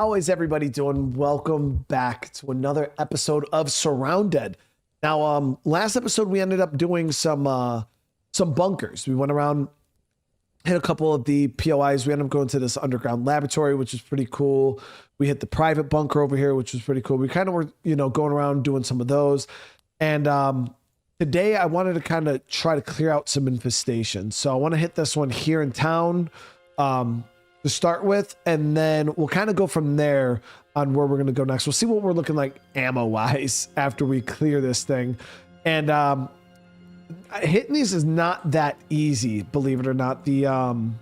How is everybody doing? Welcome back to another episode of SurrounDead. Now, last episode we ended up doing some bunkers. We went around, hit a couple of the POIs. We ended up going to this underground laboratory, which is pretty cool. We hit the private bunker over here, which was pretty cool. We kind of were, going around doing some of those. And today I wanted to kind of try to clear out some infestations. So I want to hit this one here in town to start with, and then we'll kind of go from there on where we're going to go next. We'll see what we're looking like ammo-wise after we clear this thing. And hitting these is not that easy, believe it or not. The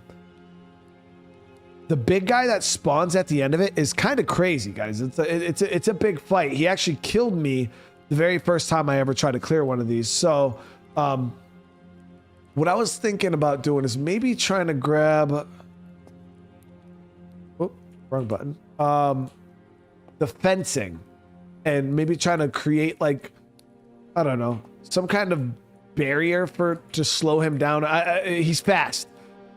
big guy that spawns at the end of it is kind of crazy, guys. It's a big fight. He actually killed me the very first time I ever tried to clear one of these. So what I was thinking about doing is maybe trying to grab... Oh, wrong button. The fencing, and maybe trying to create, like, I don't know, some kind of barrier to slow him down. He's fast.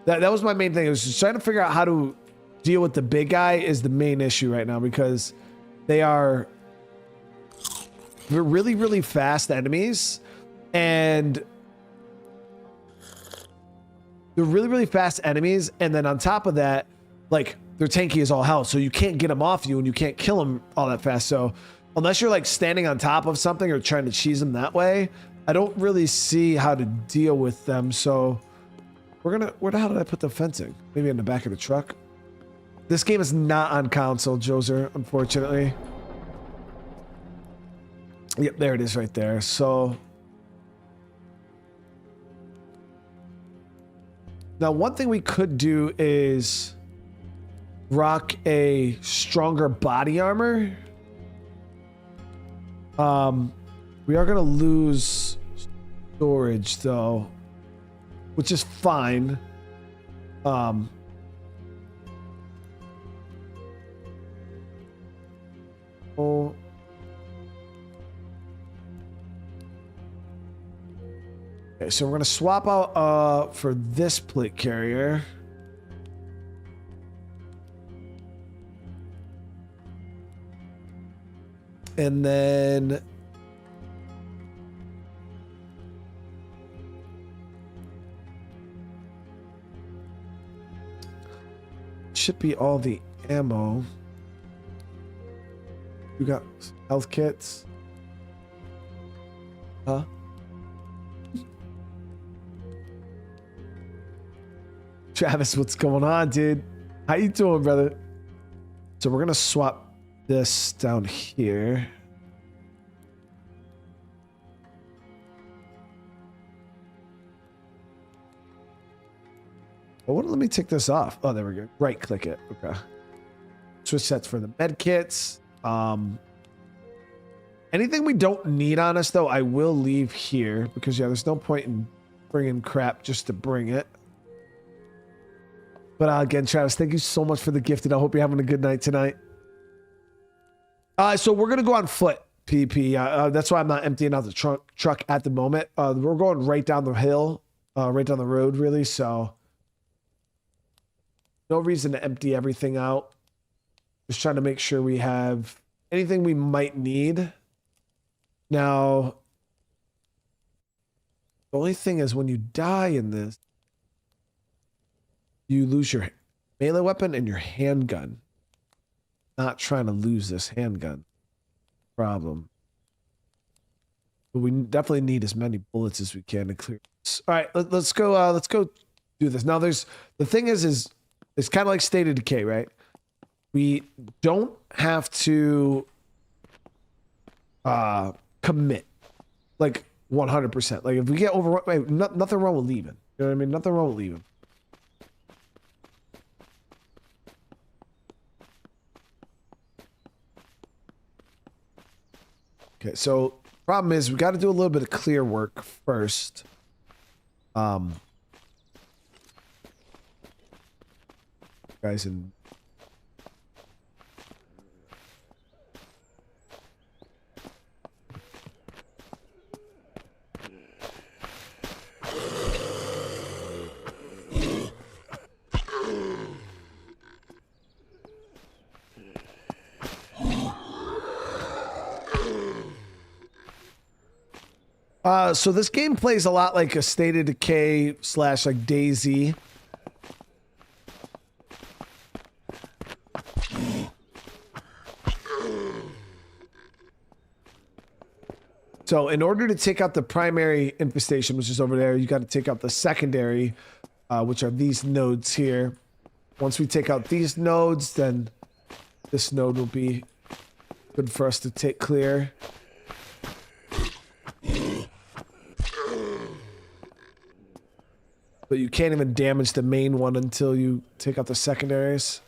That was my main thing. I was just trying to figure out how to deal with the big guy is the main issue right now, because they're really, really fast enemies, and then on top of that, like, they're tanky as all hell, so you can't get them off you and you can't kill them all that fast. So unless you're like standing on top of something or trying to cheese them that way, I don't really see how to deal with them. So where the hell did I put the fencing? Maybe in the back of the truck. This game is not on console, Joser, unfortunately. Yep, there it is right there. So now one thing we could do is rock a stronger body armor. We are gonna lose storage though, which is fine. Oh, okay, so we're gonna swap out for this plate carrier. And then should be all the ammo. You got health kits? Huh? Travis, what's going on, dude? How you doing, brother? So we're gonna swap this down here. Oh, let me take this off. Oh, there we go. Right click it. Okay. Switch sets for the med kits. Anything we don't need on us though, I will leave here, because yeah, there's no point in bringing crap just to bring it. But again, Travis, thank you so much for the gift, and I hope you're having a good night tonight. So we're gonna go on foot, PP. That's why I'm not emptying out the truck at the moment. We're going right down the hill, right down the road, really. So no reason to empty everything out. Just trying to make sure we have anything we might need. Now, the only thing is when you die in this, you lose your melee weapon and your handgun. Not trying to lose this handgun problem, but we definitely need as many bullets as we can to clear this. All right, let's go do this. Now the thing is it's kind of like State of Decay, right? We don't have to commit like 100%. Like if we get overrun, nothing wrong with leaving. You know what I mean? Nothing wrong with leaving. Okay, so problem is we got to do a little bit of clear work first. Guys, and So this game plays a lot like a State of Decay slash like DayZ. So in order to take out the primary infestation, which is over there, you got to take out the secondary, which are these nodes here. Once we take out these nodes, then this node will be good for us to take clear. But you can't even damage the main one until you take out the secondaries.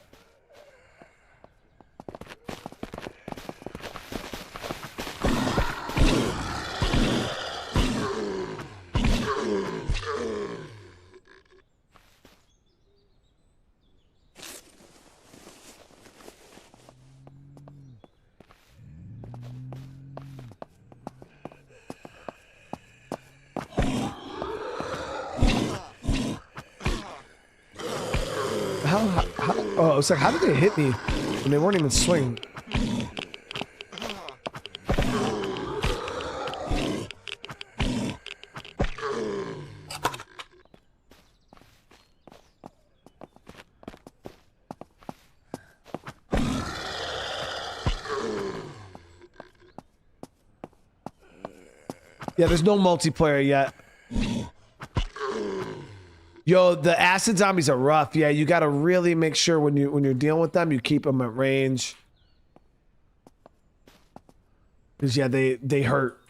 Oh, it's like, how did they hit me when they weren't even swinging? Yeah, there's no multiplayer yet. Yo, the acid zombies are rough. Yeah, you got to really make sure when you're dealing with them, you keep them at range. Cause yeah, they hurt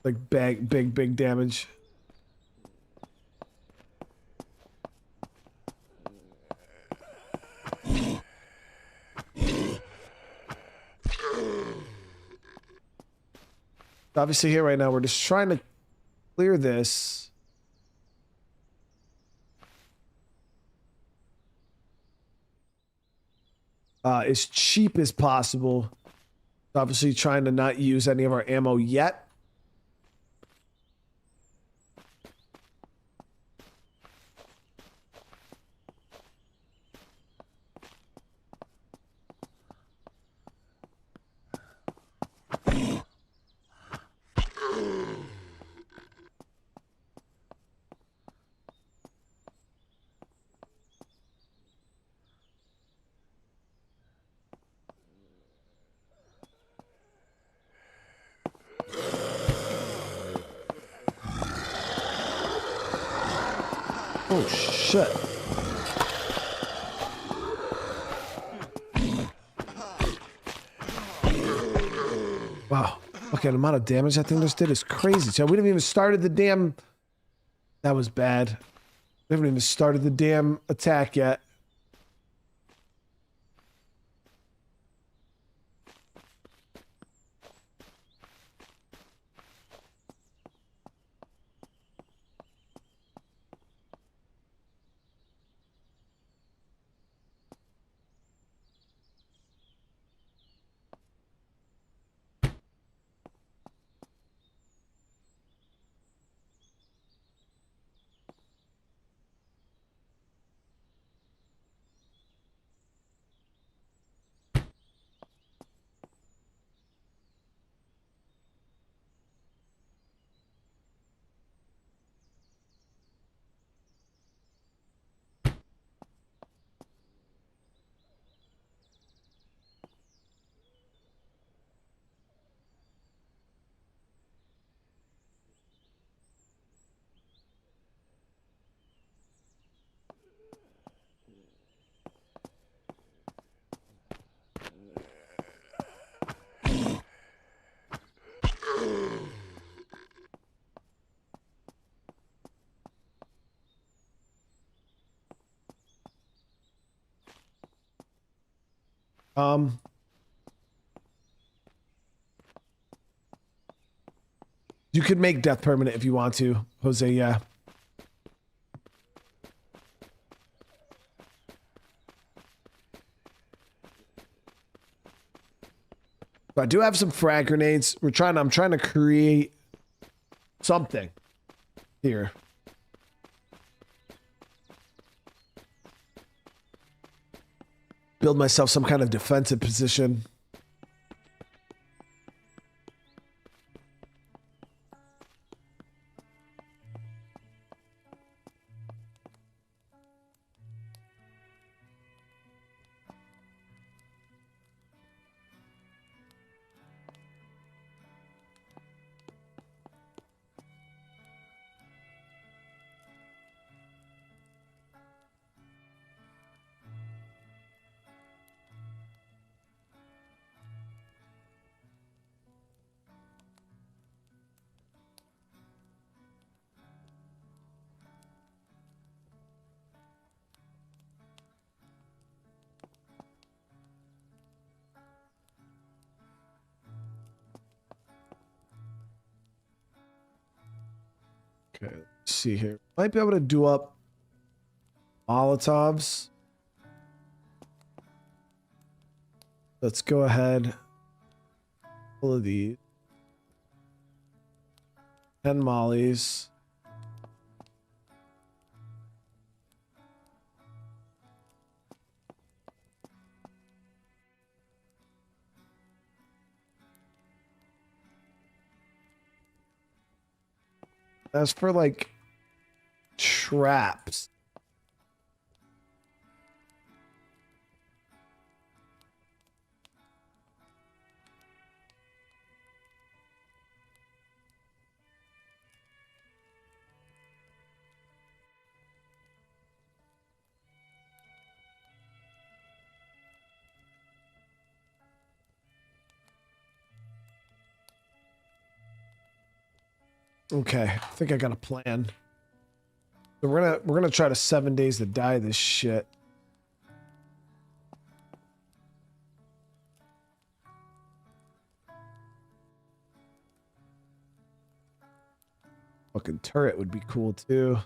like big damage. Obviously here right now, we're just trying to clear this. As cheap as possible. Obviously trying to not use any of our ammo yet. Oh, shit. Wow. Okay, the amount of damage that thing just did is crazy. So we haven't even started the damn... That was bad. We haven't even started the damn attack yet. You could make death permanent if you want to, Jose, yeah. But I do have some frag grenades. I'm trying to create something here. Build myself some kind of defensive position. Okay, let's see here. Might be able to do up Molotovs. Let's go ahead. Full of these. 10 mollies. As for like traps. Okay, I think I got a plan. So we're gonna try to 7 days to die this shit. Fucking turret would be cool too.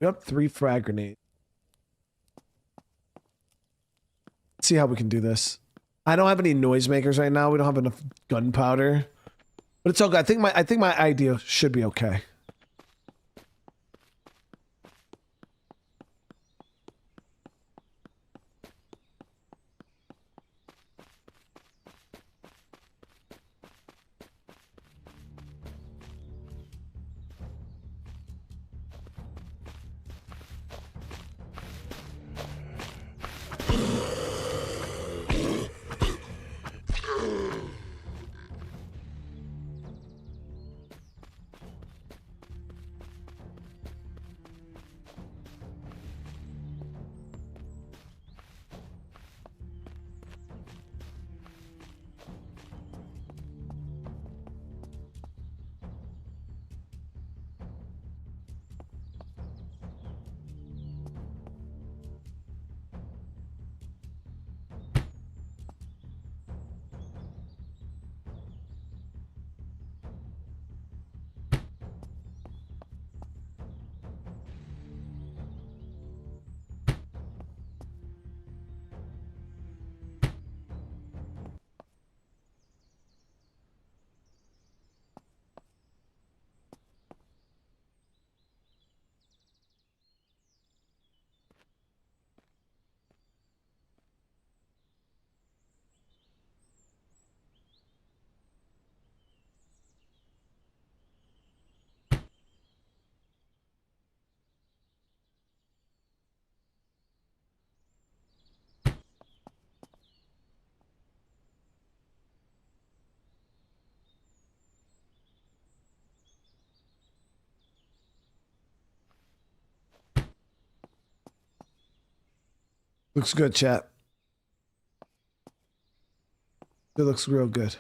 Yep, 3 frag grenades. Let's see how we can do this. I don't have any noisemakers right now. We don't have enough gunpowder. But it's okay. I think my idea should be okay. Looks good, chat. It looks real good.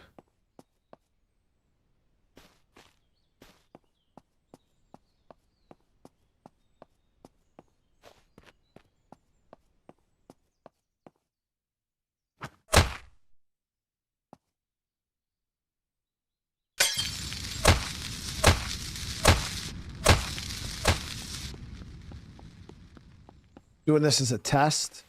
Doing this as a test.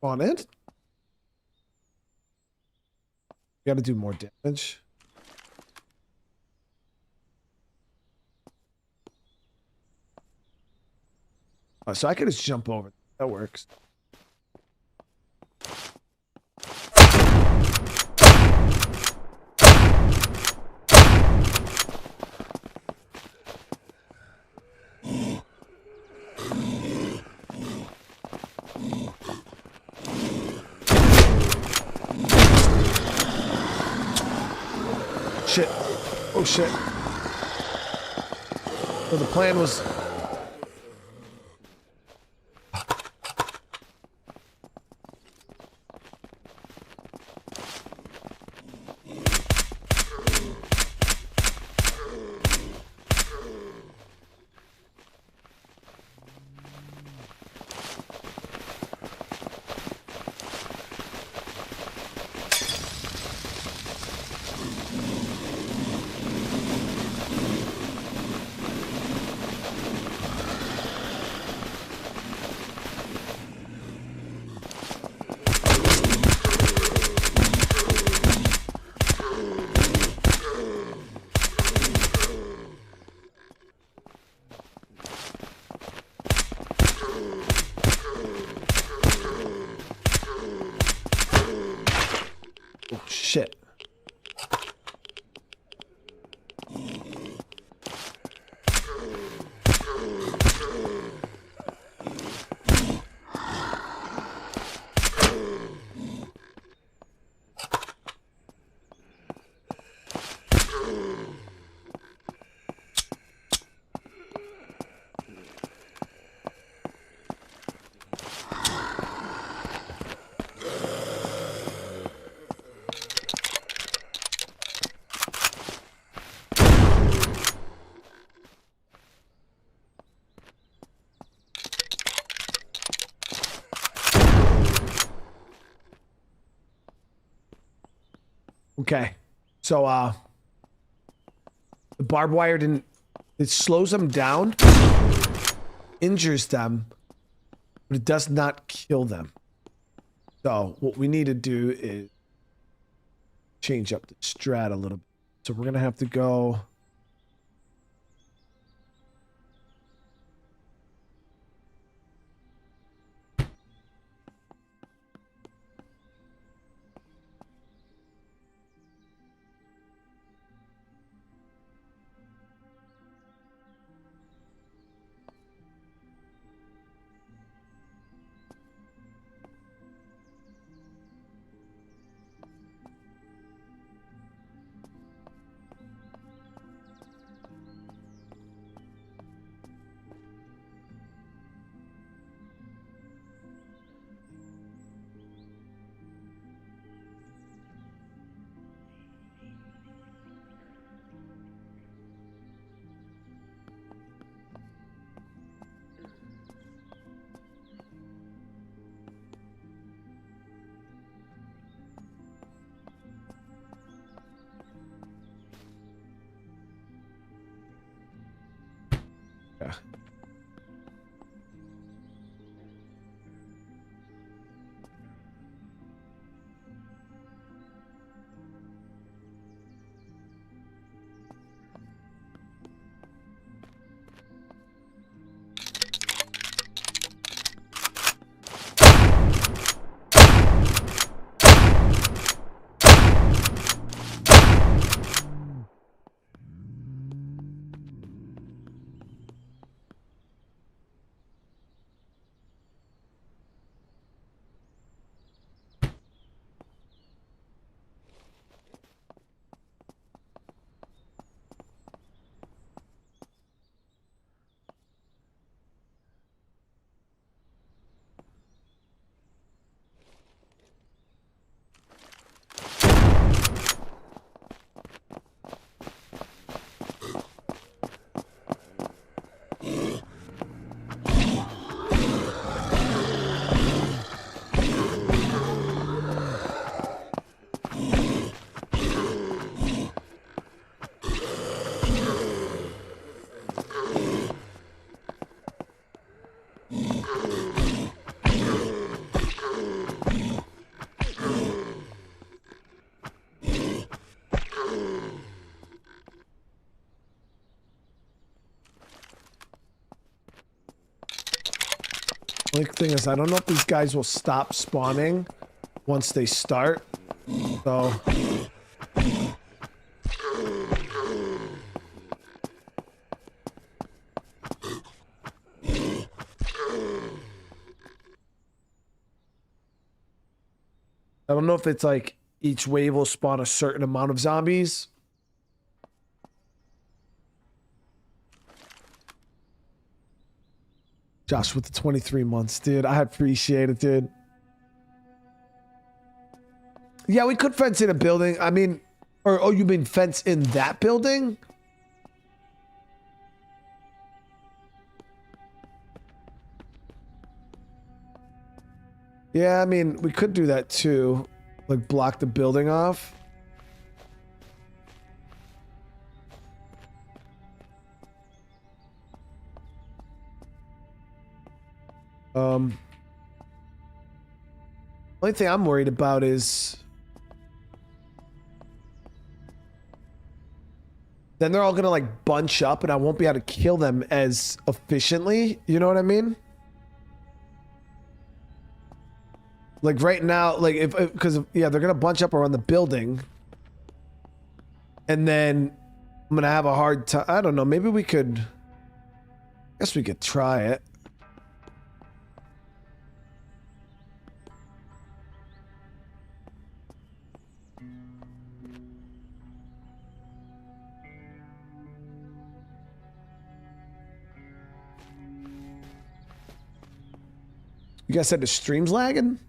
On it. Got to do more damage. Oh, so I could just jump over. That works. shit. Oh shit. So the plan was... Shit. Okay, so the barbed wire didn't, it slows them down, injures them, but it does not kill them. So what we need to do is change up the strat a little bit. So we're gonna have to go. Yeah. Only thing is, I don't know if these guys will stop spawning once they start. So I don't know if it's like each wave will spawn a certain amount of zombies Josh with the 23 months, dude. I appreciate it, dude. Yeah, we could fence in a building. I mean, or oh, you mean fence in that building? Yeah, I mean, we could do that too. Like block the building off. Only thing I'm worried about is then they're all gonna like bunch up and I won't be able to kill them as efficiently. You know what I mean? Like right now, like if because yeah, they're gonna bunch up around the building, and then I'm gonna have a hard time. I don't know. Maybe we could. I guess we could try it. You guys said the stream's lagging?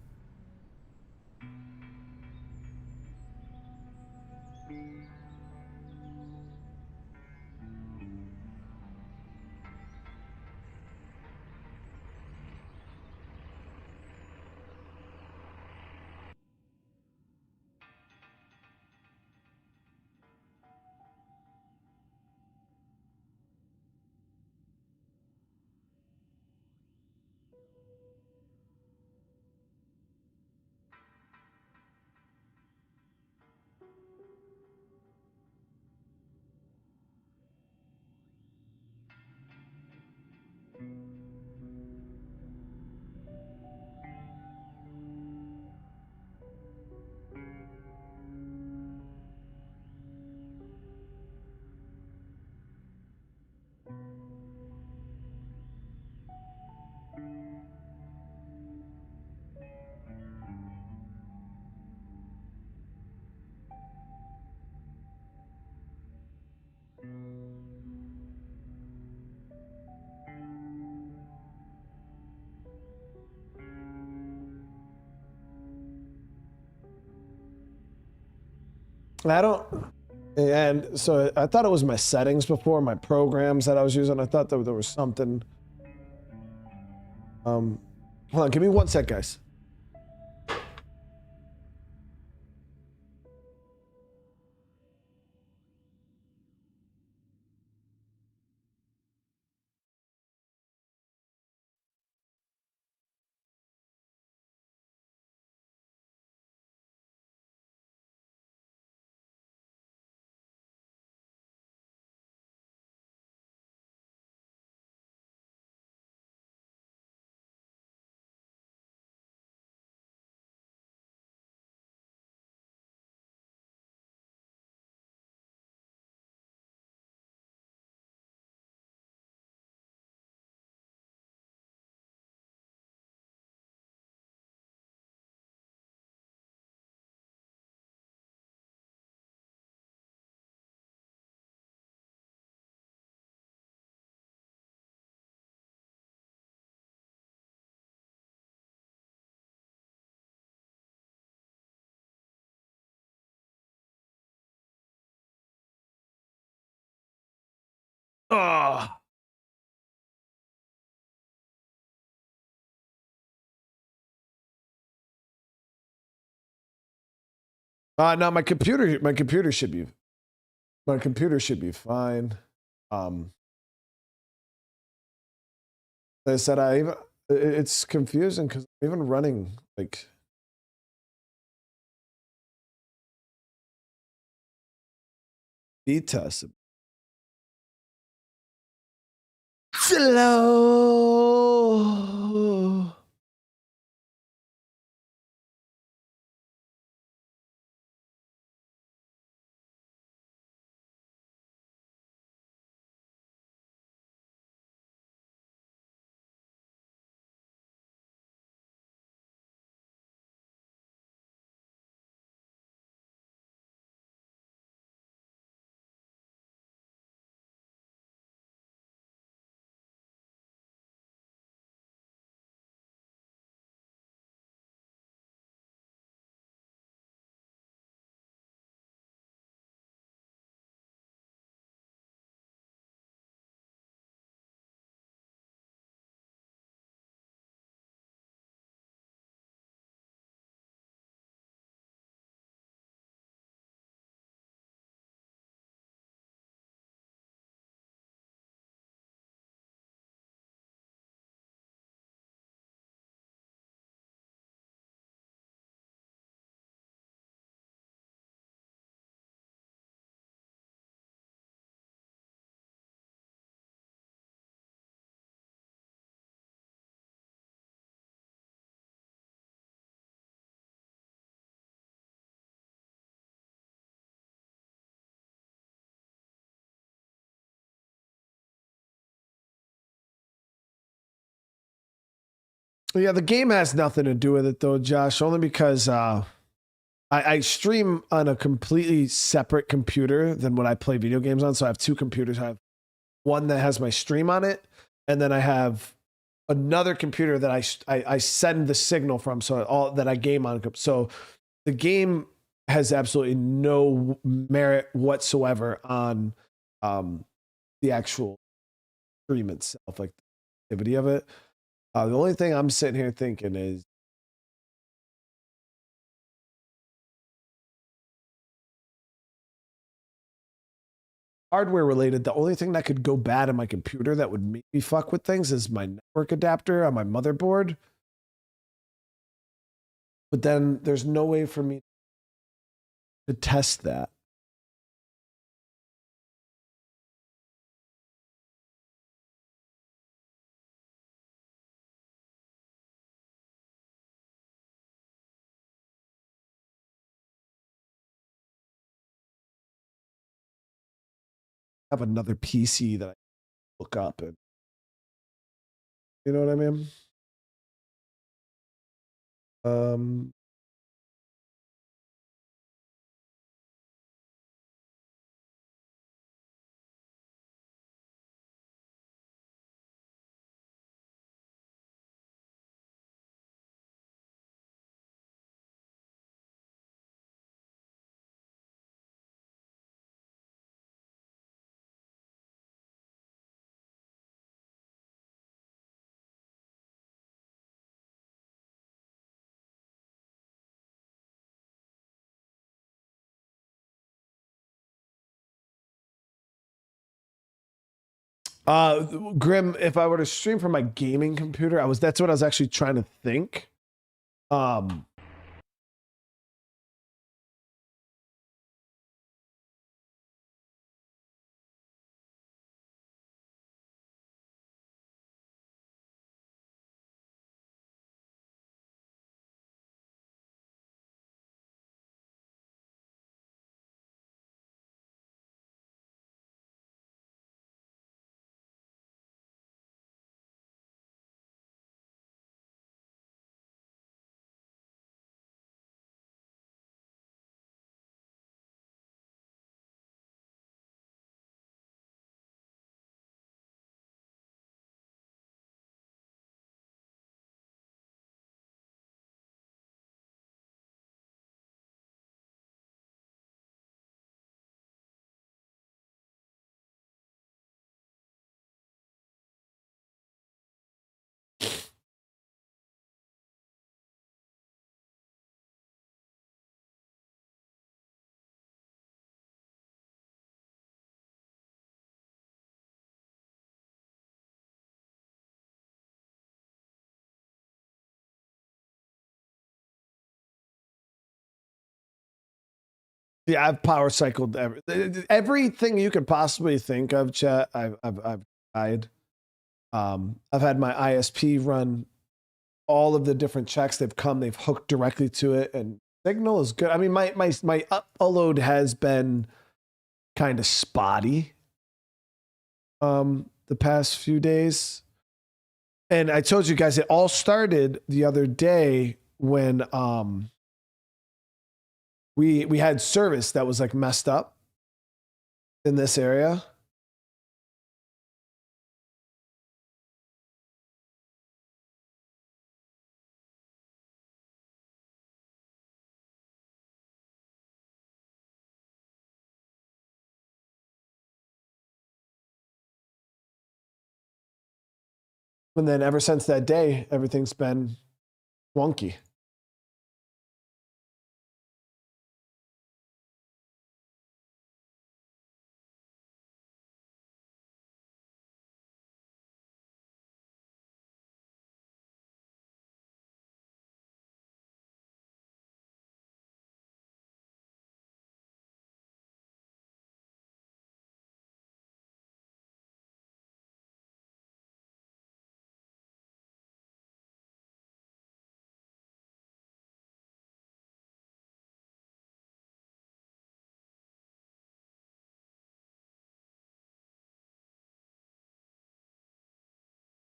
I don't. And so I thought it was my settings before, my programs that I was using. I thought that there was something. Hold on, give me 1 sec, guys. Ah. No, my computer should be fine. They said it's confusing because I'm even running like speed tests. Slow. Yeah, the game has nothing to do with it though, Josh. Only because I stream on a completely separate computer than what I play video games on. So I have two computers. I have one that has my stream on it, and then I have another computer that I send the signal from. So all that I game on. So the game has absolutely no merit whatsoever on the actual stream itself, like the activity of it. The only thing I'm sitting here thinking is hardware related. The only thing that could go bad on my computer that would make me fuck with things is my network adapter on my motherboard. But then there's no way for me to test that. I have another PC that I look up and you know what I mean? Um, Grim, if I were to stream from my gaming computer, that's what I was actually trying to think. Um, yeah, I've power cycled everything you could possibly think of, chat. I've tried. I've had my ISP run all of the different checks. They've hooked directly to it, and signal is good. I mean, my upload has been kind of spotty the past few days. And I told you guys it all started the other day when we had service that was like messed up in this area. And then ever since that day, everything's been wonky.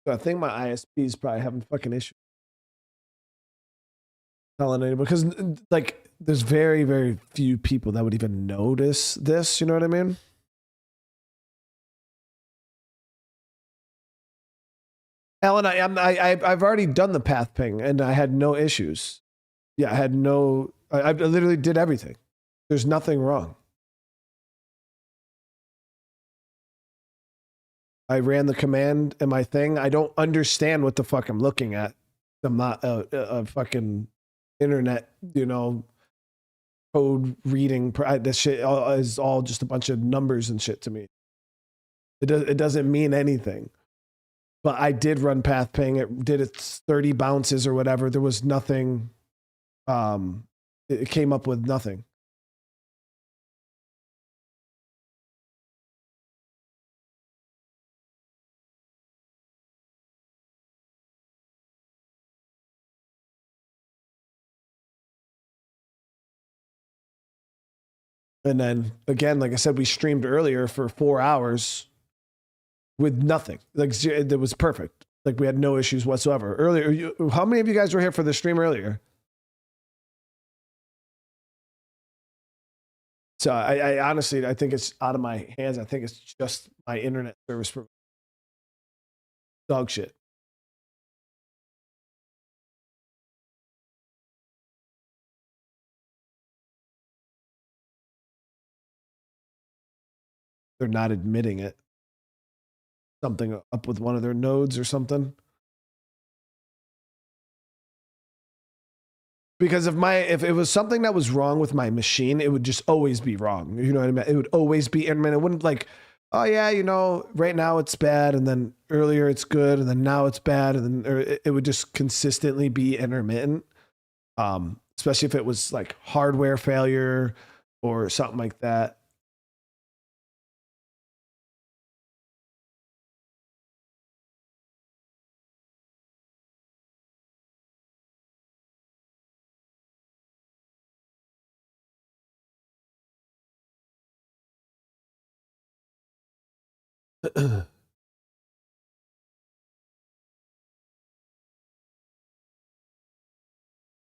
So I think my ISP is probably having fucking issues. telling anybody because like there's very, very few people that would even notice this. You know what I mean? Alan, I've already done the path ping and I had no issues. Yeah, I had no. I literally did everything. There's nothing wrong. I ran the command and my thing. I don't understand what the fuck I'm looking at. I'm not a fucking internet, you know, code reading. This shit is all just a bunch of numbers and shit to me. It doesn't mean anything. But I did run path ping. It did its 30 bounces or whatever. There was nothing. It came up with nothing. And then again, like I said, we streamed earlier for 4 hours with nothing. Like it was perfect. Like we had no issues whatsoever. Earlier, how many of you guys were here for the stream earlier? So I honestly, I think it's out of my hands. I think it's just my internet service provider. Dog shit. They're not admitting it. Something up with one of their nodes or something. Because if it was something that was wrong with my machine, it would just always be wrong. You know what I mean? It would always be intermittent. It wouldn't like, oh yeah, you know, right now it's bad, and then earlier it's good, and then now it's bad, and then it would just consistently be intermittent. Especially if it was like hardware failure or something like that.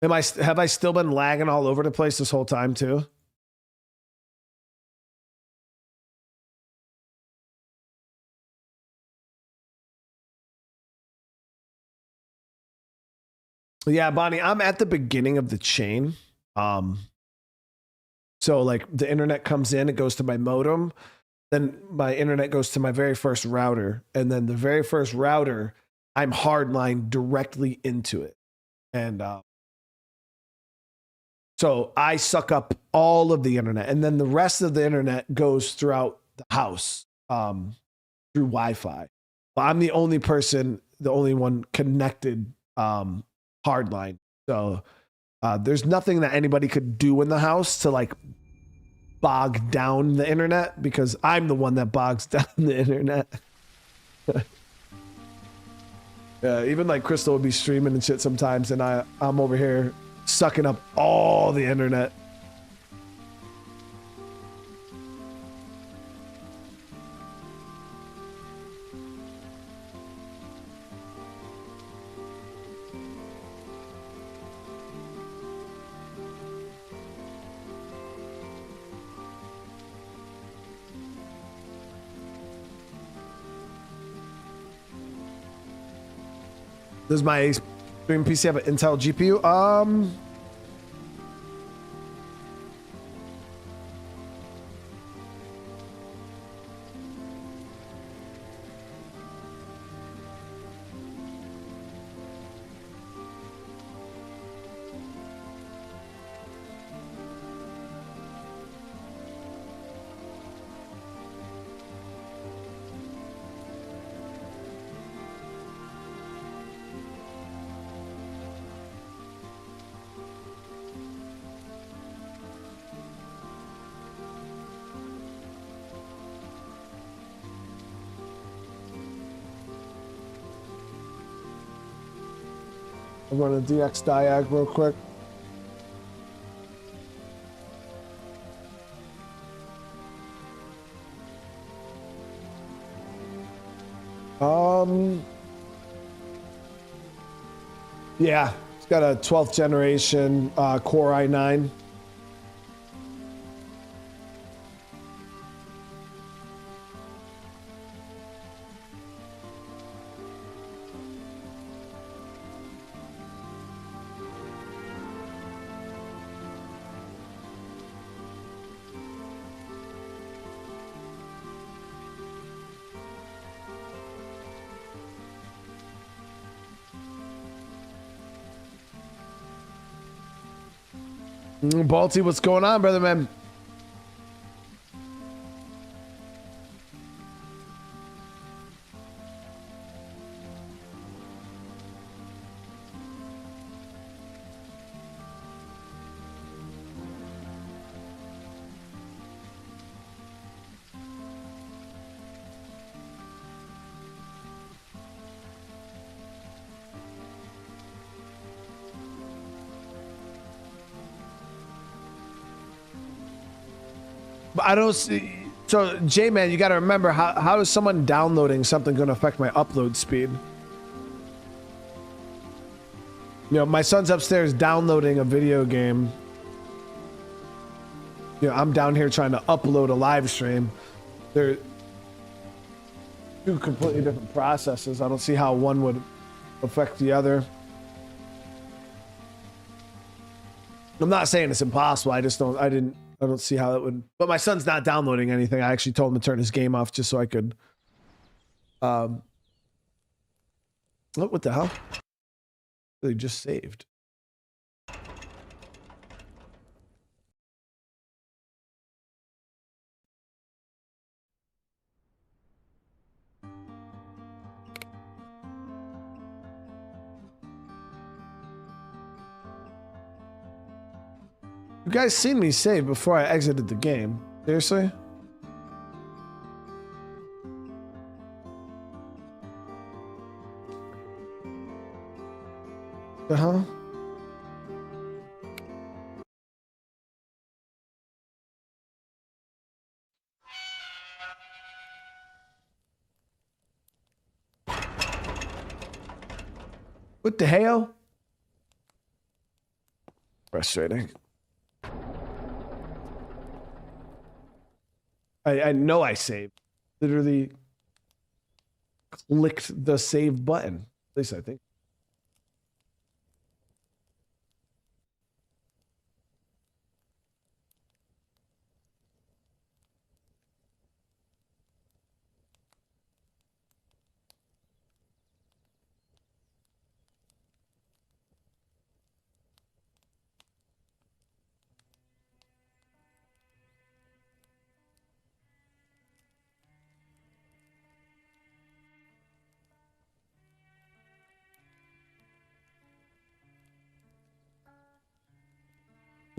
Have I still been lagging all over the place this whole time too? Yeah, Bonnie, I'm at the beginning of the chain. So like the internet comes in, it goes to my modem, then my internet goes to my very first router, and then the very first router, I'm hardlined directly into it. And so I suck up all of the internet, and then the rest of the internet goes throughout the house through Wi-Fi. But I'm the only person, the only one connected hardline. So there's nothing that anybody could do in the house to like bog down the internet, because I'm the one that bogs down the internet. Yeah, even like Crystal would be streaming and shit sometimes, and I'm over here sucking up all the internet. Does my stream PC have an Intel GPU? I'm going to DX diag real quick. Yeah, it's Got a 12th generation Core i9. Balti, what's going on, brother man? I don't see. So, J-Man, you got to remember, how is someone downloading something going to affect my upload speed? You know, my son's upstairs downloading a video game. You know, I'm down here trying to upload a live stream. They're two completely different processes. I don't see how one would affect the other. I'm not saying it's impossible. I don't see how it would, but my son's not downloading anything. I actually told him to turn his game off just so I could, what the hell? They just saved. You guys seen me save before I exited the game. Seriously? The hell? What the hell? Frustrating. I know I saved. Literally clicked the save button. At least I think.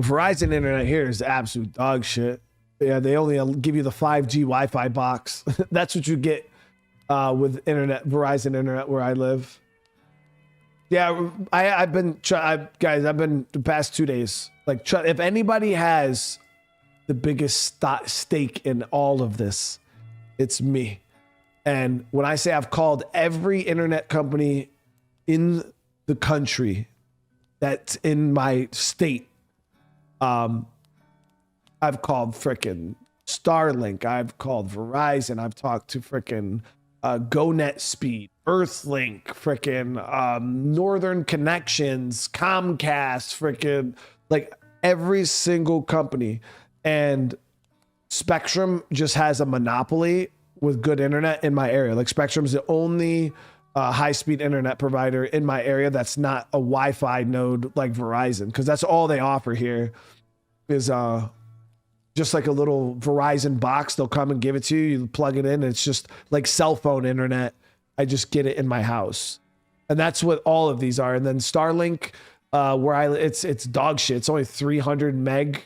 Verizon internet here is absolute dog shit. Yeah, they only give you the 5G Wi-Fi box. That's what you get with internet, Verizon internet where I live. Yeah, I've been guys. I've been the past 2 days. Like, if anybody has the biggest stake in all of this, it's me. And when I say I've called every internet company in the country that's in my state. I've called frickin' Starlink. I've called Verizon. I've talked to frickin' GoNet Speed, Earthlink, frickin' Northern Connections, Comcast, frickin' like every single company. And Spectrum just has a monopoly with good internet in my area. Like Spectrum's the only high-speed internet provider in my area that's not a Wi-Fi node like Verizon, because that's all they offer here is just like a little Verizon box. They'll come and give it to you. You plug it in. And it's just like cell phone internet. I just get it in my house, and that's what all of these are. And then Starlink, where it's dog shit. It's only 300 meg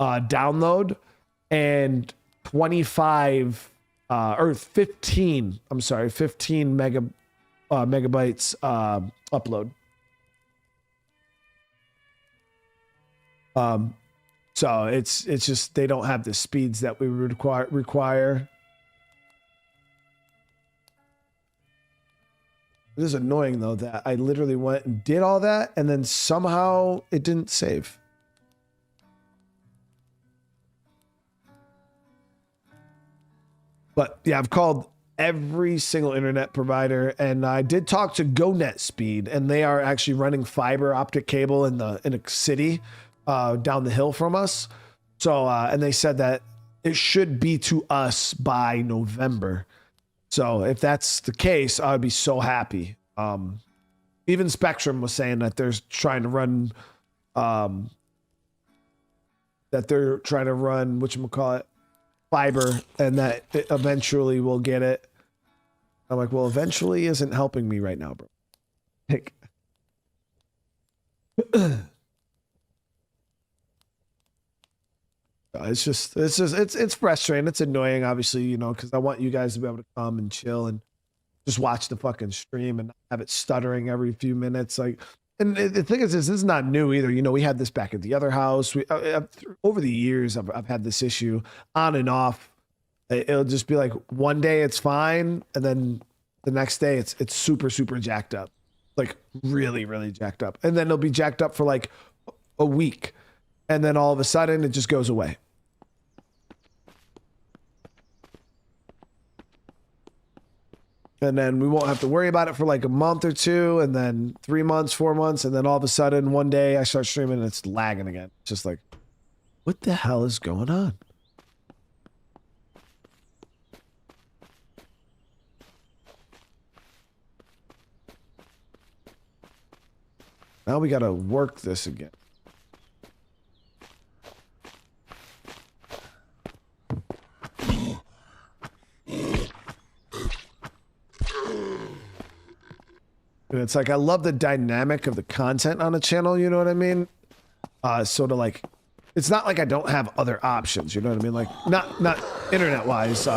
download and 25 or 15. I'm sorry, 15 megabytes upload. So it's just they don't have the speeds that we would require. It is annoying though that I literally went and did all that and then somehow it didn't save. But yeah, I've called every single internet provider, and I did talk to GoNet Speed, and they are actually running fiber optic cable in a city down the hill from us. So and they said that it should be to us by November. So if that's the case, I would be so happy. Even Spectrum was saying that they're trying to run whatchamacallit, fiber, and that it eventually will get it. I'm like, well, eventually isn't helping me right now, bro. Like, it's frustrating. It's annoying, obviously, you know, because I want you guys to be able to come and chill and just watch the fucking stream and have it stuttering every few minutes. Like, and the thing is, this is not new either. You know, we had this back at the other house. Over the years, I've had this issue on and off. It'll just be like one day it's fine, and then the next day it's super jacked up, like really jacked up, and then it'll be jacked up for like a week, and then all of a sudden it just goes away. And then we won't have to worry about it for like a month or two, and then 3 months, 4 months, and then all of a sudden one day I start streaming and it's lagging again. It's just like, what the hell is going on? Now we gotta work this again. And it's like, I love the dynamic of the content on a channel, you know what I mean? Sort of like, it's not like I don't have other options, you know what I mean? Like, not internet-wise,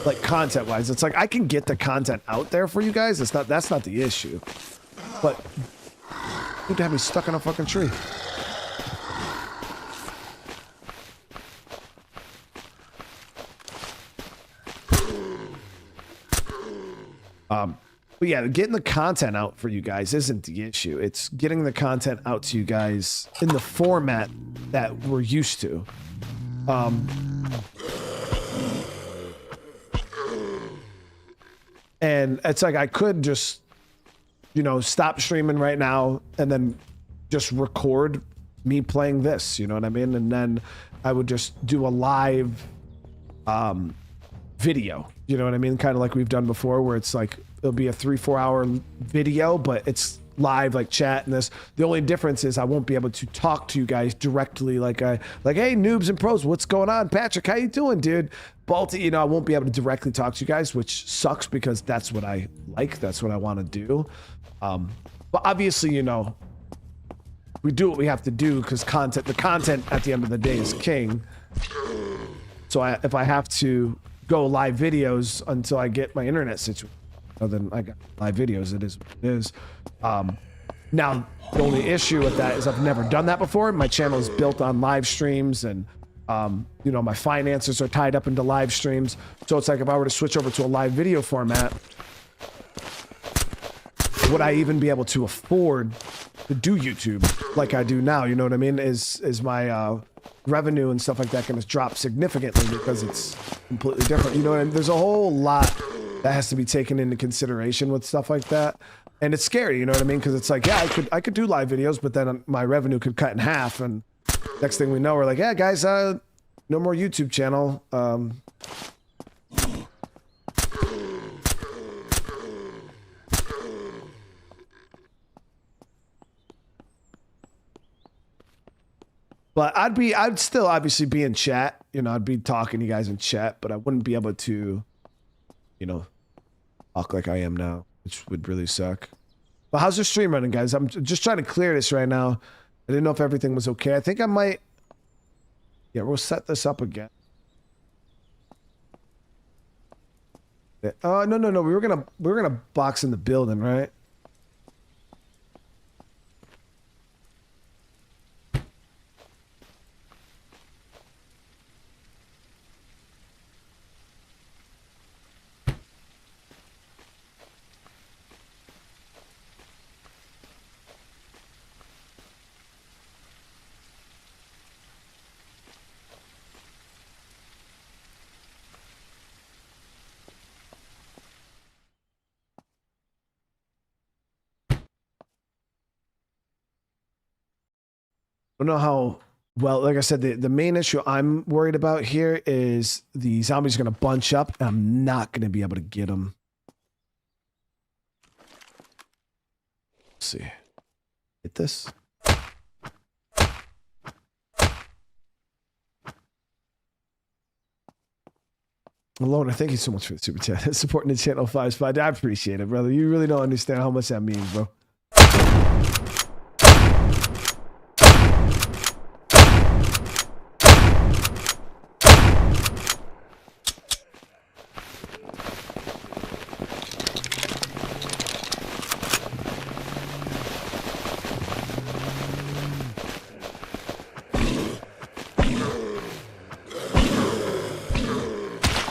like content-wise. It's like, I can get the content out there for you guys. That's not the issue. But, dude, have me stuck in a fucking tree. But yeah, getting the content out for you guys isn't the issue. It's getting the content out to you guys in the format that we're used to. And it's like, I could just, you know, stop streaming right now and then just record me playing this, you know what I mean? And then I would just do a live video, you know what I mean? Kind of like we've done before, where it's like, it'll be a 3-4 hour video, but it's live, like chat and this. The only difference is I won't be able to talk to you guys directly like, hey, noobs and pros, what's going on? Patrick, how you doing, dude? Balti, you know, I won't be able to directly talk to you guys, which sucks because that's what I like. That's what I want to do. But obviously, you know, we do what we have to do because the content at the end of the day is king. So if I have to go live videos until I get my internet situation, then I got live videos. It is what it is. Now, the only issue with that is I've never done that before. My channel is built on live streams, and you know, my finances are tied up into live streams. So it's like, if I were to switch over to a live video format, would I even be able to afford to do YouTube like I do now? You know what I mean? Is my revenue and stuff like that going to drop significantly because it's completely different? You know, and there's a whole lot that has to be taken into consideration with stuff like that. And it's scary, you know what I mean? Because it's like, yeah, I could do live videos, but then my revenue could cut in half. And next thing we know, we're like, yeah, guys, no more YouTube channel. But I'd still obviously be in chat. You know, I'd be talking to you guys in chat, but I wouldn't be able to, you know, talk like I am now, which would really suck. But how's your stream running, guys? I'm just trying to clear this right now. I didn't know if everything was okay. I think I might. Yeah, we'll set this up again. No. We were gonna box in the building, right? don't know how well, like I said, the main issue I'm worried about here is the zombies are going to bunch up and I'm not going to be able to get them. Let's see. Hit this. Alona, thank you so much for the super chat. Supporting the channel 5 spot. I appreciate it, brother. You really don't understand how much that means, bro.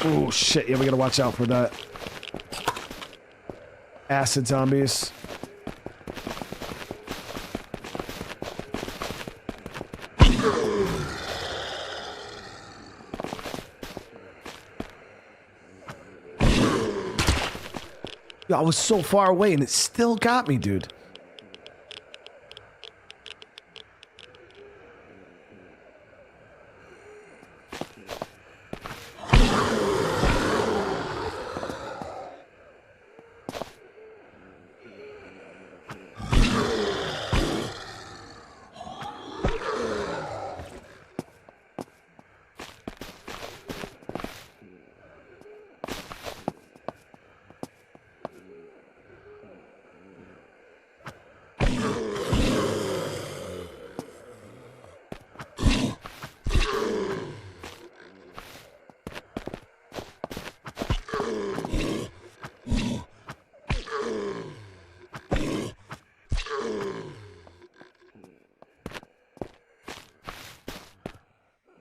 Oh shit, yeah, we gotta watch out for that. Acid zombies. I was so far away and it still got me, dude.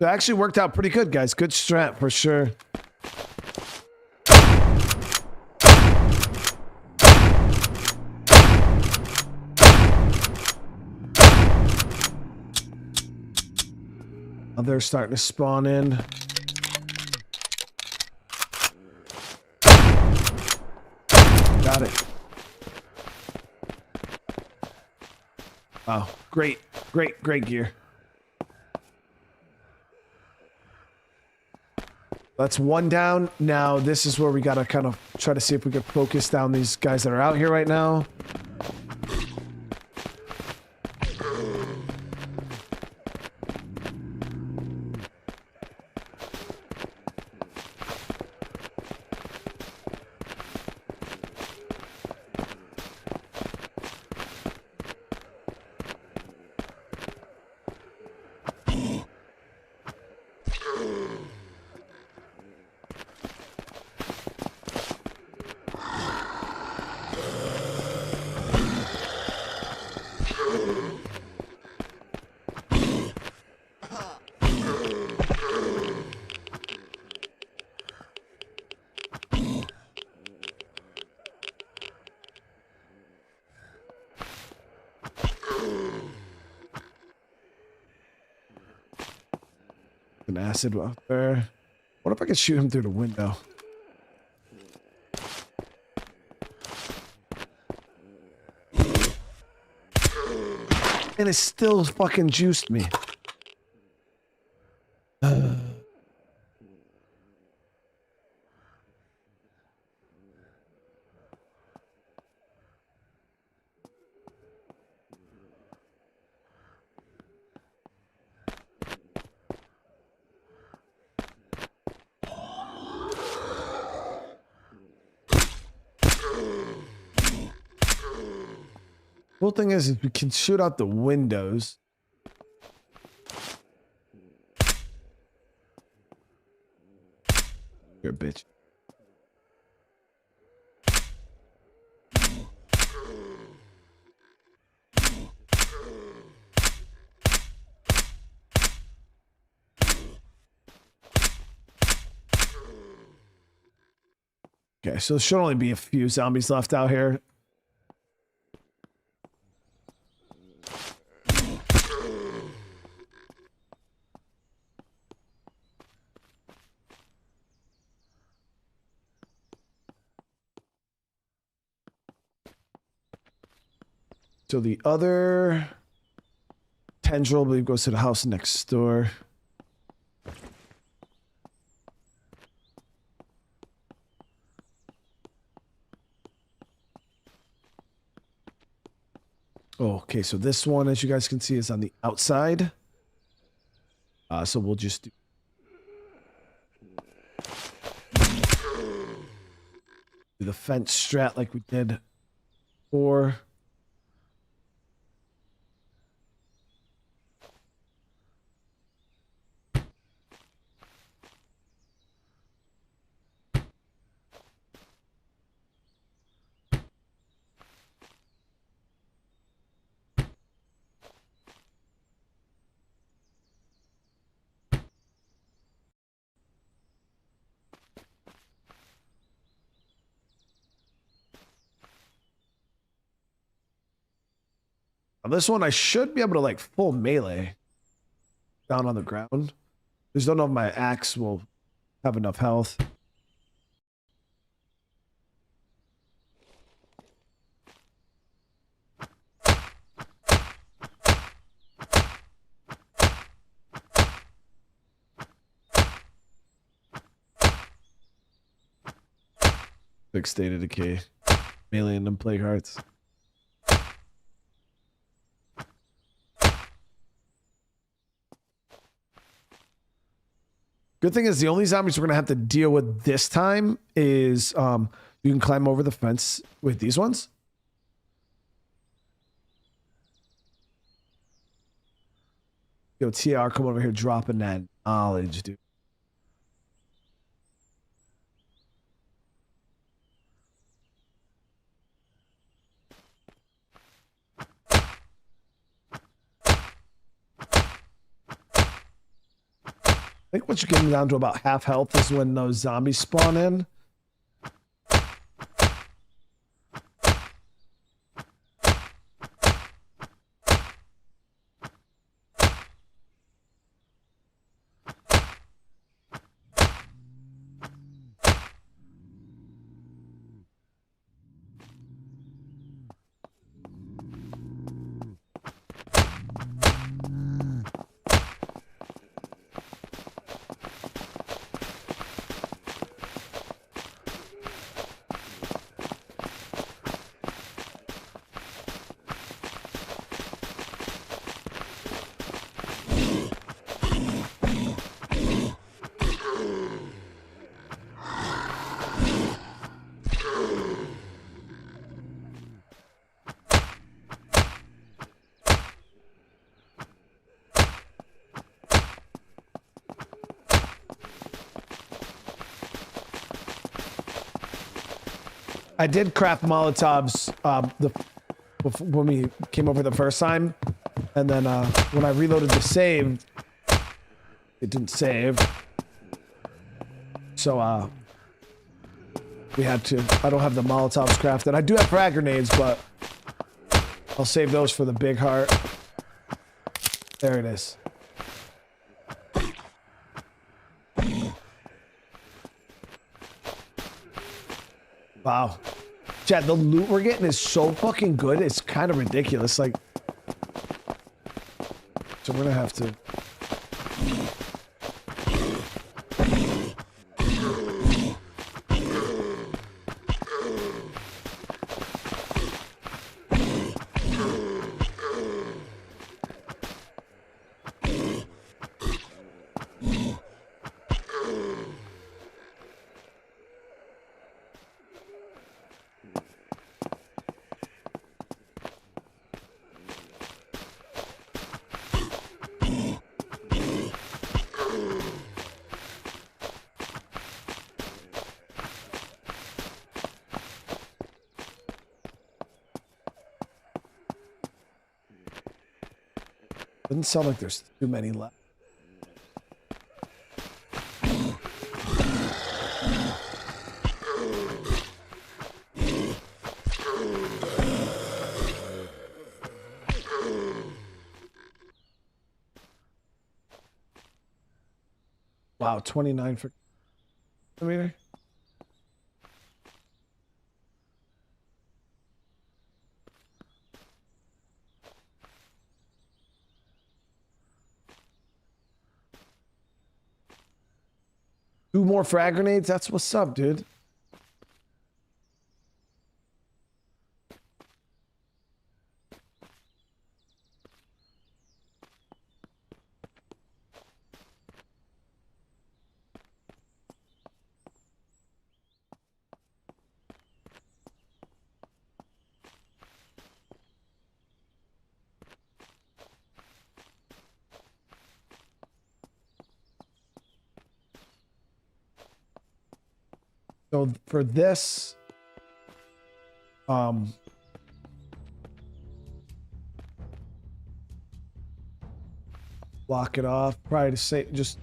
It actually worked out pretty good, guys. Good strat for sure. Oh, they're starting to spawn in. Got it. Wow. Great gear. That's one down. Now this is where we gotta kind of try to see if we can focus down these guys that are out here right now. An acid up there. What if I could shoot him through the window? And it still fucking juiced me. Cool thing is we can shoot out the windows. You're a bitch. Okay, so there should only be a few zombies left out here. So the other tendril, I believe, goes to the house next door. Okay, so this one, as you guys can see, is on the outside. So we'll just do the fence strat like we did before. On this one, I should be able to like full melee down on the ground. Just don't know if my axe will have enough health. Big state of decay. Melee and them plague hearts. Good thing is the only zombies we're gonna have to deal with this time is you can climb over the fence with these ones. Yo, TR, come over here dropping that knowledge, dude. I think once you get down to about half health is when those zombies spawn in. I did craft Molotovs when we came over the first time, and then when I reloaded the save, it didn't save. So we had to. I don't have the Molotovs crafted. I do have frag grenades, but I'll save those for the big heart. There it is. Wow. Chad, the loot we're getting is so fucking good. It's kind of ridiculous. Like, so we're gonna have to. Doesn't sound like there's too many left. Wow, 29 for meter. 2 more frag grenades. That's what's up, dude. So for this, block it off. Probably to say just.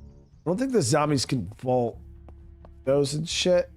I don't think the zombies can vault those and shit.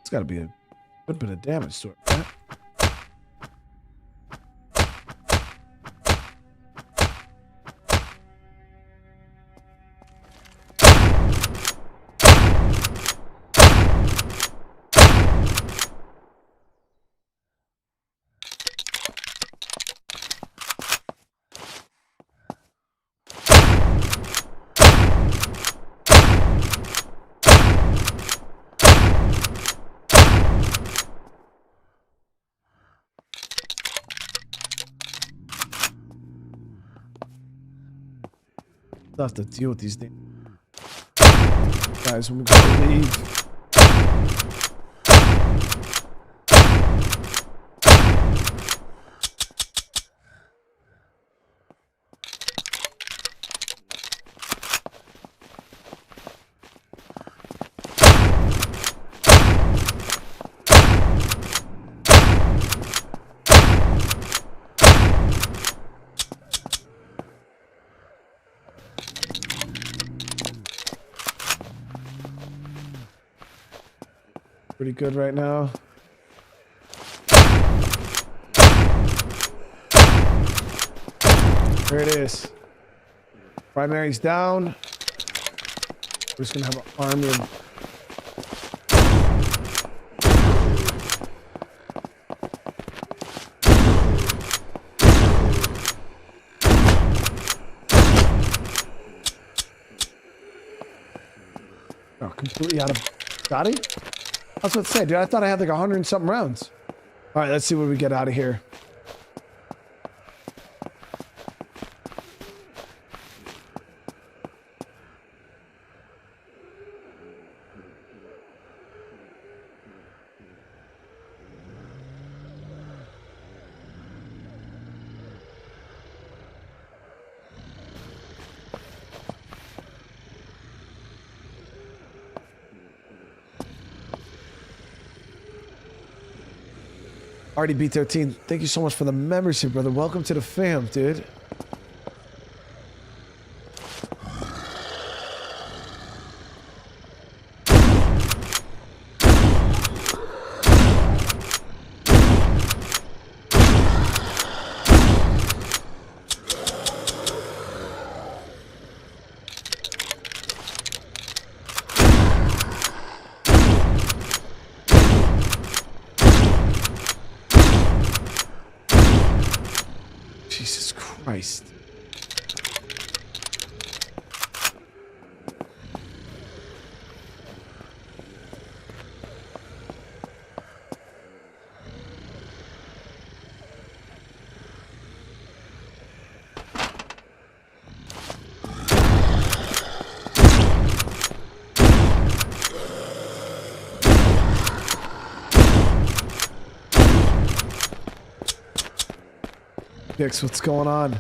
It's got to be a good bit of damage to it, right? I'll have to deal with these things. Guys, when we gotta leave. Pretty good right now. There it is. Primary's down. We're just gonna have an army of... Oh, completely out of body? I was about to say, dude, I thought I had like 100 and something rounds. All right, let's see what we get out of here. RDB13, thank you so much for the membership, brother. Welcome to the fam, dude. Christ. What's going on?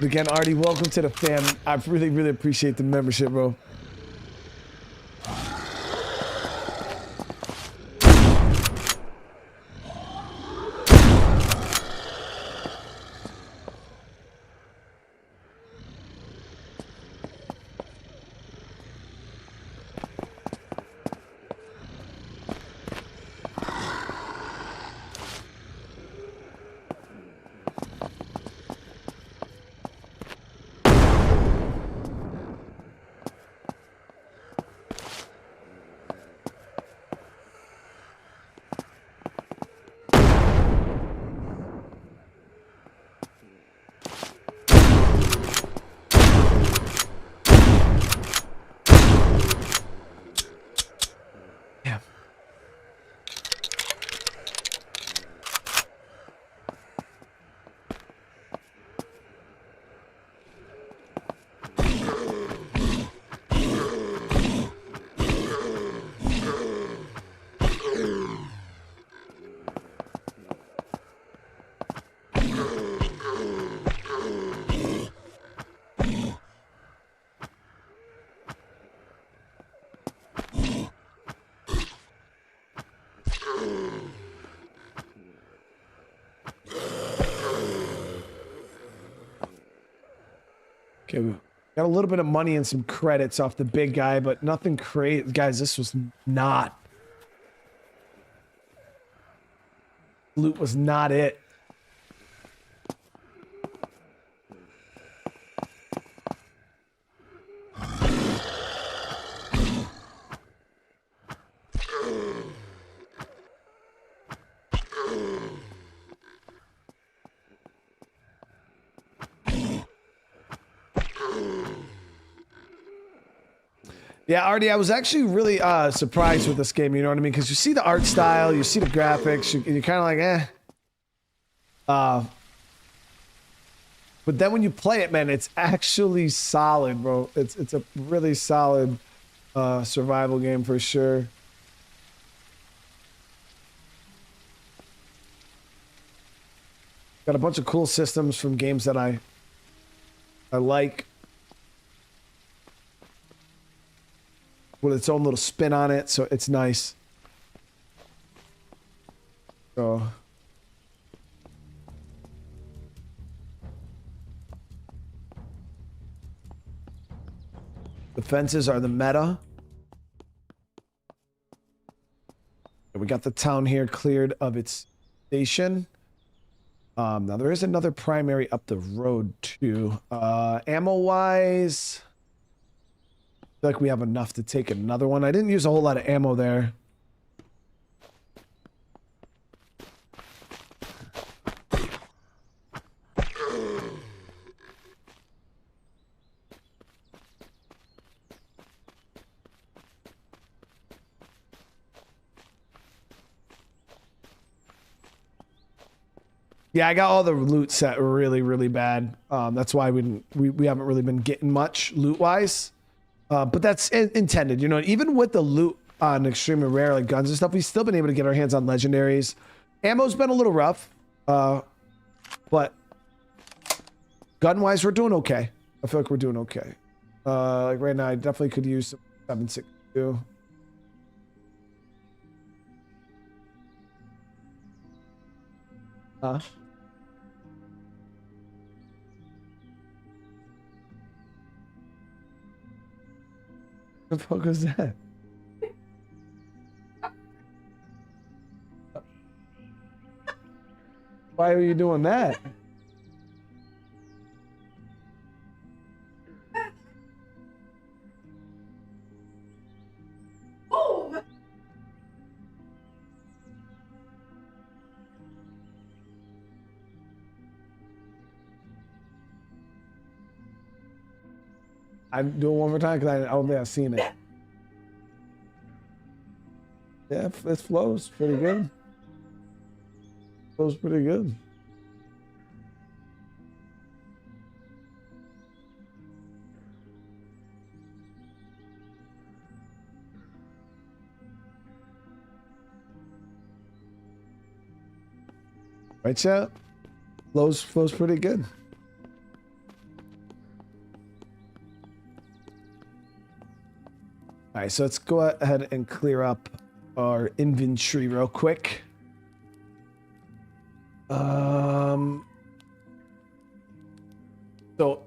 Again, Artie, welcome to the fam. I really, really appreciate the membership, bro. Okay, we got a little bit of money and some credits off the big guy, but nothing crazy. Guys, this was not... Loot was not it. Yeah, Artie, I was actually really surprised with this game, you know what I mean? Because you see the art style, you see the graphics, you're kind of like, eh. But then when you play it, man, it's actually solid, bro. It's a really solid survival game for sure. Got a bunch of cool systems from games that I like. With its own little spin on it, so it's nice. So the fences are the meta. And we got the town here cleared of its station. Now there is another primary up the road too. Ammo wise, I feel like we have enough to take another one. I didn't use a whole lot of ammo there. Yeah, I got all the loot set really, really bad. That's why we haven't really been getting much loot wise. But that's intended, you know, even with the loot on extremely rare, like guns and stuff, we've still been able to get our hands on legendaries. Ammo's been a little rough, but gun-wise, we're doing okay. I feel like we're doing okay. Like right now, I definitely could use some 7.62. Huh? What the fuck was that? Why are you doing that? Oh! I'm doing one more time because I don't think I've seen it. Yeah, it flows pretty good. Flows pretty good. Right, chat? Flows pretty good. All right, so let's go ahead and clear up our inventory real quick. So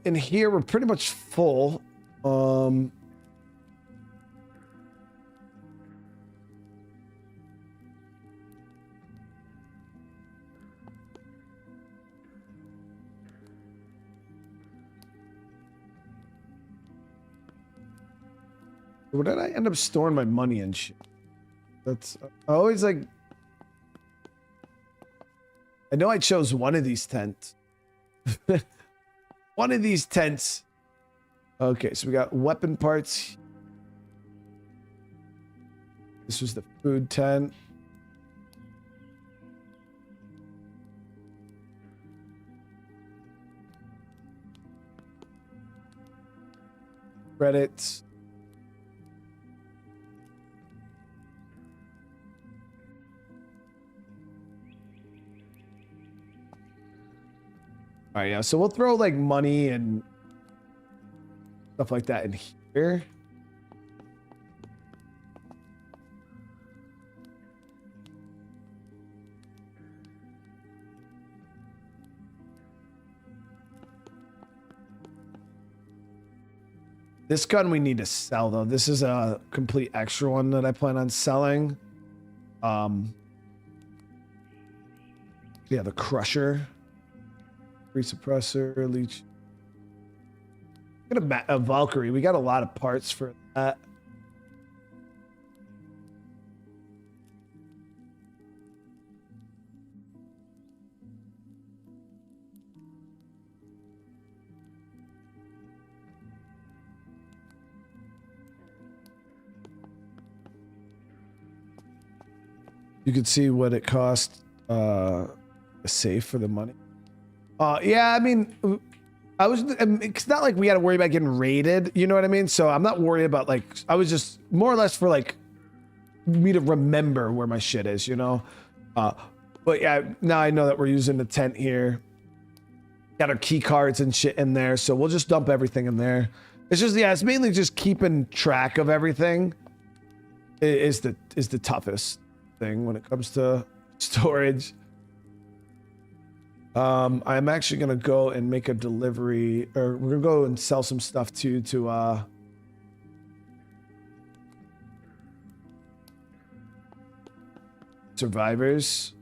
in here we're pretty much full. Where did I end up storing my money and shit? That's I always like. I know I chose one of these tents. One of these tents. Okay, so we got weapon parts. This was the food tent. Credits. All right, yeah, so we'll throw like money and stuff like that in here. This gun we need to sell though. This is a complete extra one that I plan on selling. Yeah, the crusher. Free suppressor, leech. Got a Valkyrie. We got a lot of parts for that. You could see what it cost to save for the money. Yeah, I mean, it's not like we got to worry about getting raided, you know what I mean? So I'm not worried about like, I was just more or less for like me to remember where my shit is, you know? But yeah, now I know that we're using the tent here. Got our key cards and shit in there, so we'll just dump everything in there. It's just, yeah, it's mainly just keeping track of everything is the toughest thing when it comes to storage. I'm actually gonna go and make a delivery, or we're gonna go and sell some stuff too to survivors.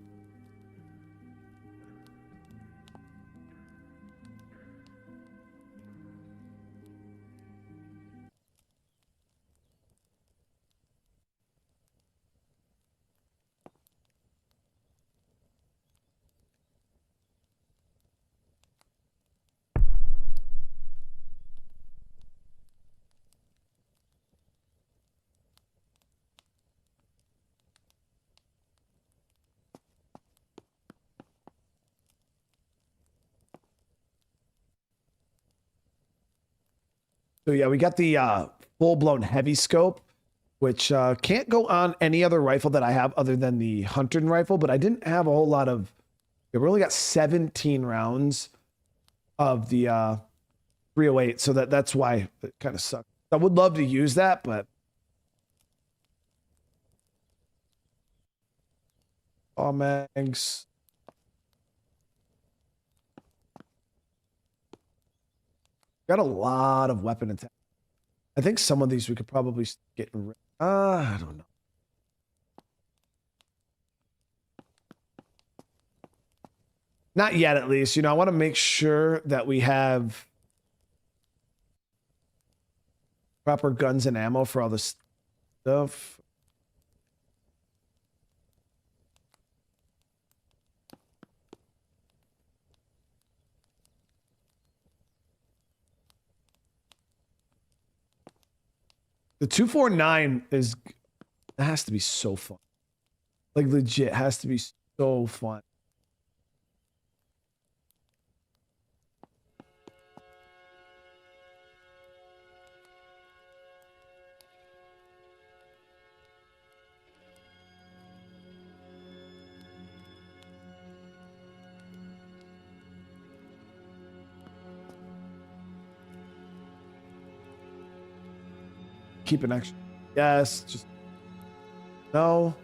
So yeah, we got the full-blown heavy scope, which can't go on any other rifle that I have other than the hunter rifle, but I didn't have a whole lot of, we only got 17 rounds of the 308, so that's why it kind of sucks. I would love to use that, but oh, mags. Got a lot of weapon attack. I think some of these we could probably get rid. I don't know. Not yet, at least. You know, I want to make sure that we have proper guns and ammo for all this stuff. The 249 is, it has to be so fun. Like legit has to be so fun. Keep an extra. Yes, just no.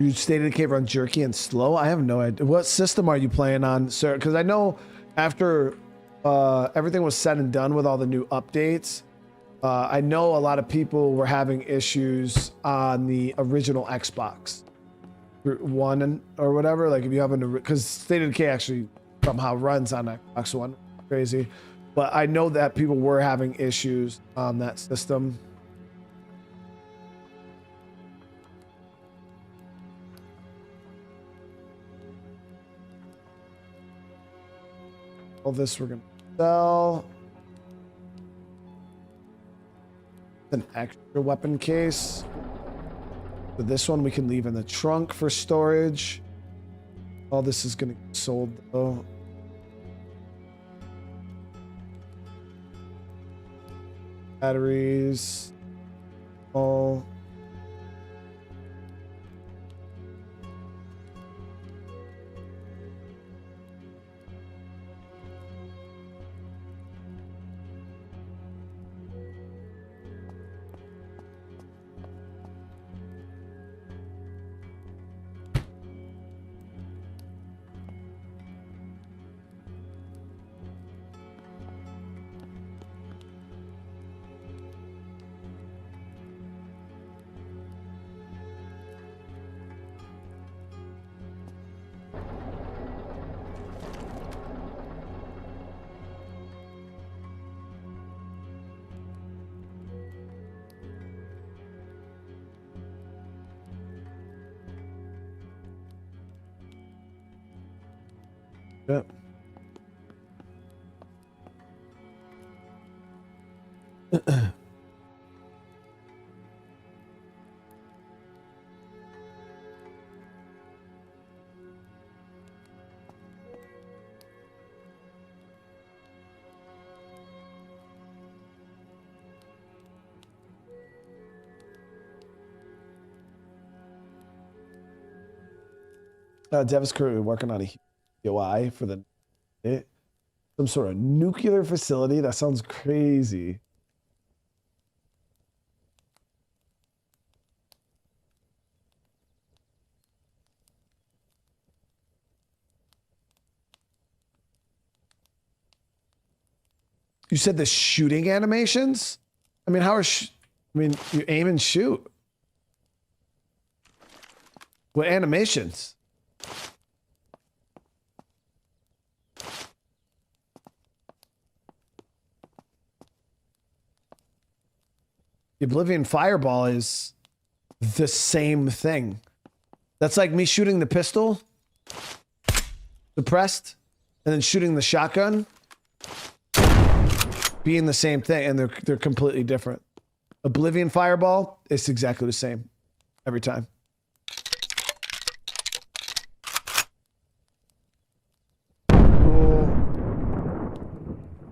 You stated it can't run jerky and slow. I have no idea. What system are you playing on, sir? Because I know after everything was said and done with all the new updates, I know a lot of people were having issues on the original Xbox One or whatever. Like if you have an, because State of Decay actually somehow runs on Xbox One, crazy. But I know that people were having issues on that system. All this we're gonna sell. An extra weapon case. So this one we can leave in the trunk for storage. All this is gonna get sold though. Batteries. All. Yep. Dev is currently working on a UI for the some sort of nuclear facility. That sounds crazy. You said the shooting animations? I mean, how are I mean, you aim and shoot. What animations? The Oblivion Fireball is the same thing. That's like me shooting the pistol, suppressed, and then shooting the shotgun, being the same thing, and they're completely different. Oblivion Fireball, it's exactly the same every time. Cool.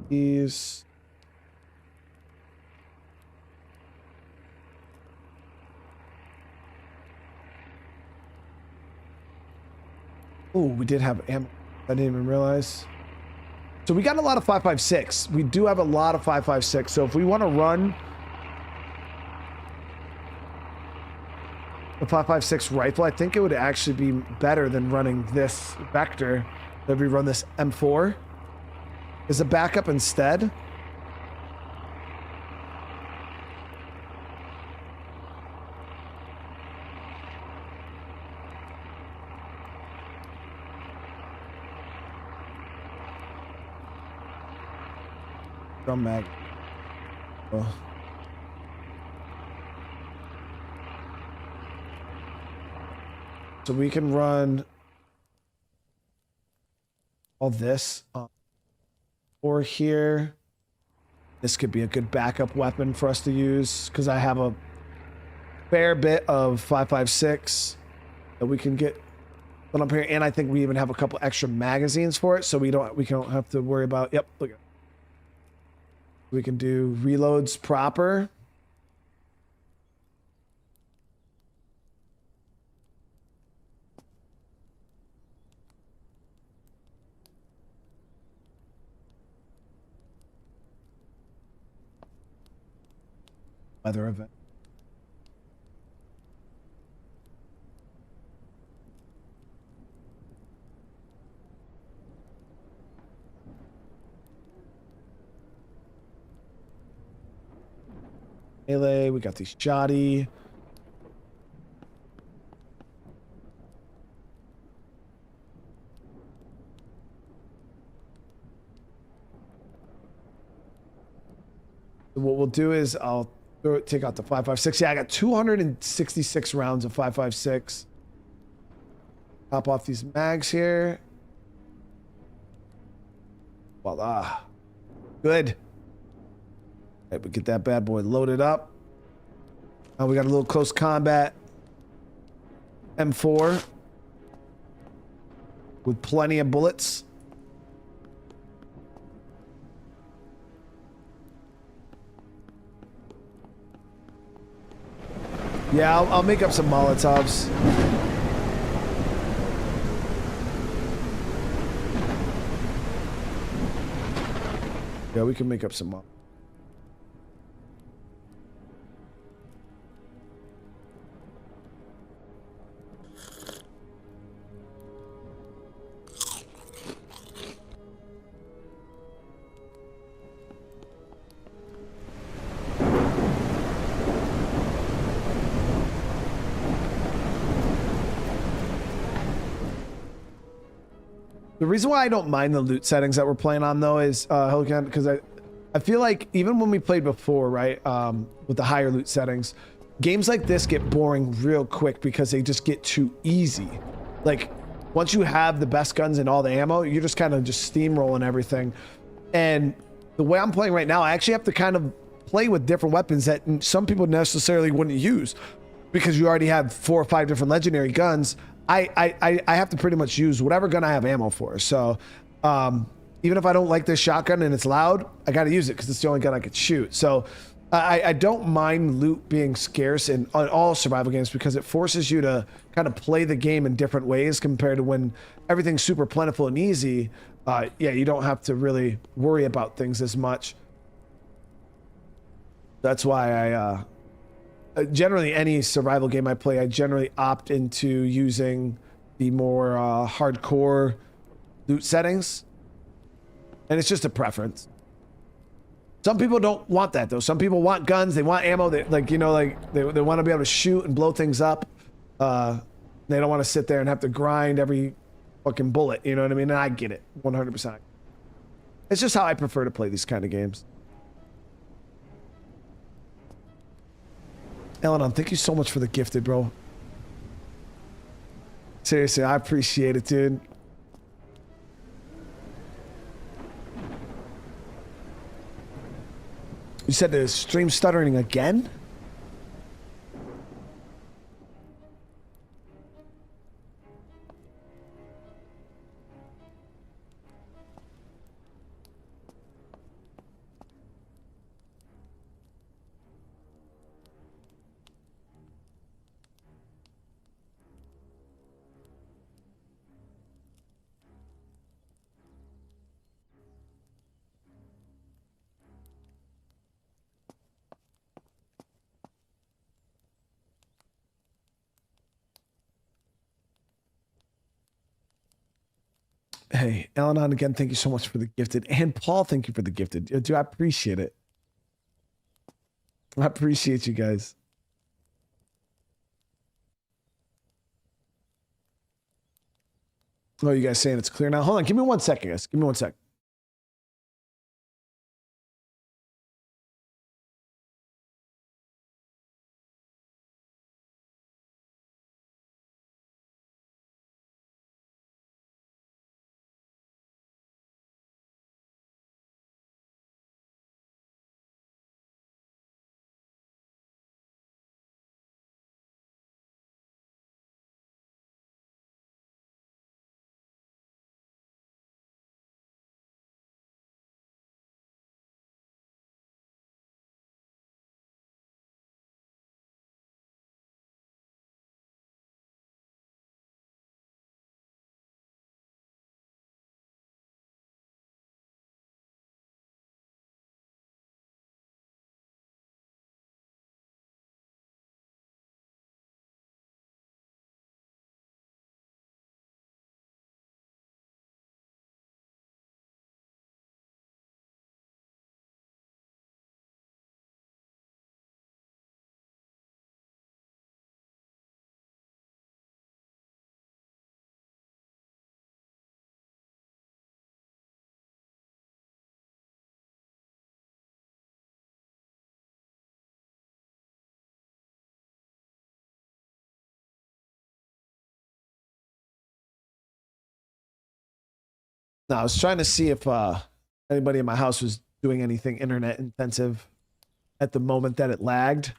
These. Oh, we did have ammo. I didn't even realize. So we got a lot of 5.56. We do have a lot of 5.56. So if we want to run the 5.56 rifle, I think it would actually be better than running this Vector. That we run this M4 as a backup instead. Drum mag. Oh. So we can run all this or here. This could be a good backup weapon for us to use because I have a fair bit of 5.56 that we can get put up here, and I think we even have a couple extra magazines for it, so we don't have to worry about. Yep, look at. We can do reloads proper. Weather event. Melee, we got these shoddy. So what we'll do is I'll take out the 5.56. Yeah, I got 266 rounds of 5.56. Pop off these mags here. Voila. Good. All right, we get that bad boy loaded up. Now we got a little close combat M4 with plenty of bullets. Yeah, I'll make up some Molotovs. Yeah, we can make up some Molotovs. The reason why I don't mind the loot settings that we're playing on though is because I feel like even when we played before, right, with the higher loot settings, games like this get boring real quick because they just get too easy. Like once you have the best guns and all the ammo, you're just kind of just steamrolling everything. And the way I'm playing right now, I actually have to kind of play with different weapons that some people necessarily wouldn't use because you already have 4 or 5 different legendary guns. I have to pretty much use whatever gun I have ammo for. So even if I don't like this shotgun and it's loud, I got to use it because it's the only gun I could shoot. So I don't mind loot being scarce in all survival games because it forces you to kind of play the game in different ways compared to when everything's super plentiful and easy. Yeah, you don't have to really worry about things as much. That's why I generally any survival game I play, I generally opt into using the more hardcore loot settings. And it's just a preference. Some people don't want that though. Some people want guns, they want ammo, they like, you know, like they want to be able to shoot and blow things up. They don't want to sit there and have to grind every fucking bullet, you know what I mean? And I get it 100%. It's just how I prefer to play these kind of games. Elenon, thank you so much for the gifted, bro. Seriously, I appreciate it, dude. You said the stream stuttering again? Hey, Elenon, again, thank you so much for the gifted. And Paul, thank you for the gifted. Dude, I appreciate it. I appreciate you guys. Oh, you guys saying it's clear now? Hold on, give me 1 second, guys. Give me 1 sec. No, I was trying to see if anybody in my house was doing anything internet intensive at the moment that it lagged,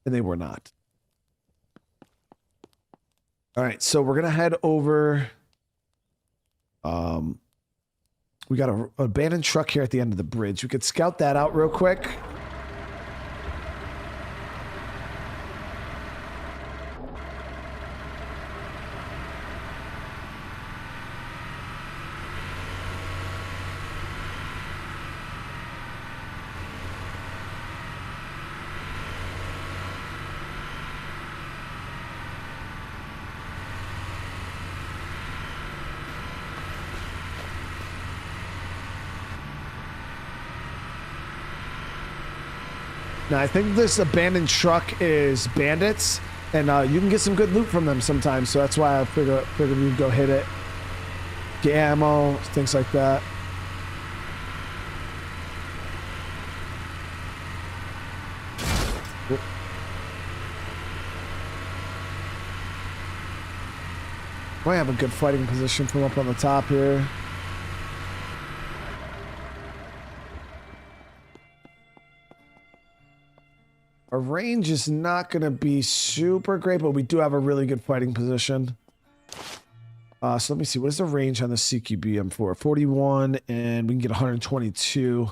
and they were not. All right, so we're gonna head over. We got an abandoned truck here at the end of the bridge. We could scout that out real quick. Now, I think this abandoned truck is Bandits, and you can get some good loot from them sometimes, so that's why I figured we'd go hit it. Get ammo, things like that. Oop. Might have a good fighting position from up on the top here. Our range is not going to be super great, but we do have a really good fighting position. So let me see. What is the range on the CQB M4? 41, and we can get 122.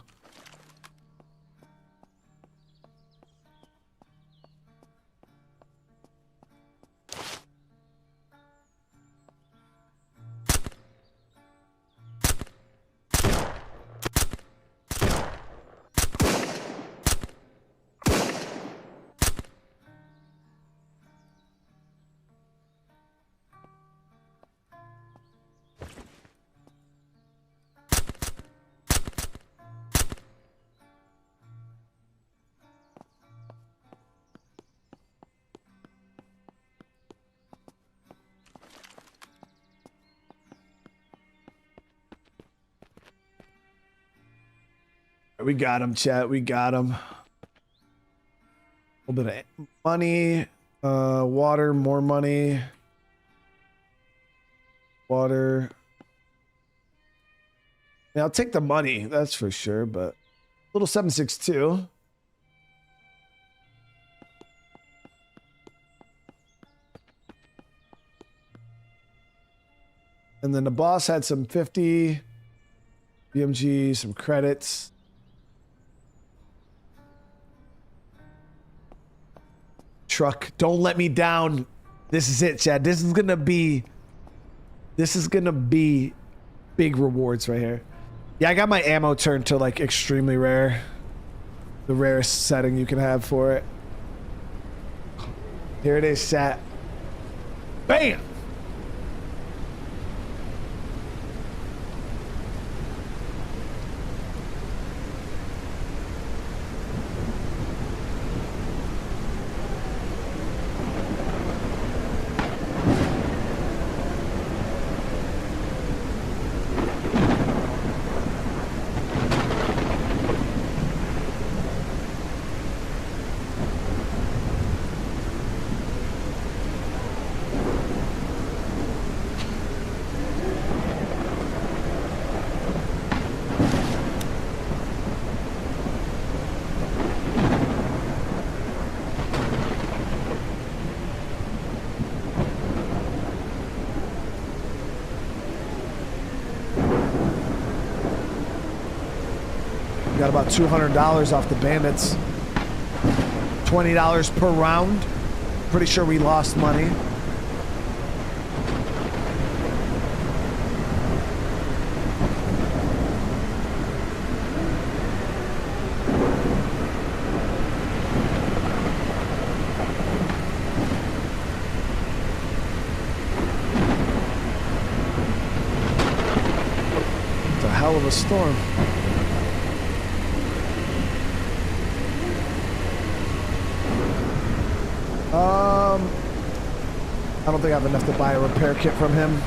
We got him, chat. We got him. A little bit of money. Water, more money. Water. Yeah, I'll take the money, that's for sure, but little 762. And then the boss had some 50 BMG, some credits. Truck, don't let me down. This is it, Chad. This is gonna be big rewards right here. Yeah, I got my ammo turned to like extremely rare. The rarest setting you can have for it. Here it is, chat. Bam! Got about $200 off the bandits. $20 per round. Pretty sure we lost money. It's a hell of a storm. I don't think I have enough to buy a repair kit from him.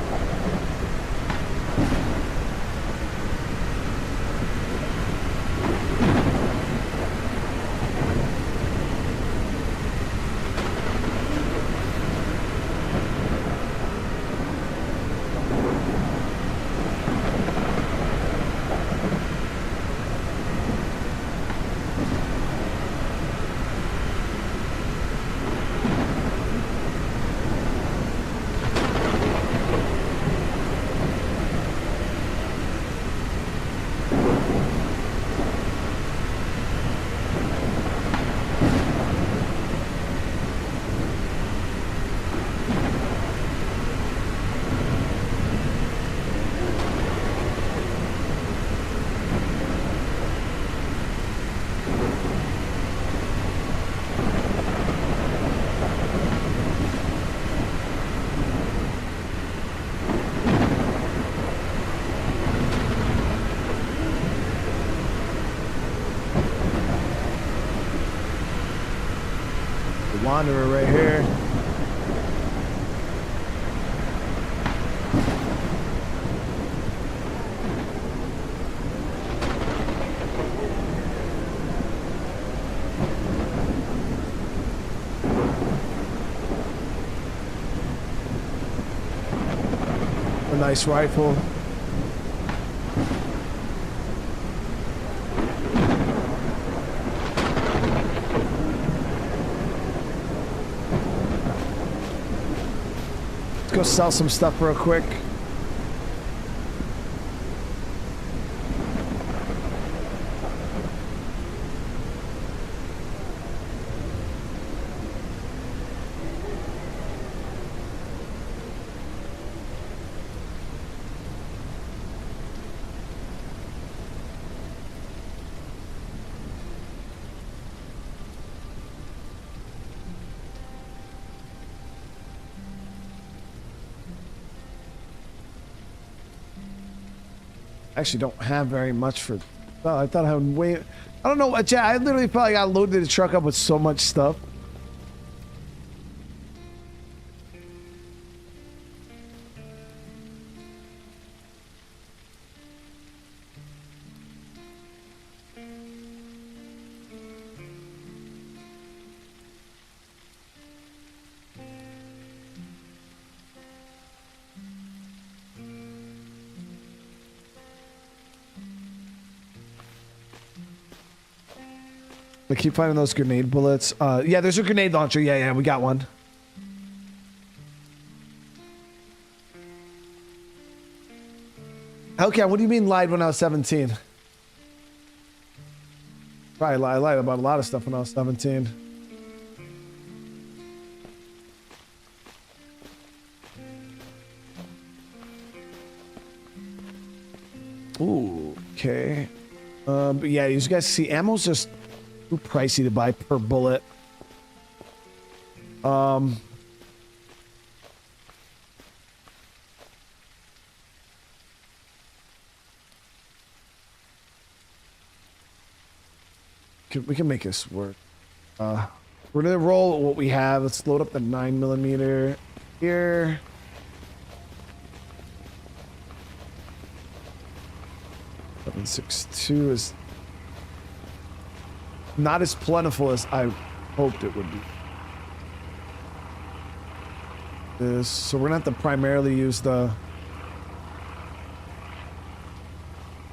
Wanderer right here. A nice rifle. Let's go sell some stuff real quick. Actually don't have very much for. Oh, I thought I had way. I don't know. I literally probably got loaded the truck up with so much stuff. I keep finding those grenade bullets. Yeah, there's a grenade launcher. Yeah, we got one. Okay, what do you mean lied when I was 17? Probably I lied about a lot of stuff when I was 17. Ooh, okay. But yeah, you guys see, ammo's just too pricey to buy per bullet. We can make this work. We're gonna roll what we have. Let's load up the 9mm here. .762 is not as plentiful as I hoped it would be. So we're gonna have to primarily use the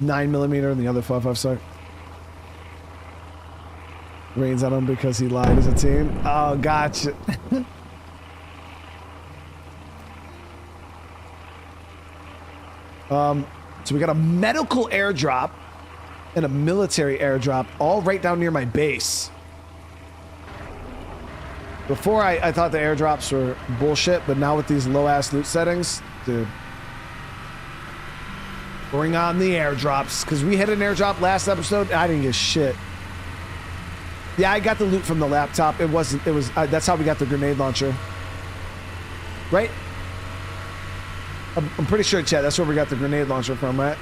9mm and the other 5.56. Rains on him because he lied as a team. Oh, gotcha. So we got a medical airdrop and a military airdrop all right down near my base. Before I thought the airdrops were bullshit, but now with these low ass loot settings, dude, bring on the airdrops. Because we hit an airdrop last episode, I didn't get shit. Yeah, I got the loot from the laptop. It was that's how we got the grenade launcher. Right? I'm pretty sure, Chad, that's where we got the grenade launcher from, right?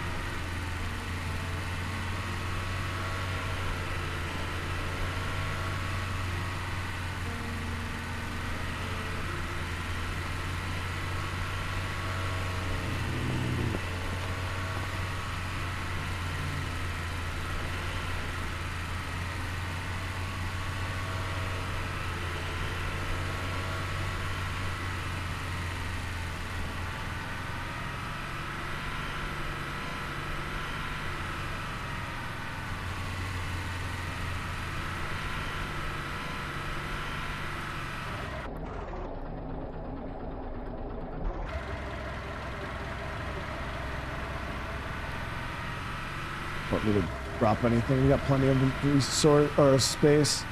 Want me to drop anything? We got plenty of resource or space.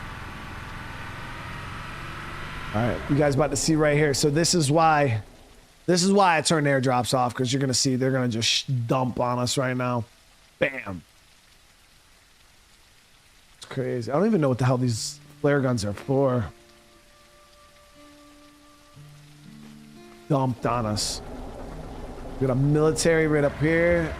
All right, you guys about to see right here. So this is why I turned airdrops off, because you're gonna see they're gonna just dump on us right now. Bam. It's crazy. I don't even know what the hell these flare guns are for. Dumped on us. We got a military right up here.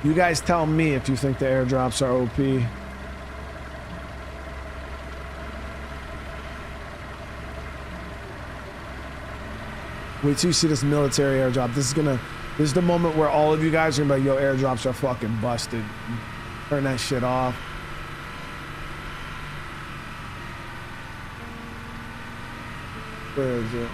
You guys tell me if you think the airdrops are OP. Wait till you see this military airdrop. This is the moment where all of you guys are gonna be like, yo, airdrops are fucking busted. Turn that shit off. Where is it?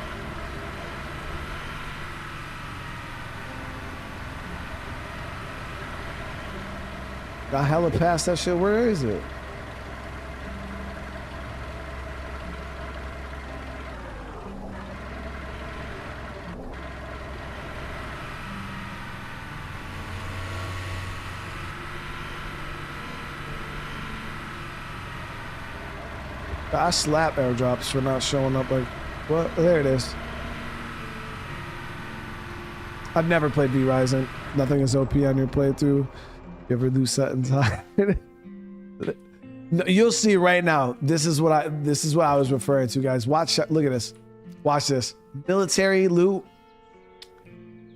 Got hella past that shit. Where is it? I slap airdrops for not showing up. Like, what? There it is. I've never played V-Rising. Nothing is OP on your playthrough. You ever lose settings high? No, you'll see right now. This is what I was referring to, guys. Watch. Look at this. Watch this. Military loot.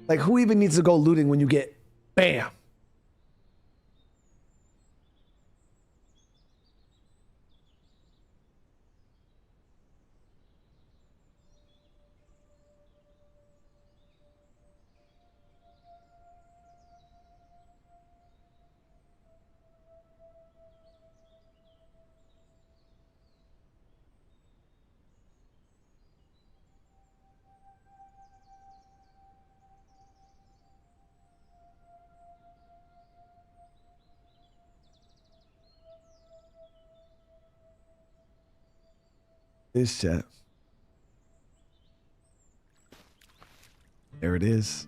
Like, who even needs to go looting when you get bam? This chat. There it is.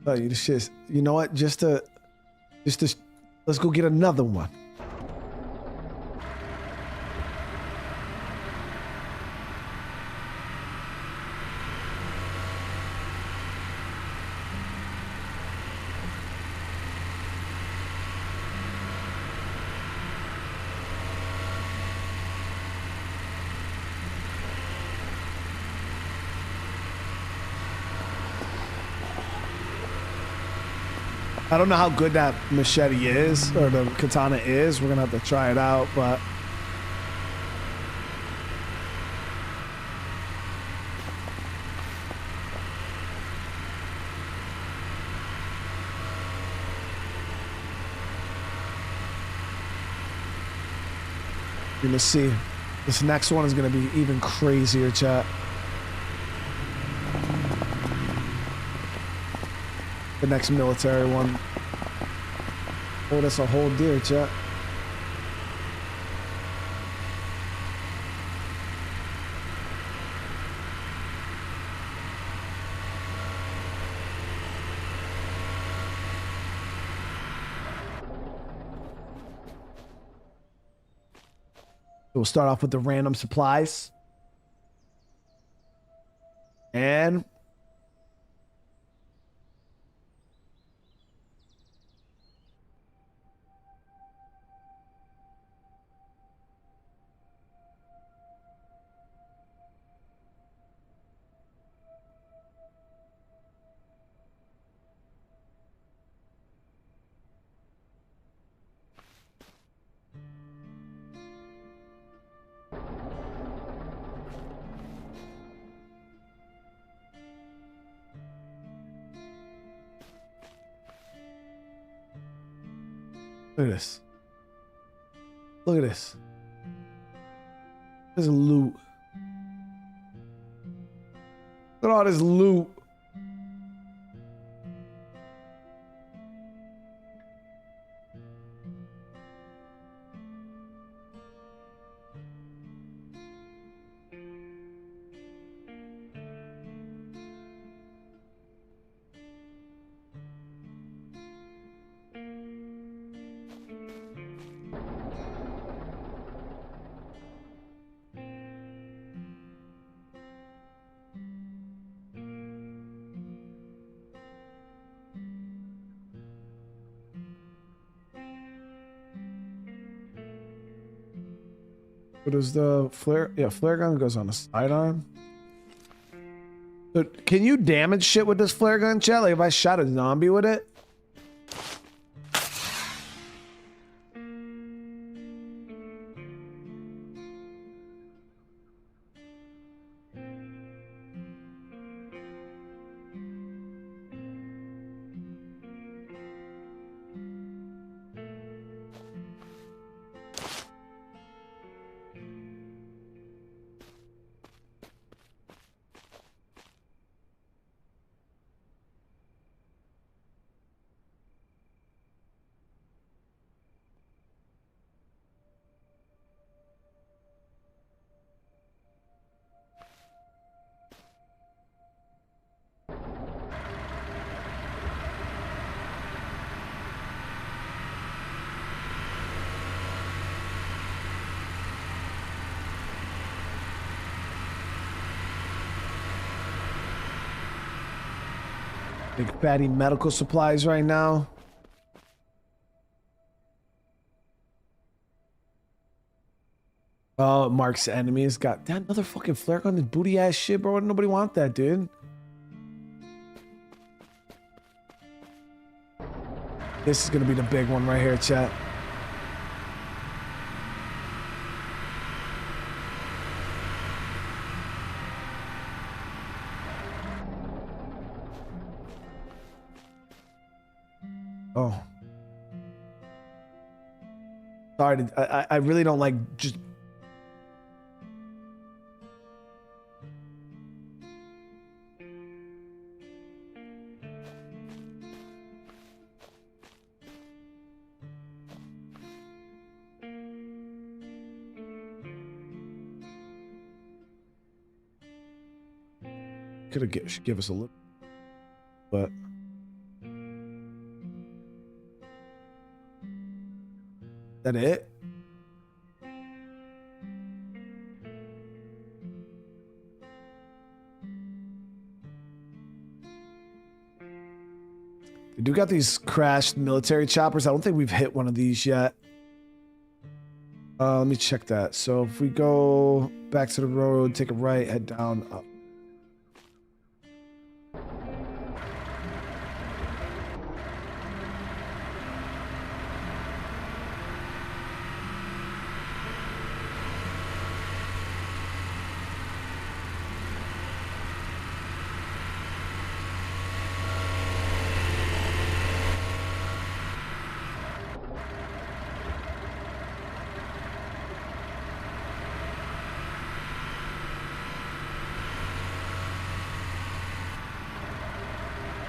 Oh, you shit. You know what? Just to, let's go get another one. I don't know how good that machete is, or the katana is. We're gonna have to try it out, but you're gonna see. This next one is gonna be even crazier, chat. The next military one. Oh, that's a whole deer, chat. We'll start off with the random supplies. And look at this. Look at this. There's loot. Look at all this loot. What is the flare? Yeah, flare gun goes on the sidearm. But can you damage shit with this flare gun, chat? Like if I shot a zombie with it? Big fatty medical supplies right now. Oh, Mark's enemies got that another fucking flare gun, this booty ass shit, bro. Nobody want that, dude. This is gonna be the big one right here, chat. Oh. Sorry, I really don't like just... Should give us a look, but... That it? We do got these crashed military choppers. I don't think we've hit one of these yet. Let me check that. So if we go back to the road, take a right, head down, up.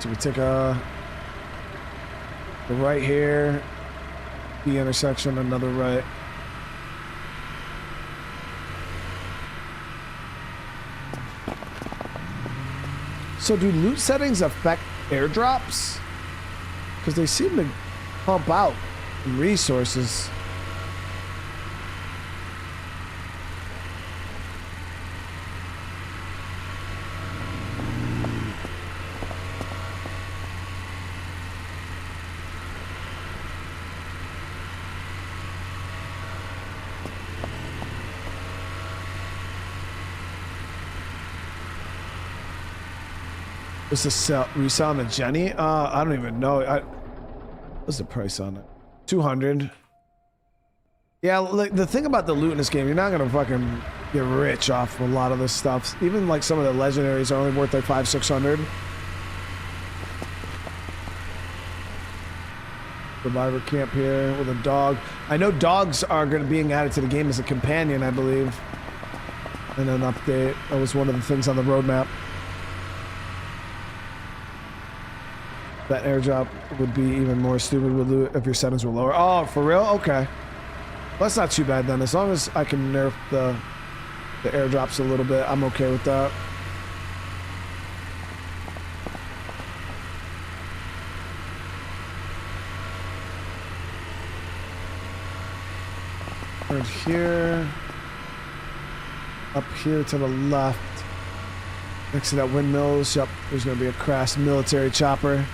So we take the right here, the intersection, another right. So do loot settings affect airdrops? Because they seem to pump out resources. What's the resell on the Jenny? I don't even know. What's the price on it? 200. Yeah, like the thing about the loot in this game, you're not gonna fucking get rich off a lot of this stuff. Even like some of the legendaries are only worth like 500-600. Survivor camp here with a dog. I know dogs are gonna being added to the game as a companion, I believe. And an update. That was one of the things on the roadmap. That airdrop would be even more stupid with loot if your settings were lower. Oh, for real? Okay. Well, that's not too bad then. As long as I can nerf the airdrops a little bit, I'm okay with that. Right here. Up here to the left. Next to that windmills. Yep, there's going to be a crashed military chopper.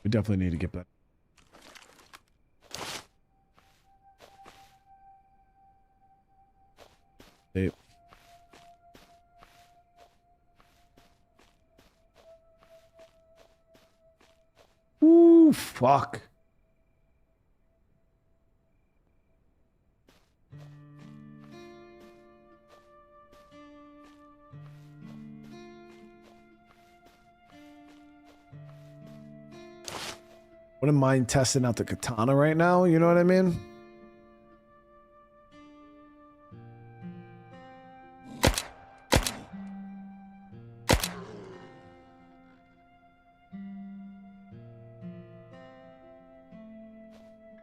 We definitely need to get back. Tape. Ooh, fuck. Wouldn't mind testing out the katana right now, you know what I mean?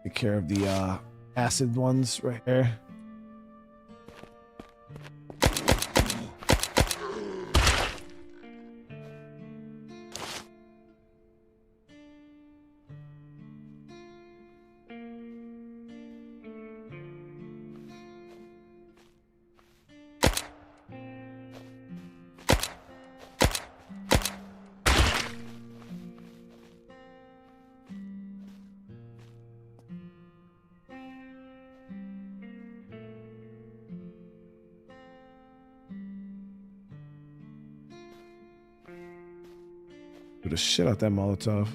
Take care of the acid ones right here. Do the shit out that Molotov.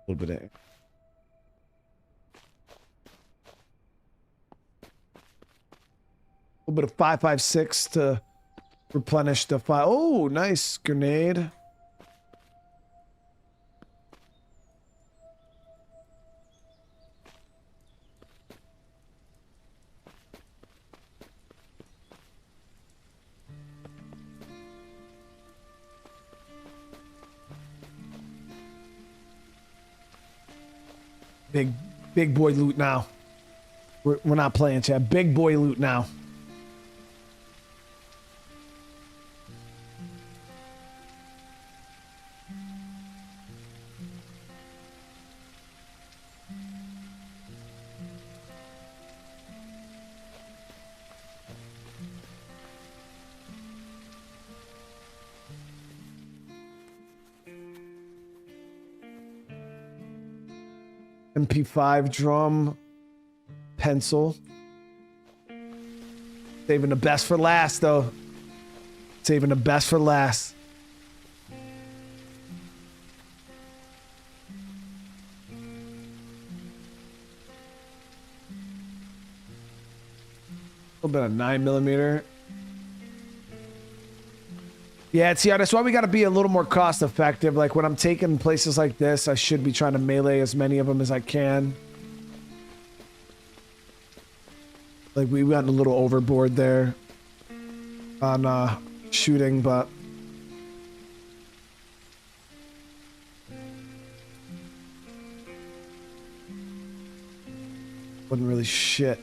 A little bit of a little bit of 5.56 to replenish the fire. Oh, nice grenade. Big boy loot now. We're not playing, Chad. Big boy loot now. MP5 drum, pencil. Saving the best for last, though. Saving the best for last. A little bit of 9mm. Yeah, see, that's why we got to be a little more cost effective. Like when I'm taking places like this, I should be trying to melee as many of them as I can. Like we went a little overboard there on shooting, but wasn't really shit.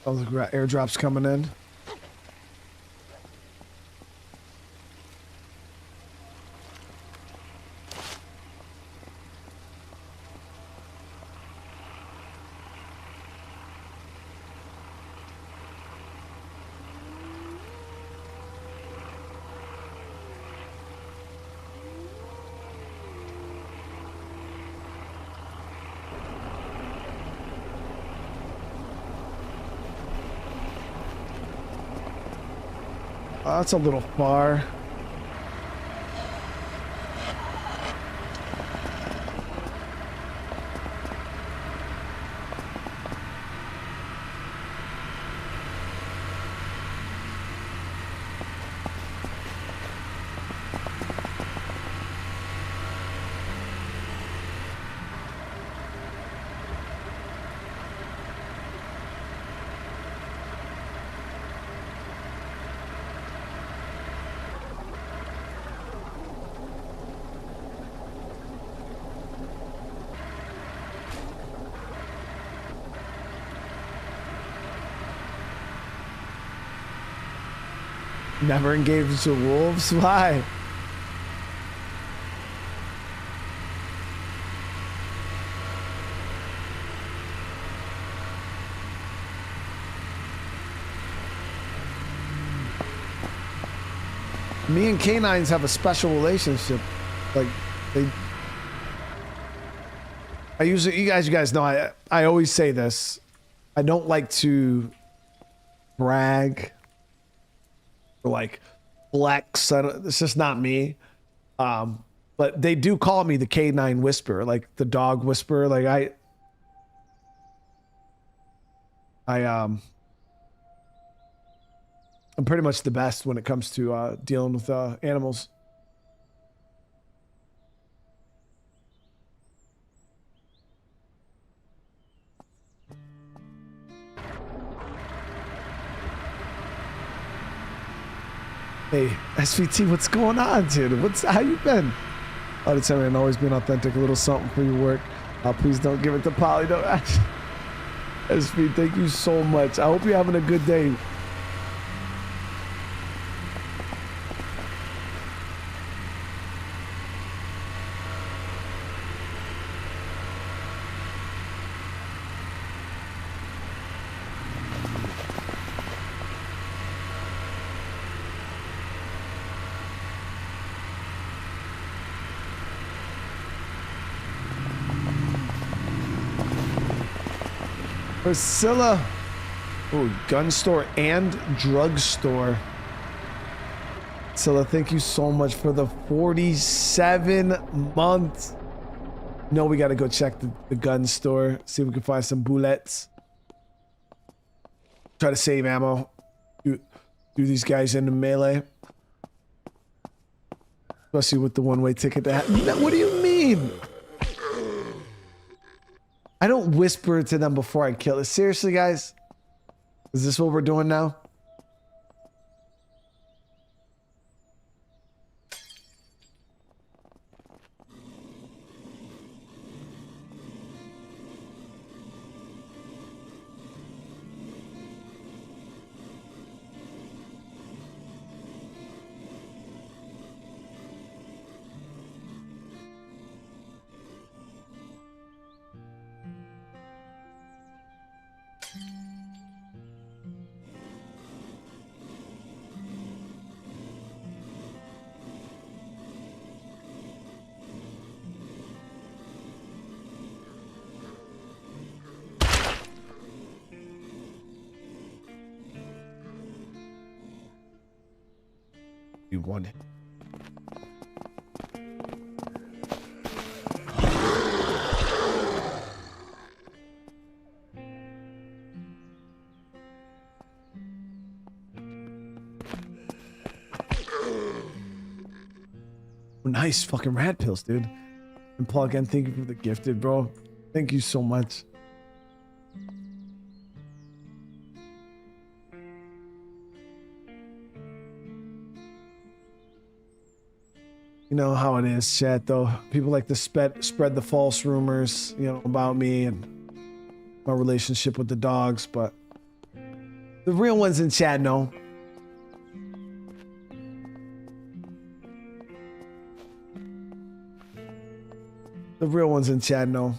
Oh, look, we got airdrops coming in. Oh, that's a little far. Never engaged with wolves? Why? Me and canines have a special relationship. Like, they... you guys know, I always say this. I don't like to brag or like flex. It's just not me. But they do call me the K9 whisperer, like the dog whisperer. Like I'm pretty much the best when it comes to dealing with animals. Hey, SVT, what's going on, dude? How you been? Oh, it's and always being authentic, a little something for your work. Please don't give it to Polly. Don't. SV, thank you so much. I hope you're having a good day. Priscilla. Oh, gun store and drug store. Priscilla, thank you so much for the 47 months. No, we got to go check the gun store. See if we can find some bullets. Try to save ammo. Do these guys into melee. Especially with the one-way ticket to have. What do you mean? I don't whisper to them before I kill it. Seriously, guys? Is this what we're doing now? You want it. Nice fucking rat pills, dude. And Paul, again, thank you for the gifted, bro. Thank you so much. You know how it is, chat, though. People like to spread the false rumors, you know, about me and my relationship with the dogs, but The real ones in chat know. The real ones in chat know.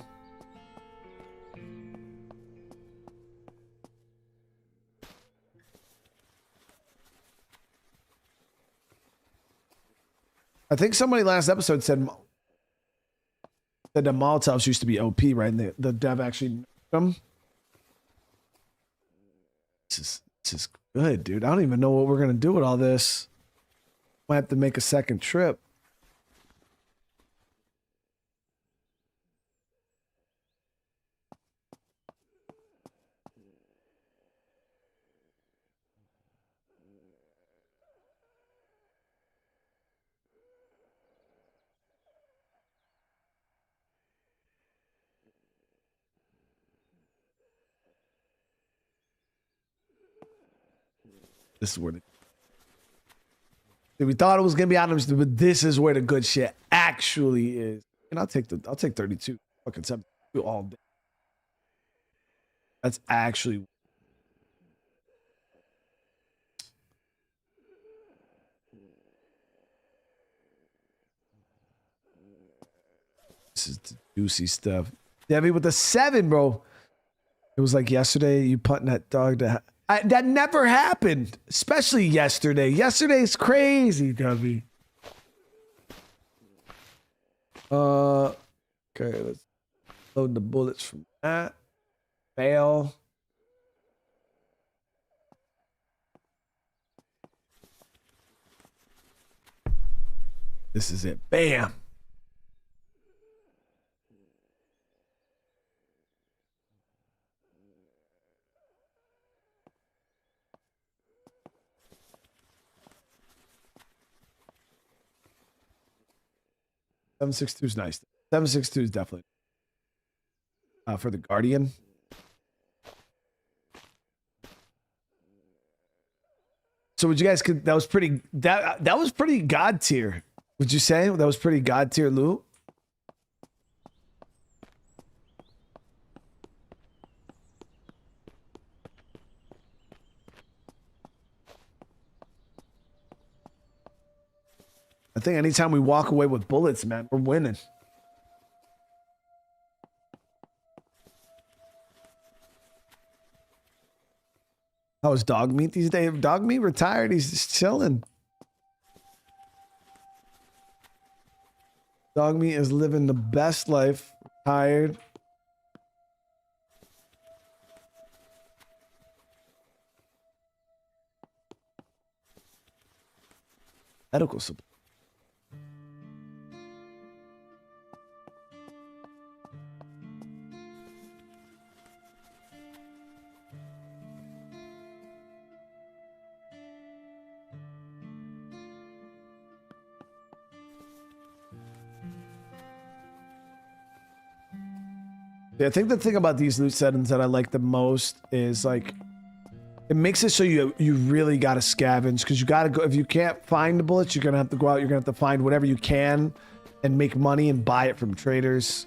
I think somebody last episode said that the Molotovs used to be OP, right? And the dev actually them. This is good, dude. I don't even know what we're gonna do with all this. Might have to make a second trip. This is where we thought it was gonna be items, but this is where the good shit actually is. And I'll take 32 fucking 72 all day. That's actually this is the juicy stuff. Debbie with the 7, bro. It was like yesterday you punting that dog to that never happened, especially yesterday. Yesterday's crazy, Debbie. Okay, let's load the bullets from that. Fail. This is it. Bam. .762 is nice. 762 is definitely for the Guardian. So would you guys that was pretty that was pretty god tier. Would you say that was pretty god tier loot? I think anytime we walk away with bullets, man, we're winning. How is Dog Meat these days? Dog Meat retired. He's just chilling. Dog Meat is living the best life. Retired. Medical supply. Yeah, I think the thing about these loot settings that I like the most is like it makes it so you really gotta scavenge because you gotta go. If you can't find the bullets, you're gonna have to go out. You're gonna have to find whatever you can and make money and buy it from traders.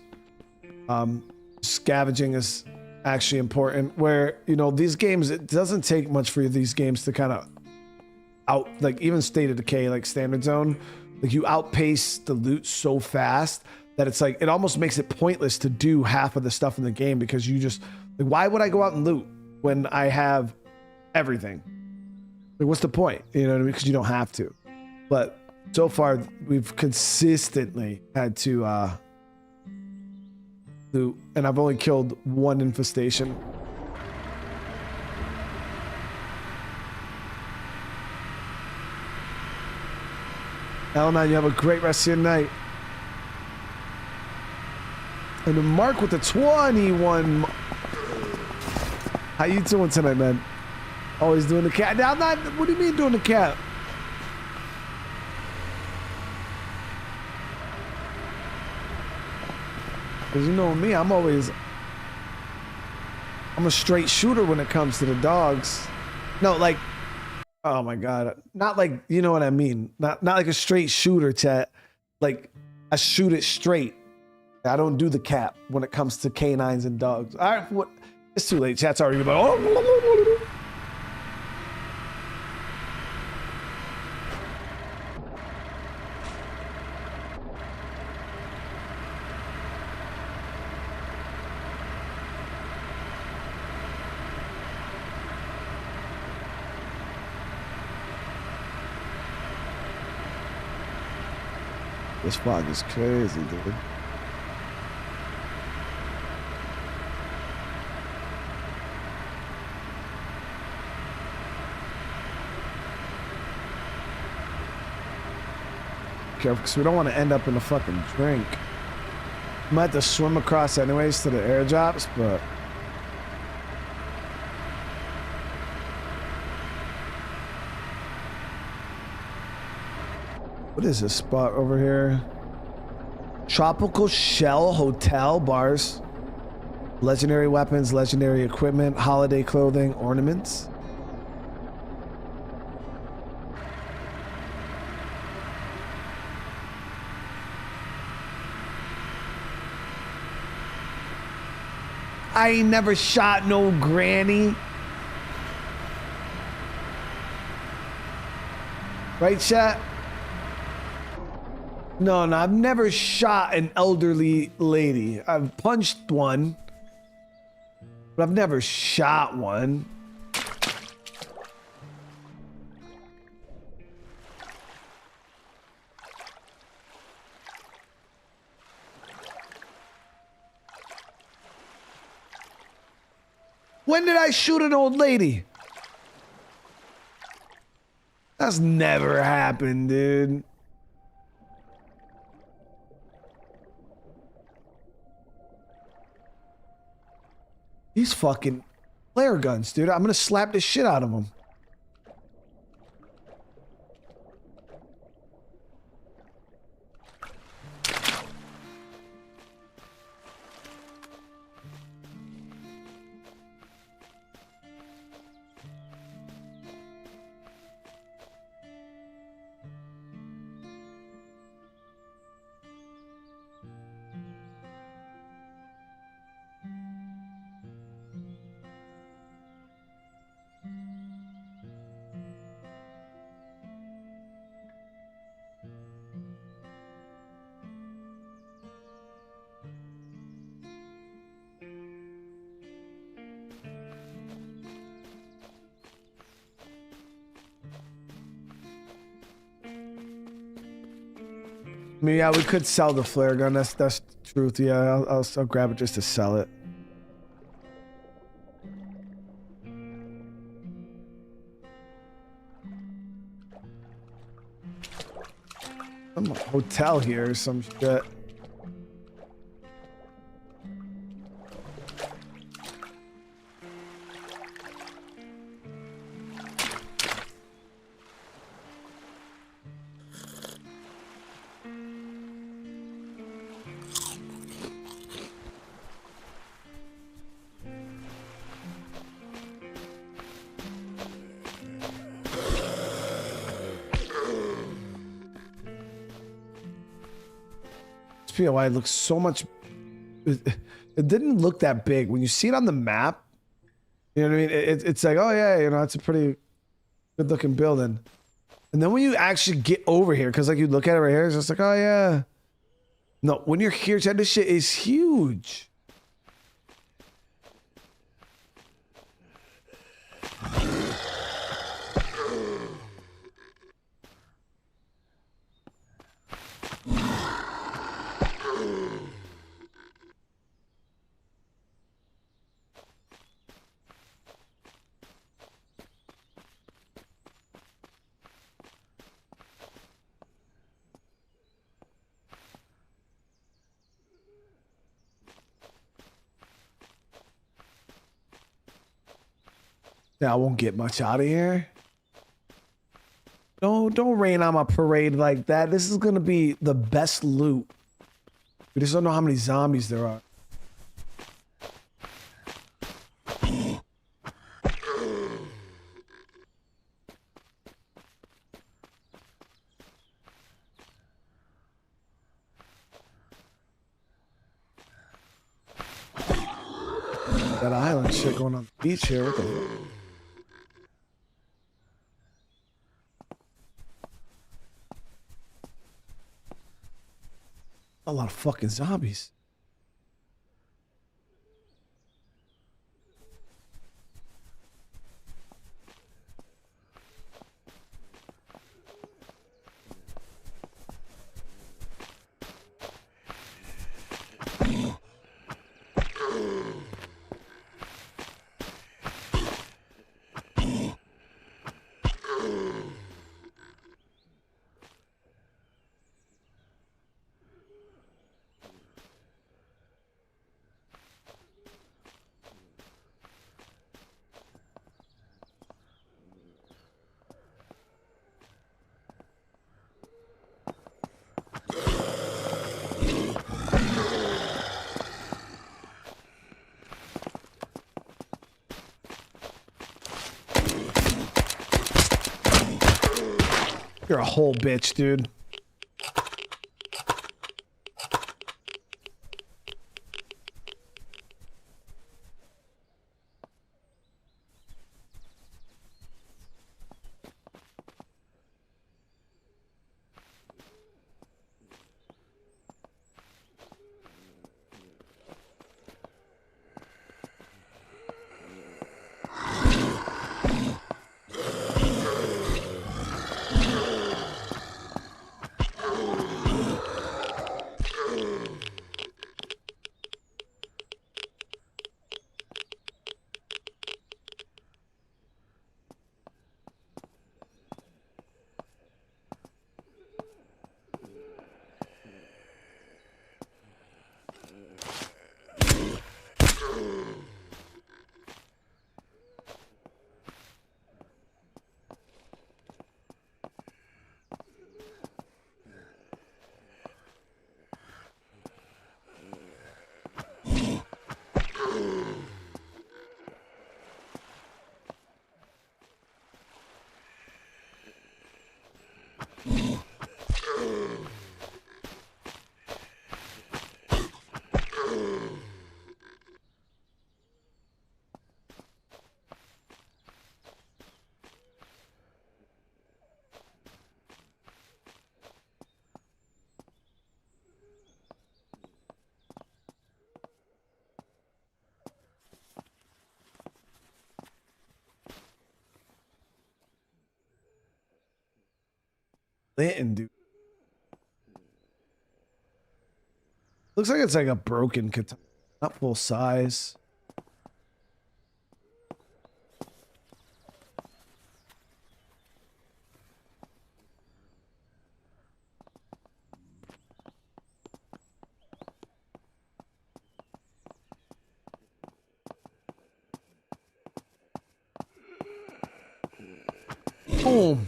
Scavenging is actually important. Where these games, it doesn't take much for these games to kind of like even State of Decay, like Standard Zone, like you outpace the loot so fast that it's like it almost makes it pointless to do half of the stuff in the game because you just like, why would I go out and loot when I have everything? Like, what's the point? You know what I mean? Because you don't have to. But so far, we've consistently had to loot, and I've only killed one infestation. L9, you have a great rest of your night. And then Mark with the 21. How you doing tonight, man? Always doing the cat. Now, I'm not. What do you mean doing the cat? Because you know me, I'm a straight shooter when it comes to the dogs. No, like, oh my God. Not like, you know what I mean? Not like a straight shooter, chat. Like, I shoot it straight. I don't do the cap when it comes to canines and dogs. All right, what? It's too late. Chat's already about. Oh. This fog is crazy, dude. Careful, because we don't want to end up in a fucking drink. We might have to swim across anyways to the airdrops, but... What is this spot over here? Tropical Shell Hotel Bars. Legendary weapons, legendary equipment, holiday clothing, ornaments. I ain't never shot no granny. Right, chat? No, I've never shot an elderly lady. I've punched one, but I've never shot one. When did I shoot an old lady? That's never happened, dude. These fucking flare guns, dude. I'm gonna slap the shit out of them. I mean, yeah, we could sell the flare gun. That's the truth. Yeah, I'll grab it just to sell it. Some hotel here or some shit. Why it looks so much. It didn't look that big when you see it on the map. You know what I mean? It's like, oh yeah, you know, it's a pretty good looking building. And then when you actually get over here, because like you look at it right here, it's just like, oh yeah. No, when you're here, Chad, this shit is huge. Yeah, I won't get much out of here. No, don't rain on my parade like that. This is gonna be the best loot. We just don't know how many zombies there are. That island shit going on the beach here. What the fuck? A lot of fucking zombies. You're a whole bitch, dude. Linton, dude. Looks like it's like a broken katana, not full size. Boom.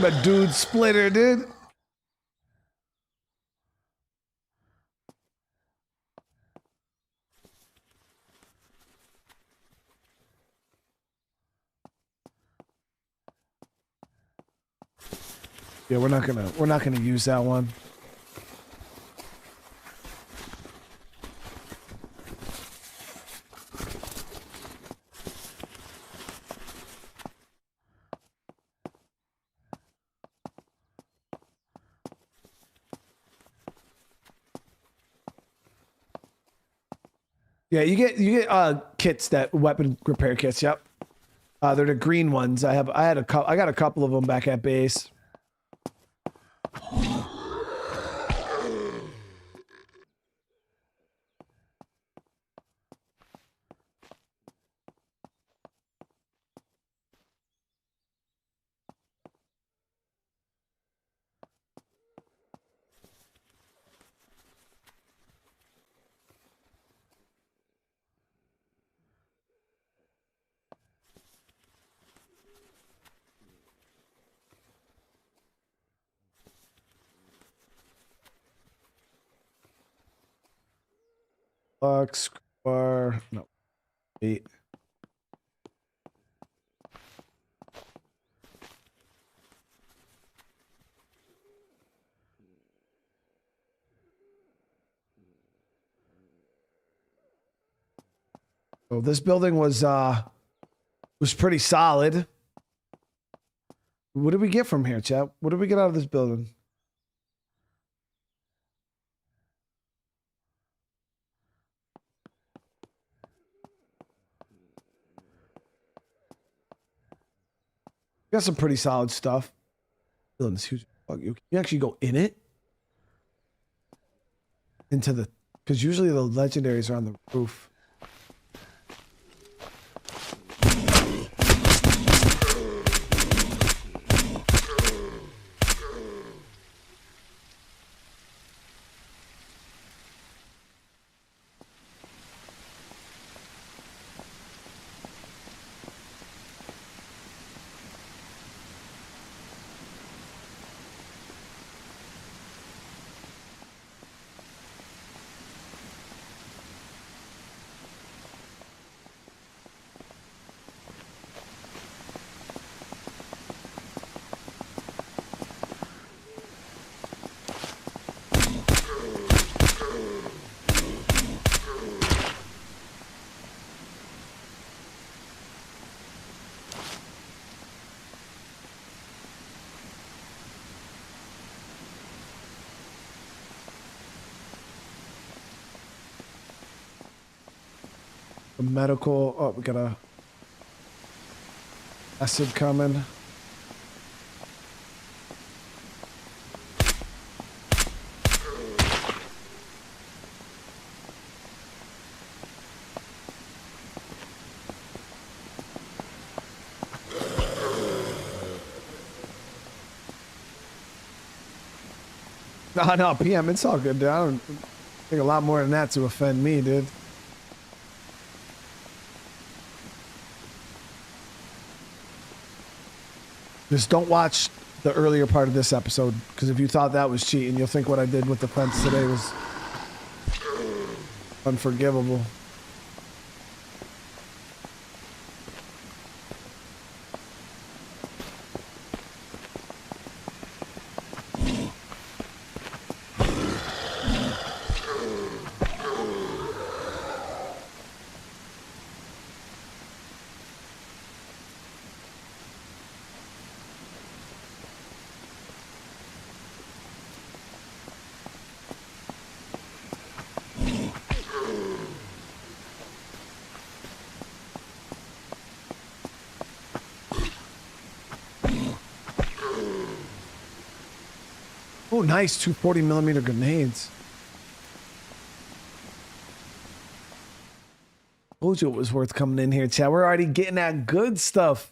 But dude, splitter, dude. Yeah, we're not gonna use that one. Yeah, you get kits, that weapon repair kits. Yep, they're the green ones. I got a couple of them back at base. Square, no, 8. So this building was pretty solid. What did we get from here, chat? What did we get out of this building? Got some pretty solid stuff. Building this huge. You can actually go in it. Into the, because usually the legendaries are on the roof. The medical. Oh, we got a acid coming. No, PM, it's all good, dude. I don't think a lot more than that to offend me, dude. Just don't watch the earlier part of this episode, because if you thought that was cheating, you'll think what I did with the fence today was unforgivable. Oh, nice. 240mm grenades. Told you it was worth coming in here, Chad. We're already getting that good stuff.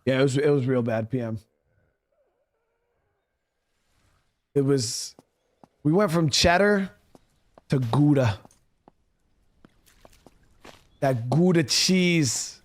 Yeah, it was real bad, PM. It was, we went from cheddar to Gouda. That Gouda cheese.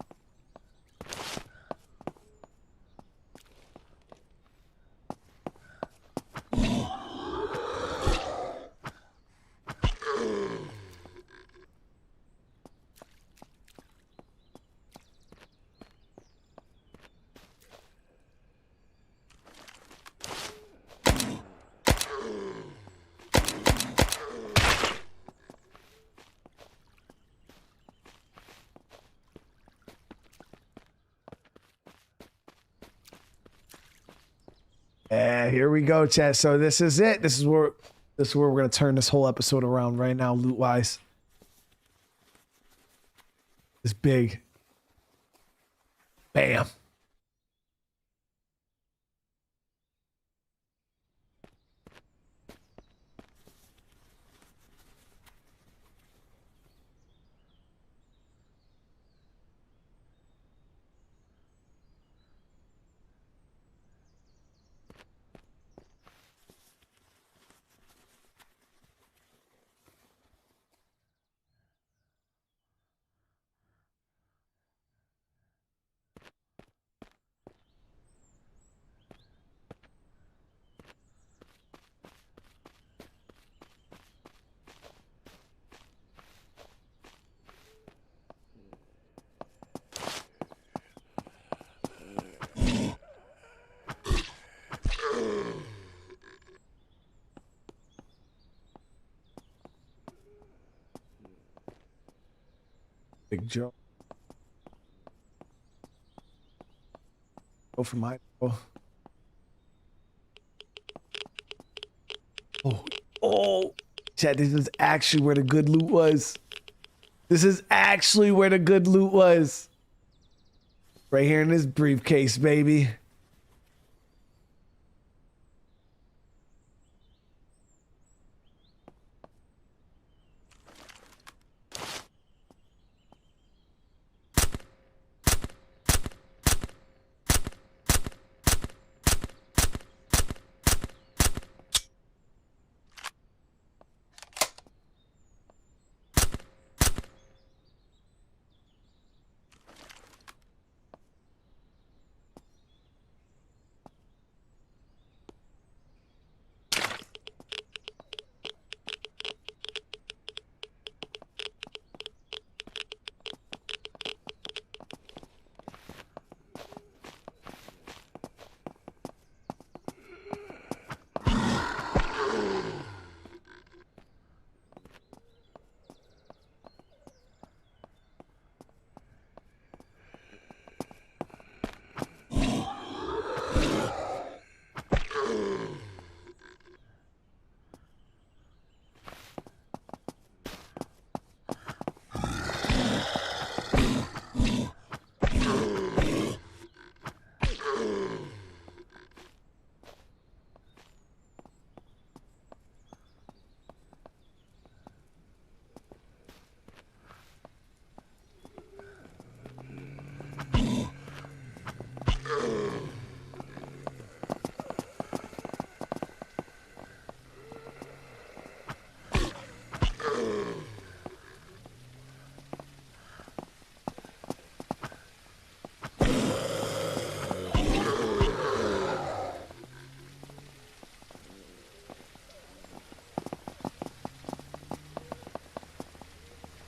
Here we go, chat. So this is it. This is where we're gonna turn this whole episode around right now, loot wise. It's big. Bam. Big Joe. Go for mine. Oh. Oh. Chat, this is actually where the good loot was. This is actually where the good loot was. Right here in this briefcase, baby.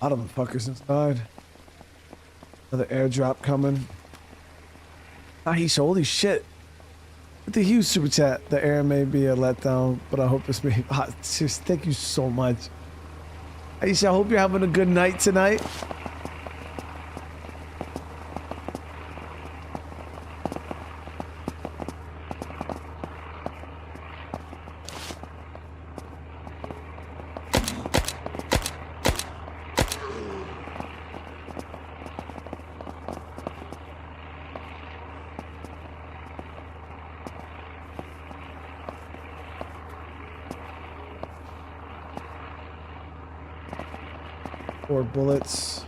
A lot of the fuckers inside. Another airdrop coming. Nice, holy shit. With the huge super chat, the air may be a letdown, but I hope this may. Just thank you so much. Aisha, I hope you're having a good night tonight. Four bullets.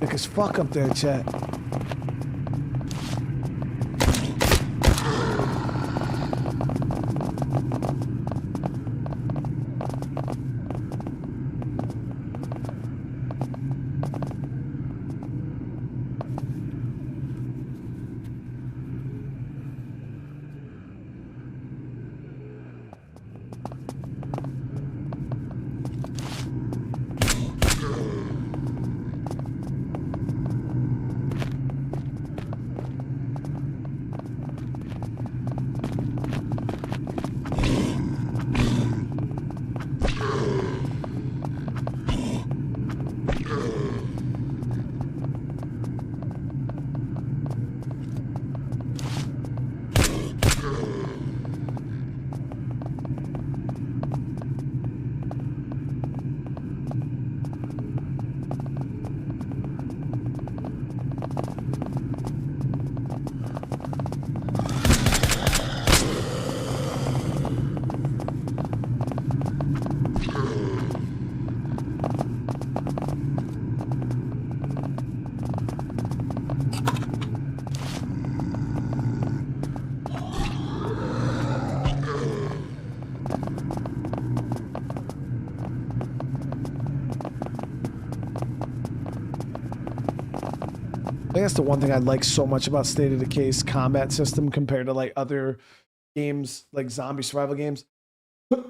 Thick as fuck up there, chat. I think that's the one thing I like so much about State of Decay's combat system compared to like other games, like zombie survival games.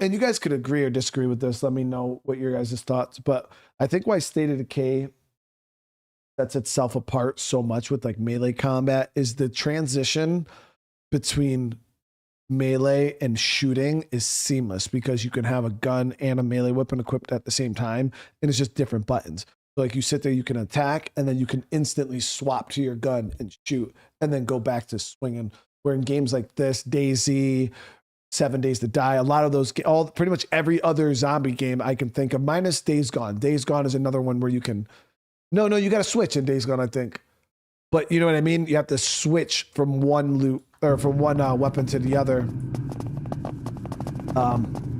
And you guys could agree or disagree with this. Let me know what your guys' thoughts. But I think why State of Decay sets itself apart so much with like melee combat is the transition between melee and shooting is seamless because you can have a gun and a melee weapon equipped at the same time, and it's just different buttons. So like you sit there, you can attack, and then you can instantly swap to your gun and shoot, and then go back to swinging. Where in games like this, DayZ, 7 Days to Die, a lot of those, pretty much every other zombie game I can think of, minus Days Gone. Days Gone is another one where you can, no, you got to switch in Days Gone, I think. But you know what I mean? You have to switch from one loot or from one weapon to the other.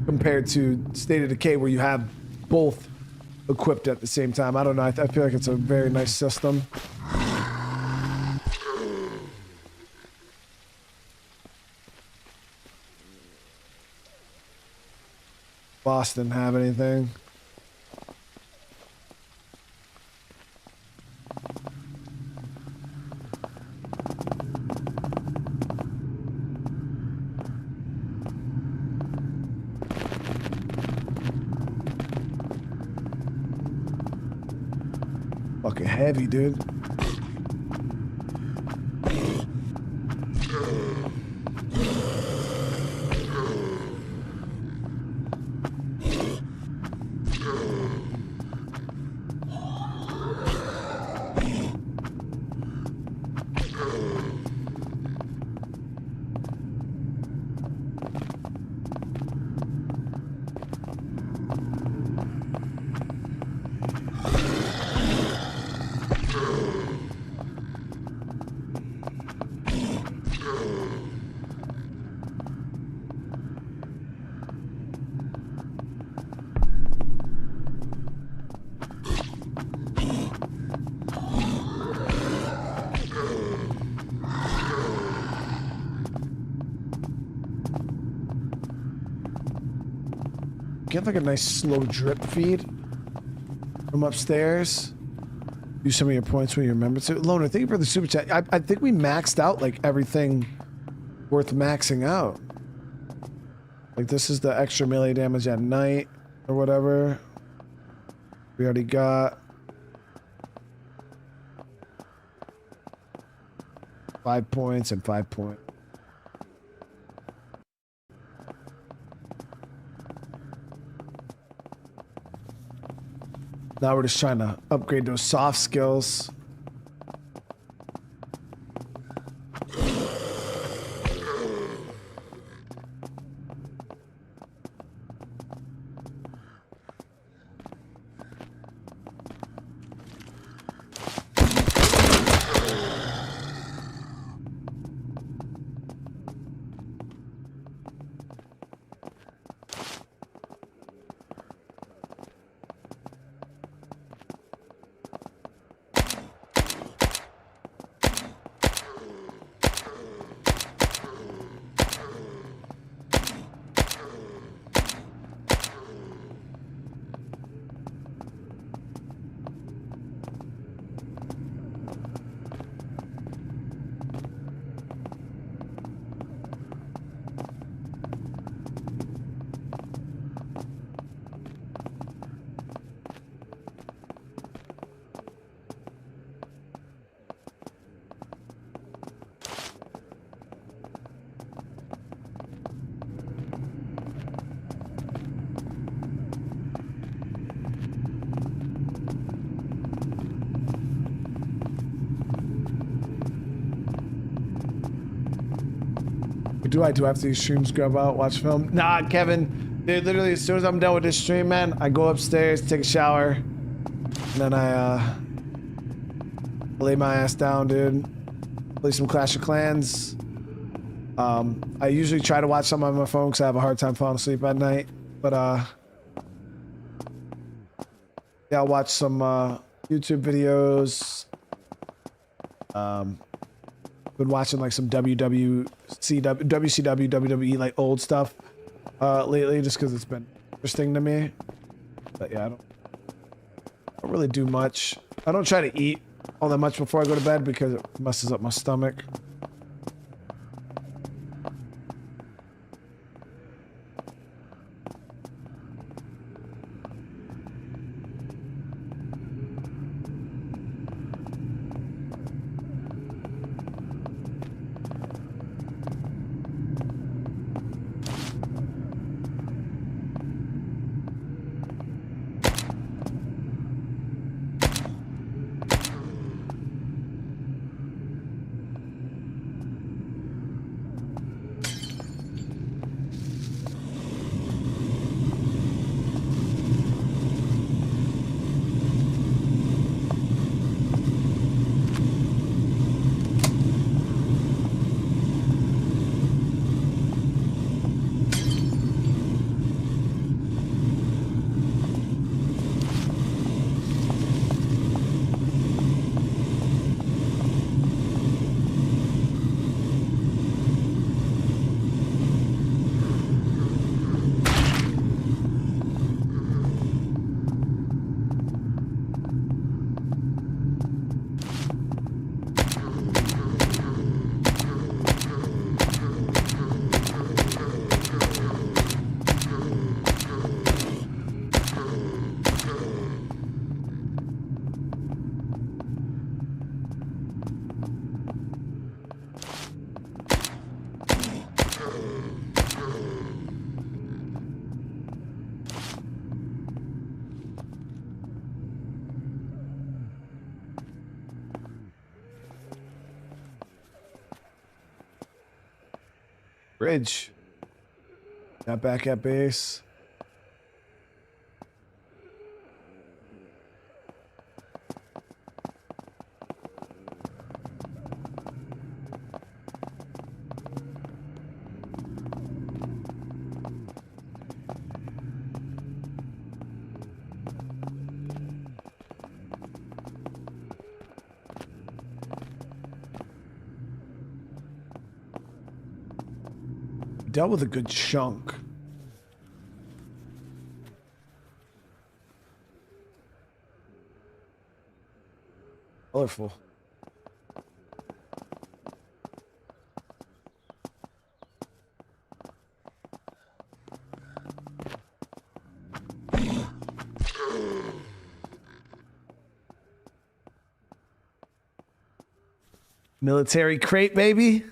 Compared to State of Decay, where you have both equipped at the same time. I don't know. I feel like it's a very nice system. Boss didn't have anything. Fucking heavy, dude. Get like a nice slow drip feed from upstairs. Use some of your points when you remember to. Loner, thank you for the super chat. I think we maxed out like everything worth maxing out. Like this is the extra melee damage at night or whatever. We already got 5 points and 5 points. Now we're just trying to upgrade those soft skills. What do I do after these streams? Grab out, watch film? Nah, Kevin. Dude, literally, as soon as I'm done with this stream, man, I go upstairs, take a shower, and then I lay my ass down, dude. Play some Clash of Clans. I usually try to watch something on my phone because I have a hard time falling asleep at night. But yeah, I'll watch some YouTube videos. Been watching like some WCW, WWE, like old stuff lately, just because it's been interesting to me. But yeah, I don't really do much. I don't try to eat all that much before I go to bed because it messes up my stomach. Bridge. Not back at base. Dealt with a good chunk. Colorful. Military crate, baby.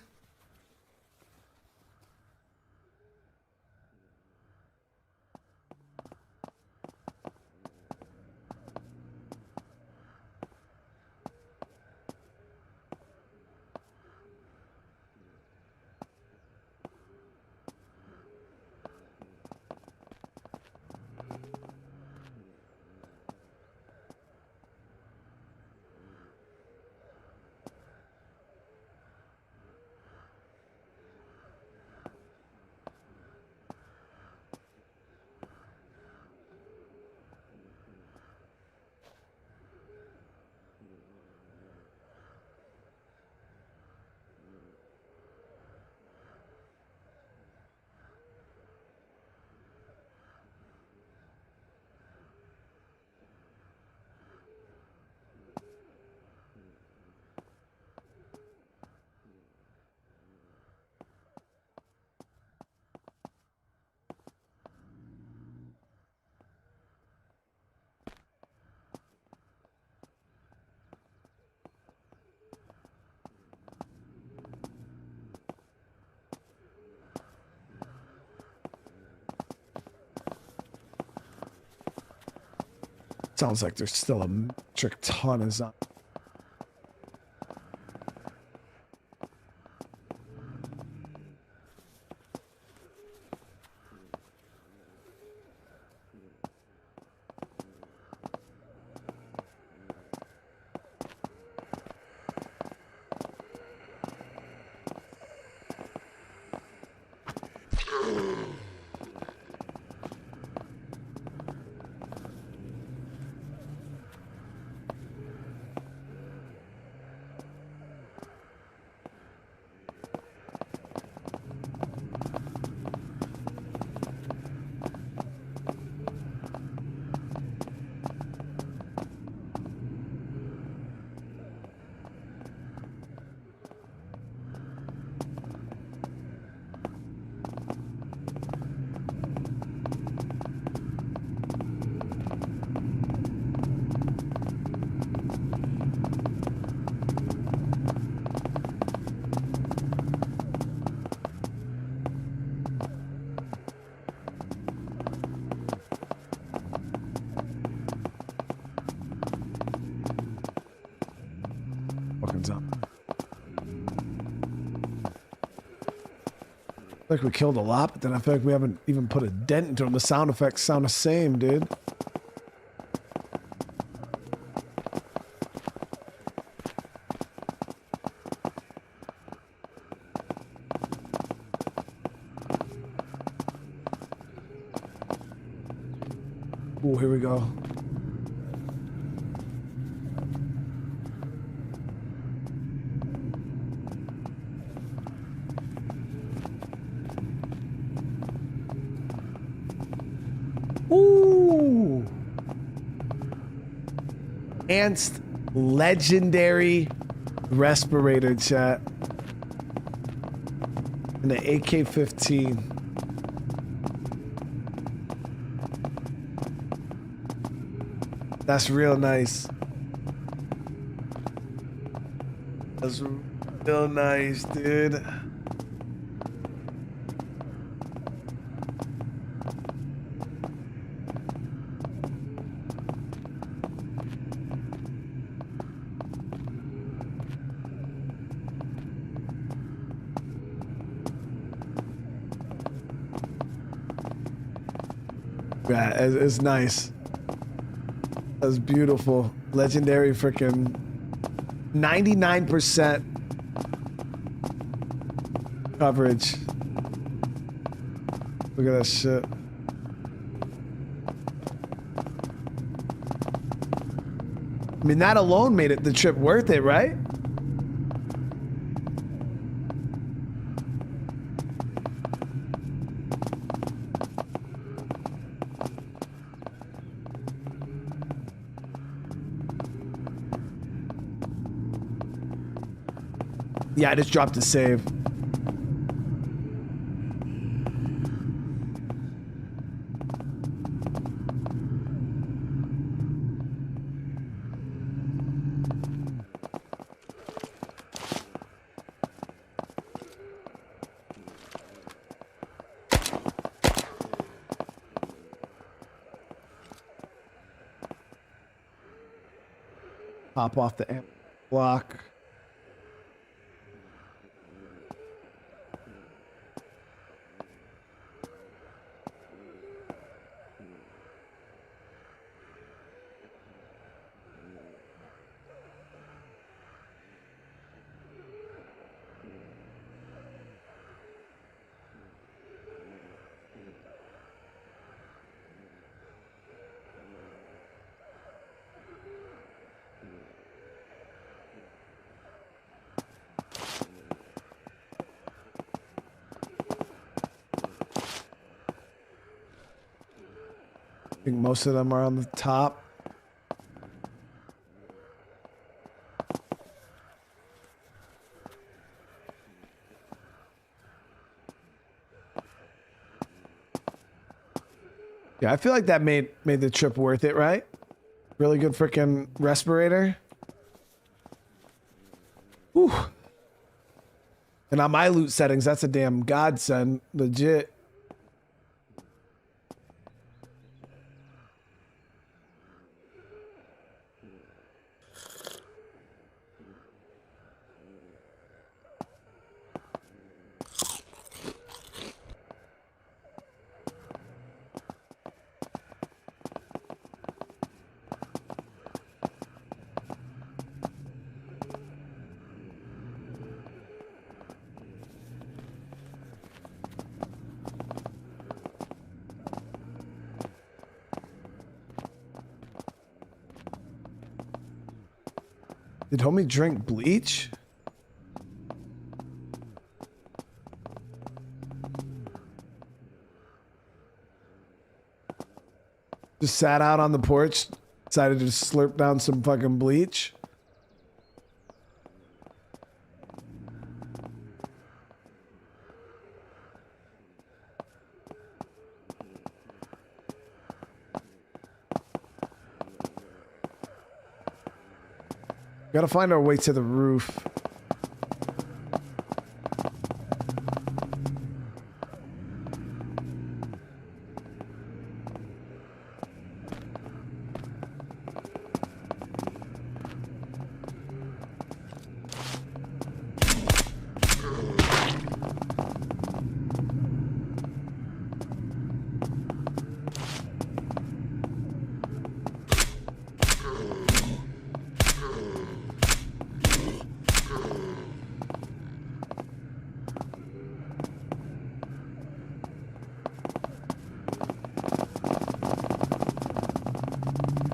Sounds like there's still a metric ton of zombies. I feel like we killed a lot, but then I feel like we haven't even put a dent into them. The sound effects sound the same, dude. Oh, here we go. Enhanced legendary respirator, chat. And the AK-15. That's real nice. That's real nice, dude. Yeah, it's nice. That's beautiful. Legendary freaking 99% coverage. Look at that shit. I mean, that alone made the trip worth it, right? Yeah, I just dropped a save. Pop off the amp block. I think most of them are on the top. Yeah, I feel like that made the trip worth it, right? Really good freaking respirator. Whew. And on my loot settings, that's a damn godsend, legit. Did homie drink bleach? Just sat out on the porch, decided to slurp down some fucking bleach. Gotta find our way to the roof.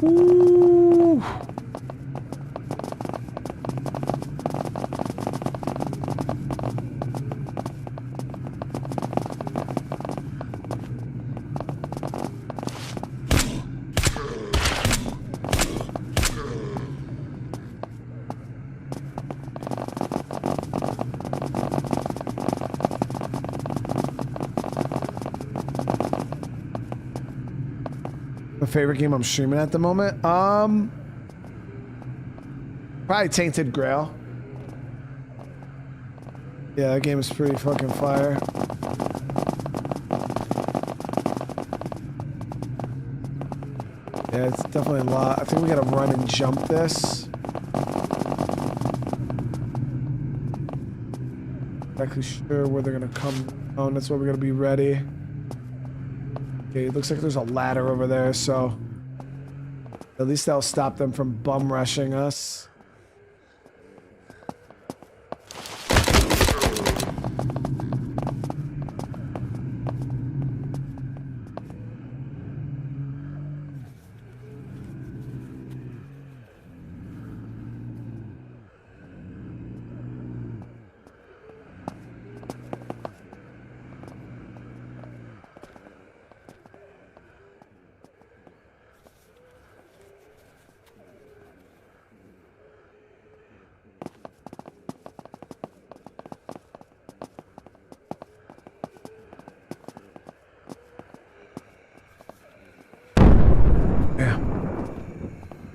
Ooh. My favorite game I'm streaming at the moment? Probably Tainted Grail. Yeah, that game is pretty fucking fire. Yeah, it's definitely a lot. I think we gotta run and jump this. Not exactly sure where they're gonna come on. That's why we're gonna be ready. Okay, it looks like there's a ladder over there, so at least that'll stop them from bum rushing us.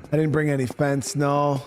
I didn't bring any fence, no.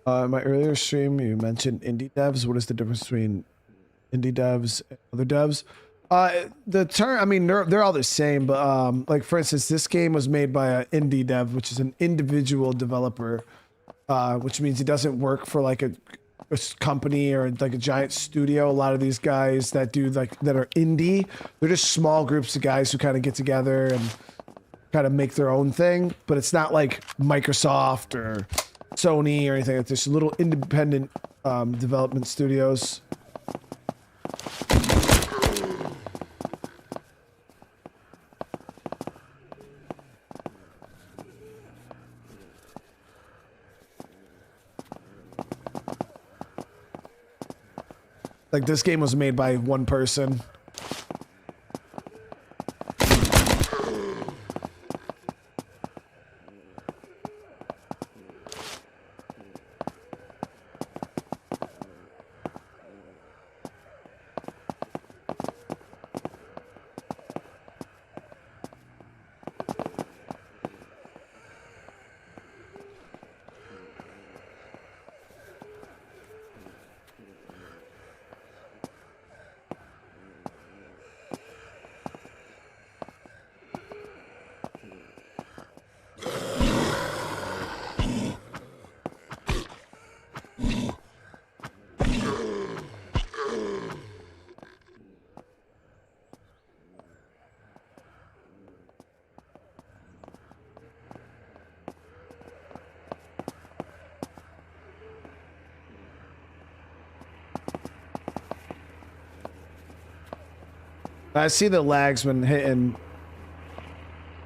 In my earlier stream, you mentioned indie devs. What is the difference between indie devs and other devs? The term, I mean, they're all the same, but like for instance, this game was made by an indie dev, which is an individual developer, which means he doesn't work for like a company or like a giant studio. A lot of these guys that do like that are indie, they're just small groups of guys who kind of get together and kind of make their own thing. But it's not like Microsoft or Sony or anything. It's just little independent development studios. Like this game was made by one person. I see the lags when hitting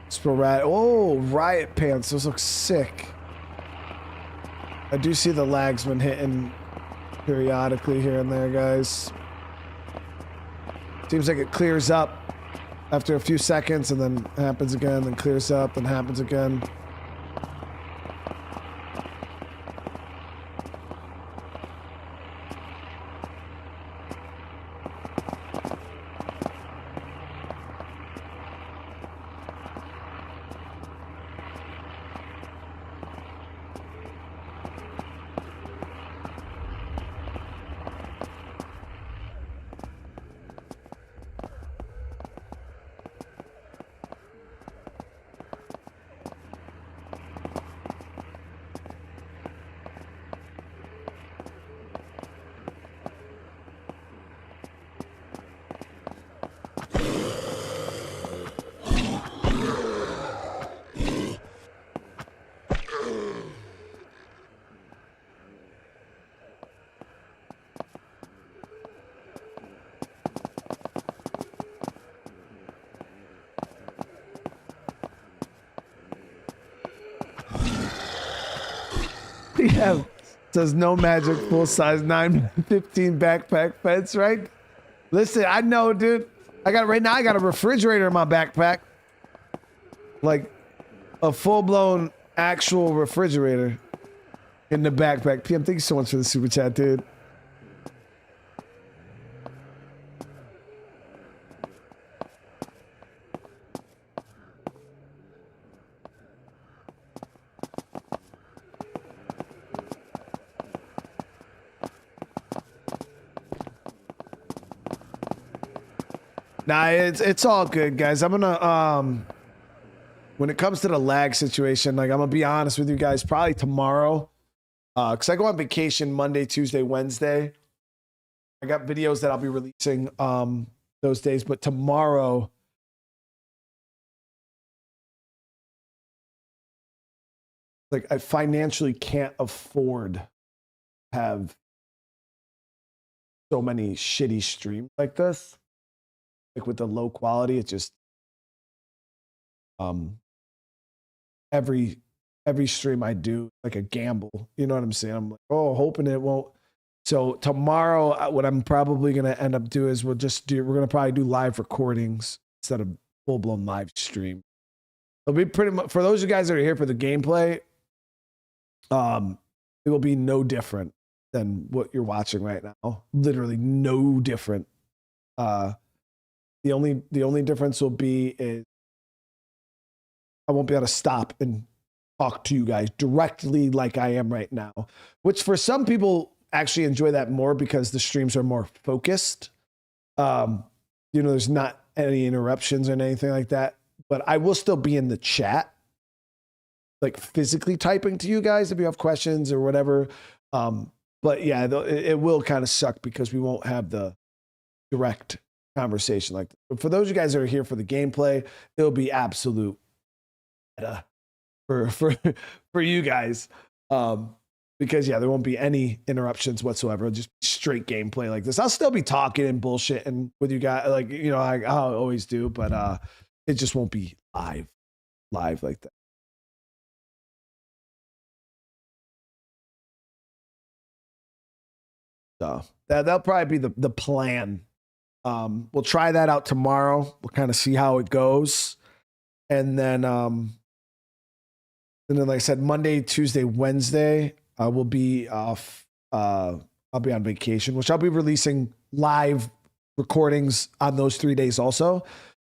sporadic. Oh, riot pants. Those look sick. I do see the lags when hitting periodically here and there, guys. Seems like it clears up after a few seconds and then happens again, then clears up and happens again. Yeah. Says no magic, full size 915 backpack fence, right? Listen, I know, dude. I got right now. I got a refrigerator in my backpack, like a full-blown actual refrigerator in the backpack. PM, thank you so much for the super chat, dude. Nah, it's all good, guys. I'm gonna when it comes to the lag situation, like I'm gonna be honest with you guys, probably tomorrow, because I go on vacation Monday, Tuesday, Wednesday. I got videos that I'll be releasing those days, but tomorrow, like I financially can't afford to have so many shitty streams like this. Like with the low quality, it just every stream I do like a gamble. You know what I'm saying? I'm like, oh, hoping it won't. So tomorrow, what I'm probably gonna end up doing is we're gonna probably do live recordings instead of full blown live stream. It'll be pretty much for those of you guys that are here for the gameplay. It will be no different than what you're watching right now. Literally no different. The only difference will be is I won't be able to stop and talk to you guys directly like I am right now, which for some people actually enjoy that more because the streams are more focused. There's not any interruptions or anything like that, but I will still be in the chat, like physically typing to you guys if you have questions or whatever. But yeah, it will kind of suck because we won't have the direct conversation like that. But for those of you guys that are here for the gameplay, it'll be absolute for you guys. Because yeah, there won't be any interruptions whatsoever. It'll just be straight gameplay like this. I'll still be talking and bullshitting with you guys, like I always do, but it just won't be live like that. So that'll probably be the plan. We'll try that out tomorrow. We'll kind of see how it goes. And then like I said, Monday, Tuesday, Wednesday, we'll be off. I'll be on vacation, which I'll be releasing live recordings on those 3 days also.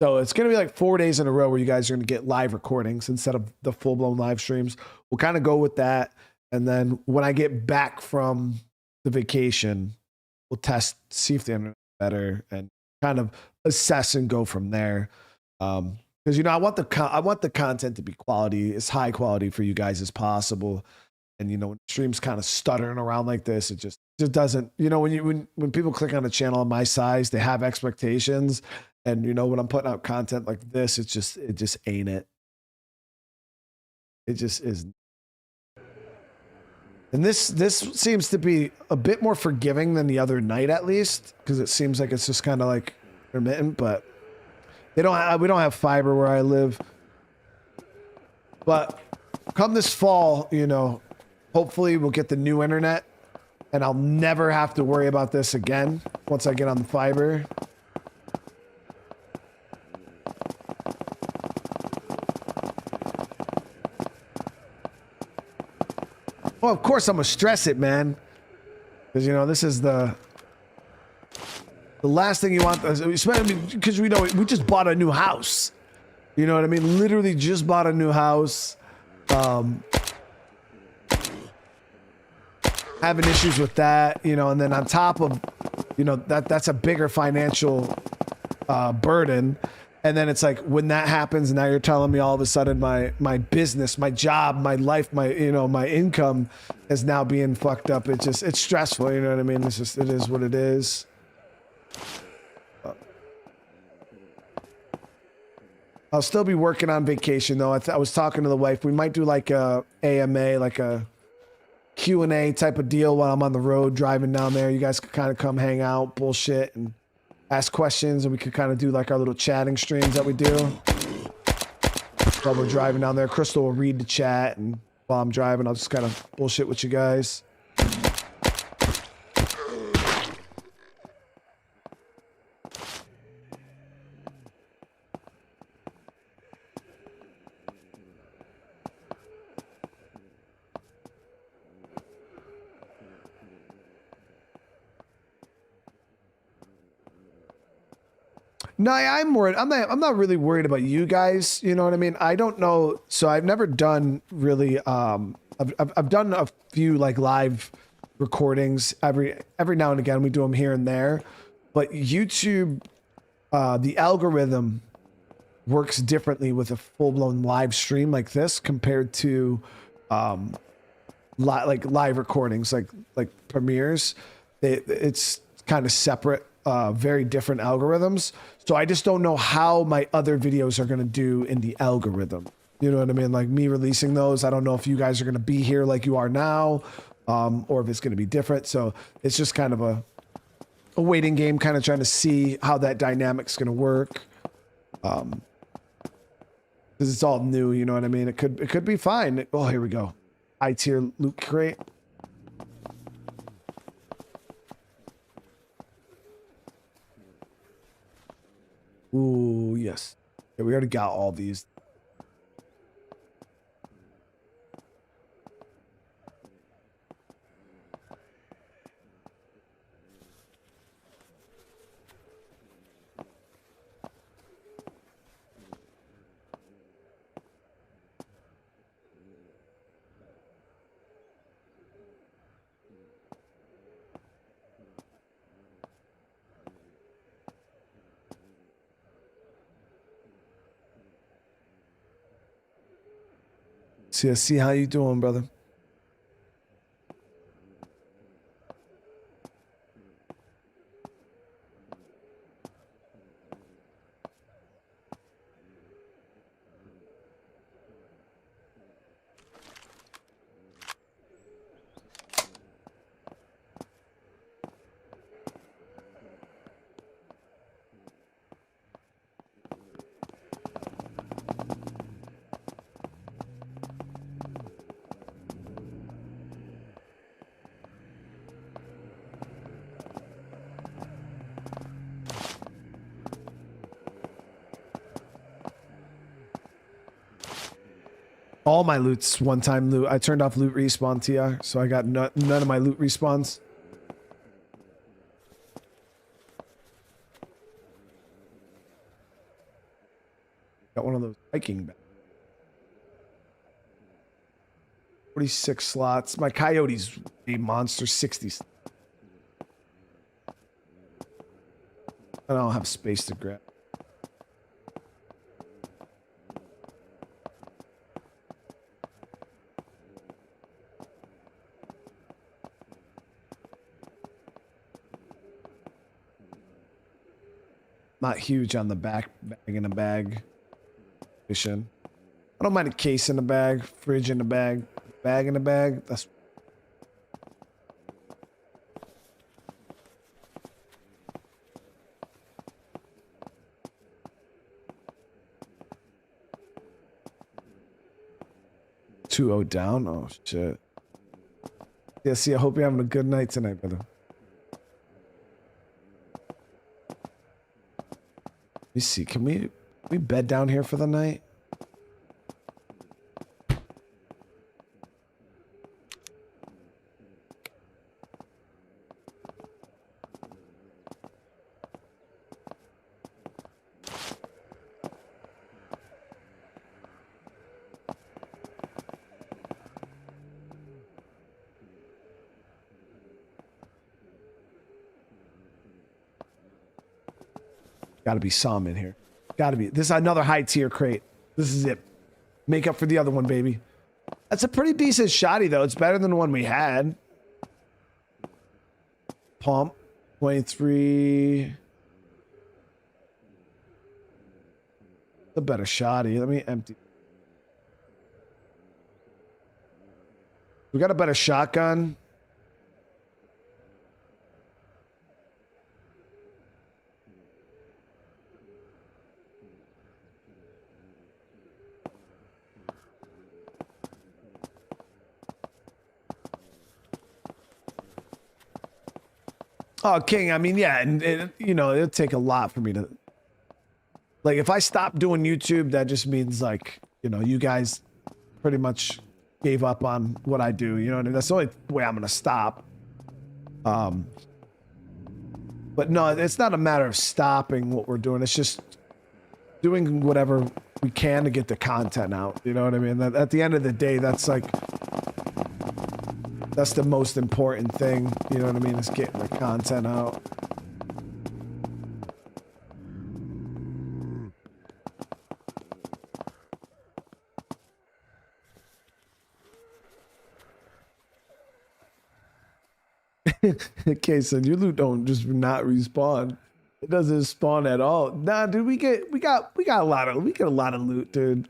So it's going to be like 4 days in a row where you guys are going to get live recordings instead of the full blown live streams. We'll kind of go with that. And then when I get back from the vacation, we'll see if the internet is better and kind of assess and go from there. Because I want the content to be quality, as high quality for you guys as possible. And when streams kind of stuttering around like this, it just doesn't. When people click on a channel of my size, they have expectations, and when I'm putting out content like this, it just ain't it. It just isn't. And this seems to be a bit more forgiving than the other night, at least, because it seems like it's just kind of like intermittent. But we don't have fiber where I live. But come this fall, hopefully we'll get the new internet, and I'll never have to worry about this again once I get on the fiber. Well, of course I'm gonna stress it, man, because this is the last thing you want. Because we just bought a new house. You know what I mean? Literally just bought a new house. Having issues with that, and then on top of, that's a bigger financial burden. And then it's like when that happens, now you're telling me all of a sudden my business, my job, my life, my income is now being fucked up. It's stressful. You know what I mean? It is what it is. I'll still be working on vacation though. I was talking to the wife. We might do like a AMA, like a Q&A type of deal while I'm on the road driving down there. You guys could kind of come hang out, bullshit, and ask questions, and we could kind of do like our little chatting streams that we do while we're driving down there. Crystal will read the chat, and while I'm driving. I'll just kind of bullshit with you guys. No, I'm worried. I'm not really worried about you guys. You know what I mean? I don't know. So I've never done really. I've done a few like live recordings every now and again. We do them here and there, but YouTube, the algorithm works differently with a full blown live stream like this compared to, like live recordings like premieres. It's kind of separate. Very different algorithms. So I just don't know how my other videos are going to do in the algorithm. You know what I mean? Like me releasing those, I don't know if you guys are going to be here like you are now, or if it's going to be different. So it's just kind of a waiting game, kind of trying to see how that dynamic's going to work. Because it's all new, you know what I mean? It could be fine. Oh, here we go. High tier loot crate. Ooh, yes. Yeah, we already got all these. See how you doing, brother? All my loot's one-time loot. I turned off loot respawn, TR, so I got none of my loot respawns. Got one of those hiking bags. 46 slots. My coyote's a monster 60. I don't have space to grab. Not huge on the bag in a bag. I don't mind a case in a bag, fridge in a bag, bag in a bag. That's $2-0 down. Oh shit. Yeah, see, I hope you're having a good night tonight, brother. Let me see. Can we bed down here for the night? Gotta be some in here. Gotta be. This is another high tier crate. This is it. Make up for the other one, baby. That's a pretty decent shotty, though. It's better than the one we had. Pump. 23. The better shotty. Let me empty. We got a better shotgun. Oh, King, I mean, yeah, and you know, it'll take a lot for me to... Like, if I stop doing YouTube, that just means, like, you know, you guys pretty much gave up on what I do, you know what I mean? That's the only way I'm gonna stop. But no, it's not a matter of stopping what we're doing. It's just doing whatever we can to get the content out, you know what I mean? At the end of the day, that's like... That's the most important thing, you know what I mean, is getting the content out. Kingston, your loot don't just not respawn. It doesn't spawn at all. Nah, dude, we get a lot of loot, dude.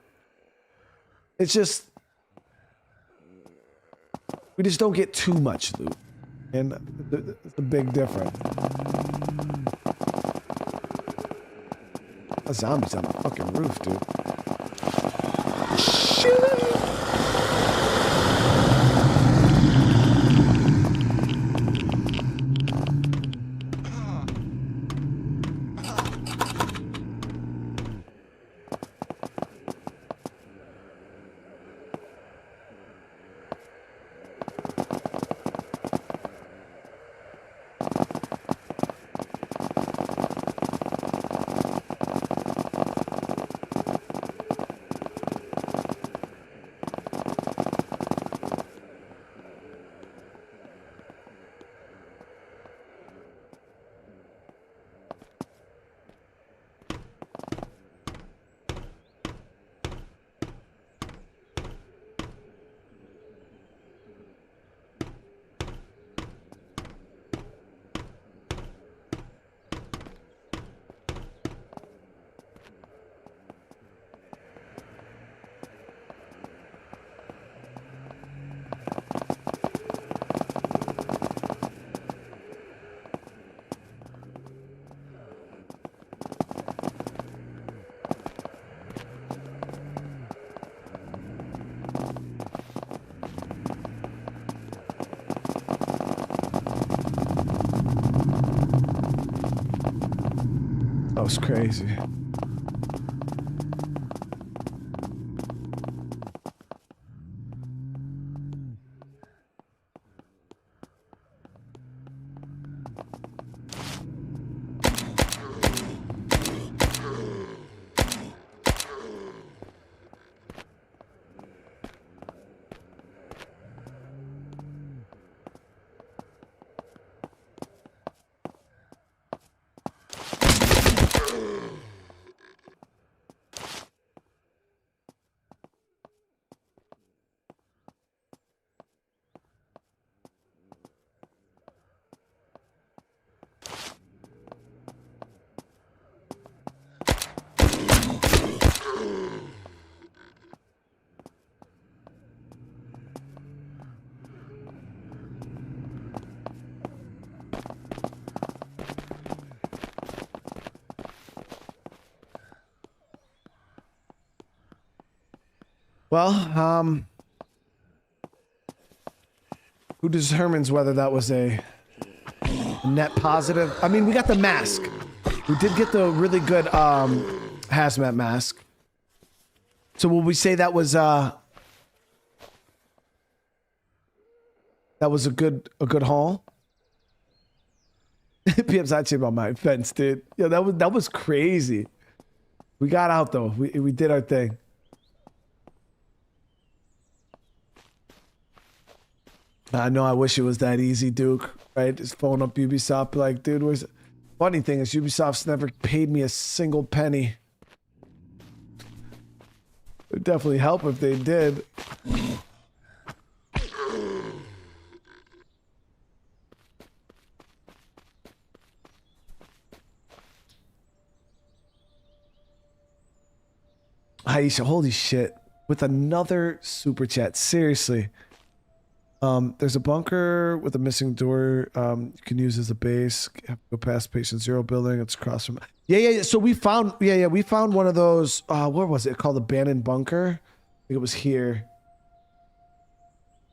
It's just we just don't get too much loot, and it's a big difference. A zombie's on the fucking roof, dude. Shit. That was crazy. Well, who determines whether that was a net positive? I mean, we got the mask. We did get the really good hazmat mask. So will we say that was a good haul? PM's actually about my fence, dude. Yeah, that was crazy. We got out though. We did our thing. I know, I wish it was that easy, Duke, right? Just phone up Ubisoft, like, dude, where's... Funny thing is, Ubisoft's never paid me a single penny. It would definitely help if they did. Aisha, holy shit. With another super chat, seriously. There's a bunker with a missing door. You can use as a base. Have to go past patient 0 building. It's across from... Yeah. So we found... Yeah. We found one of those... where was it? Called abandoned bunker. I think it was here.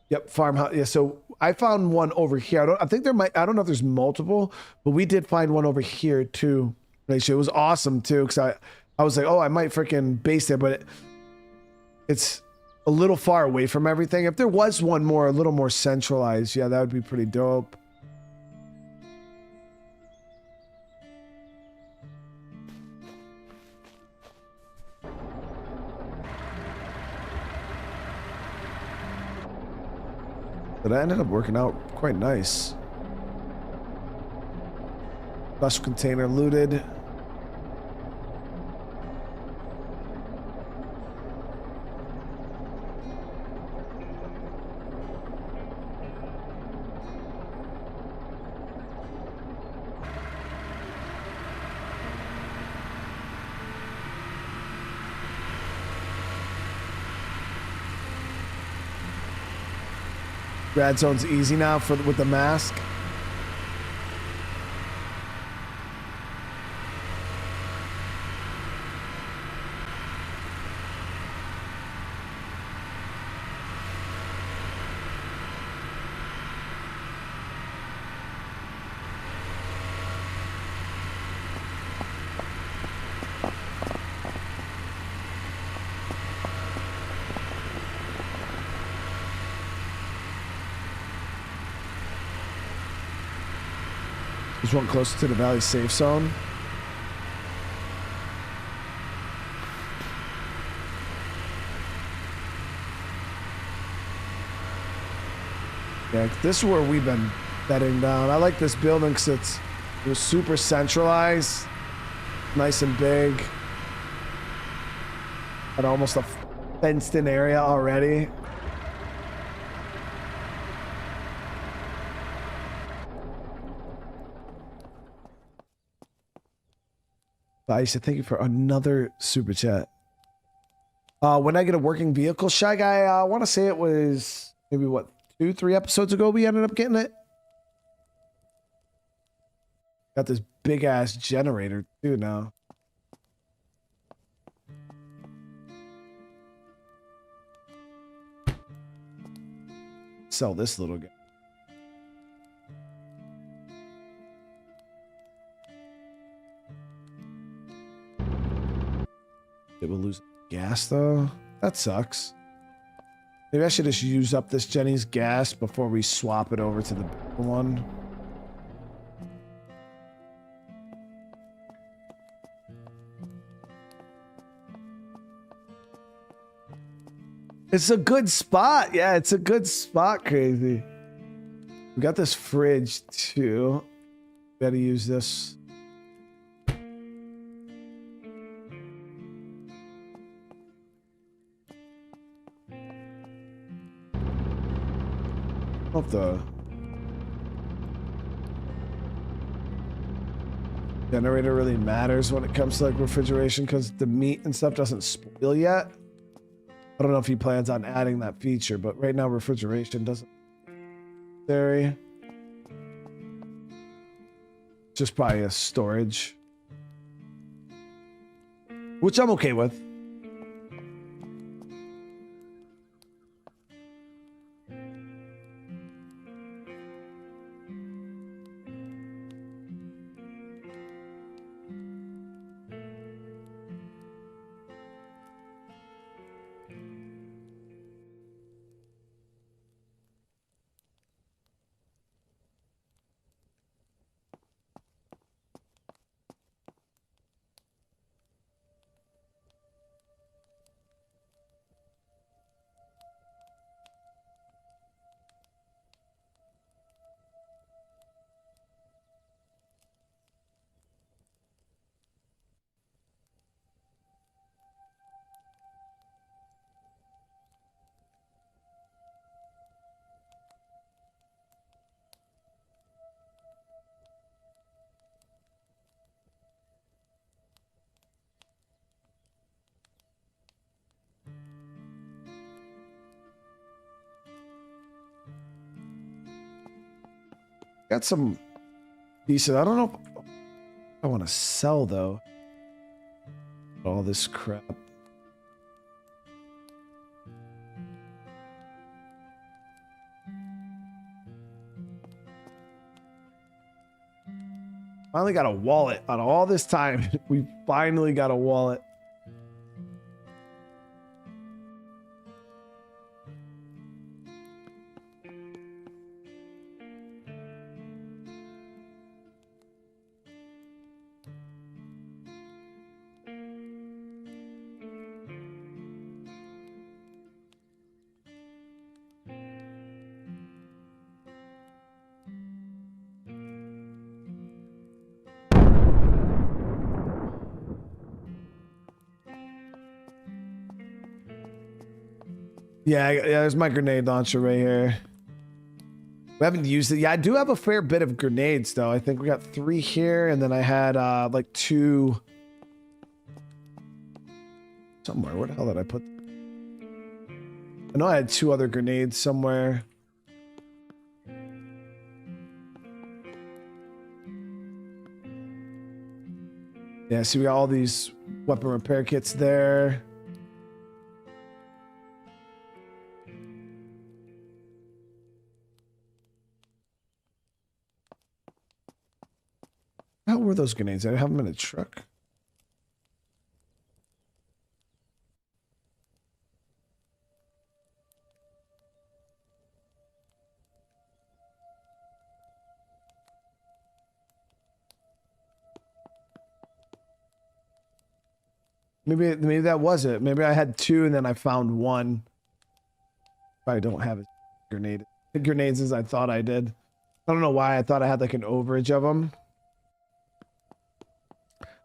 Yep, farmhouse. Yeah, so I found one over here. I think there might, I don't know if there's multiple, but we did find one over here too. It was awesome too. Cause I was like, oh, I might freaking base there, but it's a little far away from everything. If there was one more, a little more centralized, yeah, that would be pretty dope. But that ended up working out quite nice. Flush container looted. Rad zone's easy now with the mask. There's one closer to the valley safe zone. Yeah, this is where we've been bedding down. I like this building because it was super centralized, nice and big. Had almost a fenced-in area already. Aisha, thank you for another super chat. When I get a working vehicle, Shy Guy, I want to say it was maybe what, 2-3 episodes ago we ended up getting it. Got this big ass generator too now. Sell this little guy. It will lose gas though. That sucks. Maybe I should just use up this Jenny's gas before we swap it over to the bigger one. It's a good spot. Yeah, it's a good spot, Crazy. We got this fridge too. Gotta use this. Of the generator really matters when it comes to like refrigeration because the meat and stuff doesn't spoil yet. I don't know if he plans on adding that feature, but right now refrigeration doesn't. There, just probably a storage, which I'm okay with. Got some decent. I don't know if I want to sell though. All this crap. Finally got a wallet. Out of all this time, we finally got a wallet. Yeah, there's my grenade launcher right here. We haven't used it. Yeah, I do have a fair bit of grenades, though. I think we got 3 here, and then I had like 2 somewhere. Where the hell did I put? I know I had 2 other grenades somewhere. Yeah, so we got all these weapon repair kits there. How were those grenades? I have them in a truck. Maybe that was it. Maybe I had 2 and then I found 1. I don't have a grenade. The grenades as I thought I did. I don't know why I thought I had like an overage of them.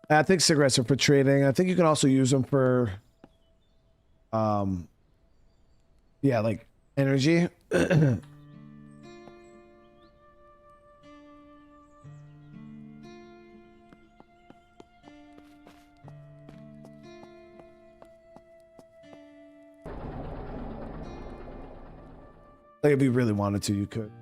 I think cigarettes are for trading. I think you can also use them for, yeah, like energy. Like if you really wanted to, you could.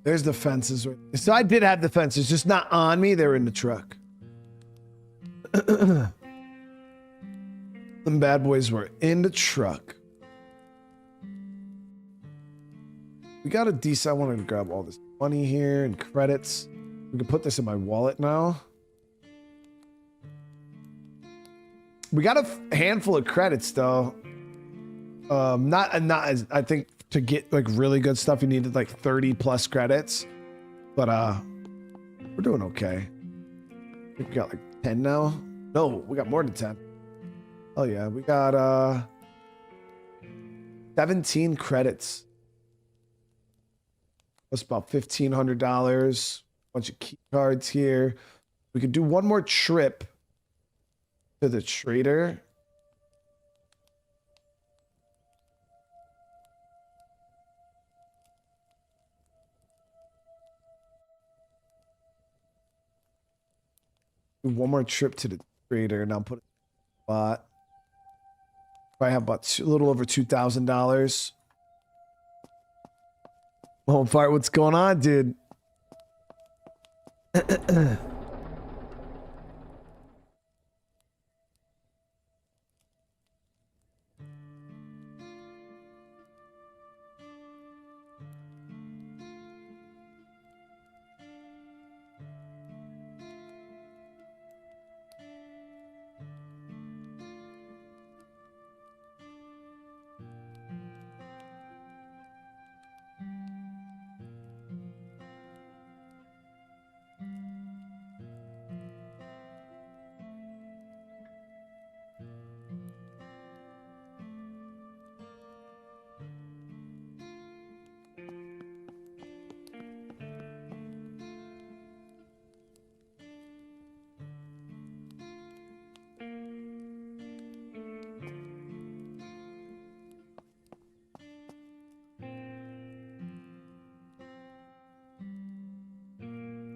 There's the fences. So I did have the fences, just not on me. They were in the truck. Them bad boys were in the truck. We got a decent. I wanted to grab all this money here and credits. We can put this in my wallet now. We got a handful of credits though. Not as I think to get like really good stuff you needed like 30 plus credits, but we're doing okay. I think we got like 10 now. No, we got more than 10. Oh yeah, we got 17 credits. That's about $1,500. Bunch of key cards here. We could do one more trip to the trader. Do one more trip to the trader, and I'll put it in the spot. I have about a little over $2,000. Home fart, what's going on, dude?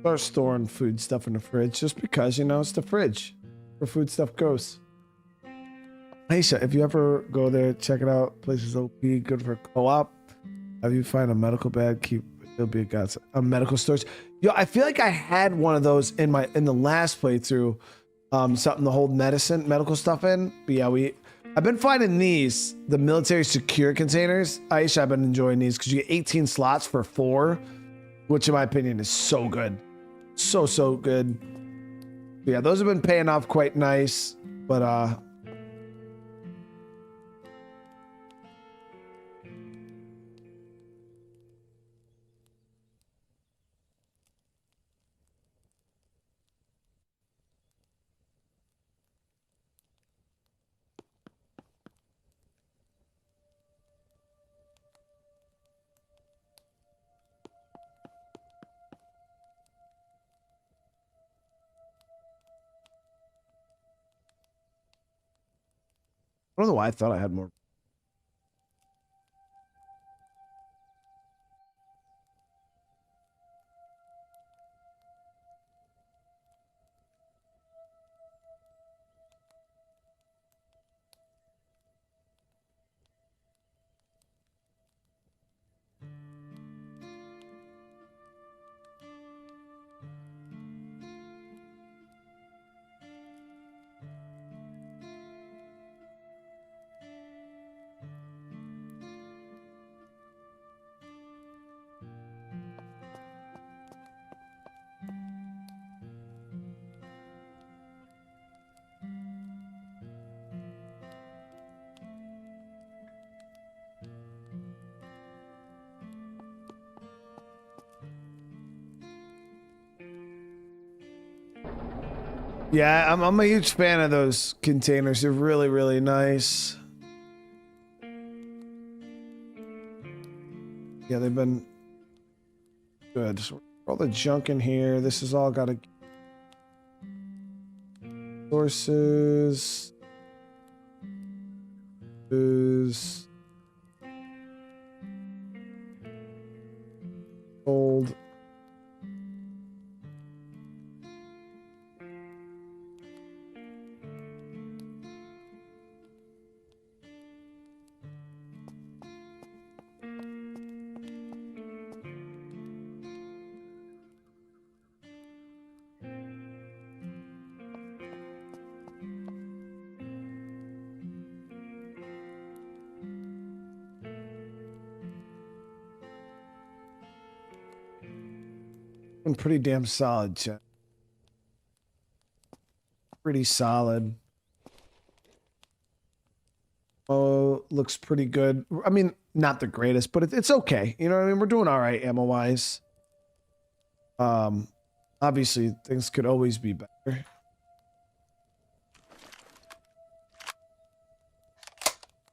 Start storing food stuff in the fridge just because, you know, it's the fridge where food stuff goes. Aisha, if you ever go there, check it out. Place is OP, good for co-op. If you find a medical bag, it'll be a godsend. A medical storage. Yo, I feel like I had one of those in the last playthrough. Something to hold medical stuff in. But yeah, I've been finding these, the military secure containers. Aisha, I've been enjoying these because you get 18 slots for 4, which in my opinion is so good. So good. But yeah, those have been paying off quite nice. But I don't know why I thought I had more. Yeah, I'm a huge fan of those containers. They're really nice. Yeah, they've been good. So all the junk in here. This has all got sources. Old. Pretty damn solid, chat. Pretty solid. Oh, looks pretty good. I mean, not the greatest, but it's okay. You know what I mean? We're doing all right ammo wise. Obviously things could always be better.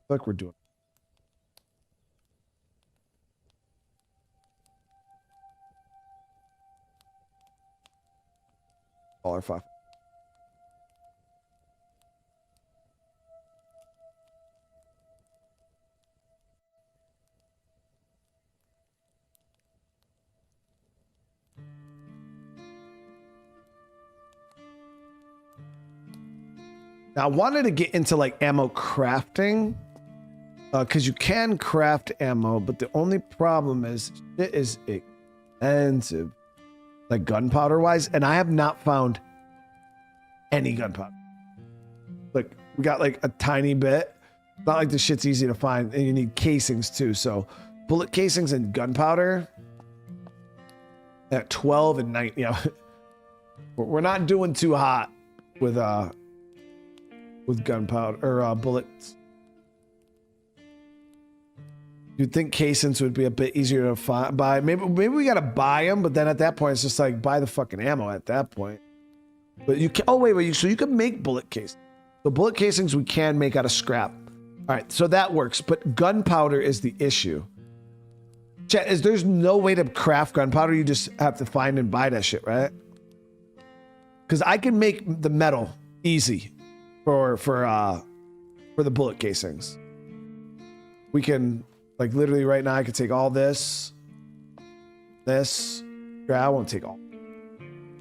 Like we're doing. $5. Now I wanted to get into like ammo crafting, because you can craft ammo, but the only problem is it is expensive, like gunpowder wise, and I have not found any gunpowder. Like we got like a tiny bit. Not like the shit's easy to find, and you need casings too. So bullet casings and gunpowder at 12 and 9. You know, we're not doing too hot with gunpowder or bullets. You'd think casings would be a bit easier to find. Maybe we gotta buy them, but then at that point it's just like buy the fucking ammo at that point. But you can. Oh wait. So you can make bullet casings. The bullet casings we can make out of scrap. All right, so that works. But gunpowder is the issue. Chat, there's no way to craft gunpowder. You just have to find and buy that shit, right? Because I can make the metal easy for the bullet casings. We can, like, literally right now I could take all this. I won't take all.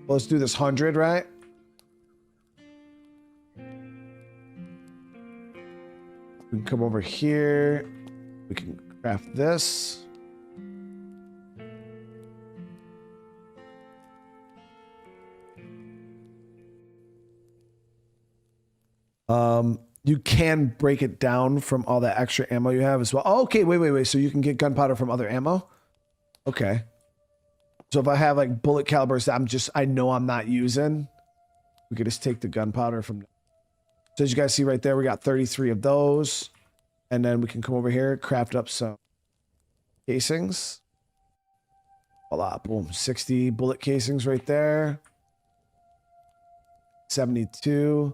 Well, let's do this 100, right? We can come over here. We can craft this. You can break it down from all that extra ammo you have as well. Oh, okay, wait. So you can get gunpowder from other ammo? Okay. So if I have like bullet calibers that I know I'm not using, we could just take the gunpowder from. So as you guys see right there, we got 33 of those. And then we can come over here, craft up some casings. Voila, boom, 60 bullet casings right there. 72.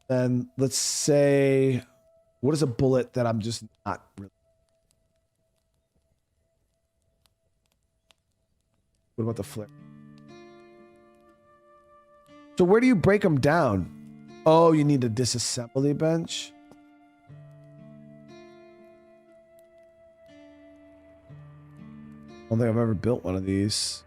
Then let's say, what is a bullet that I'm just not really. What about the flip? So where do you break them down? Oh, you need a disassembly bench. I don't think I've ever built one of these.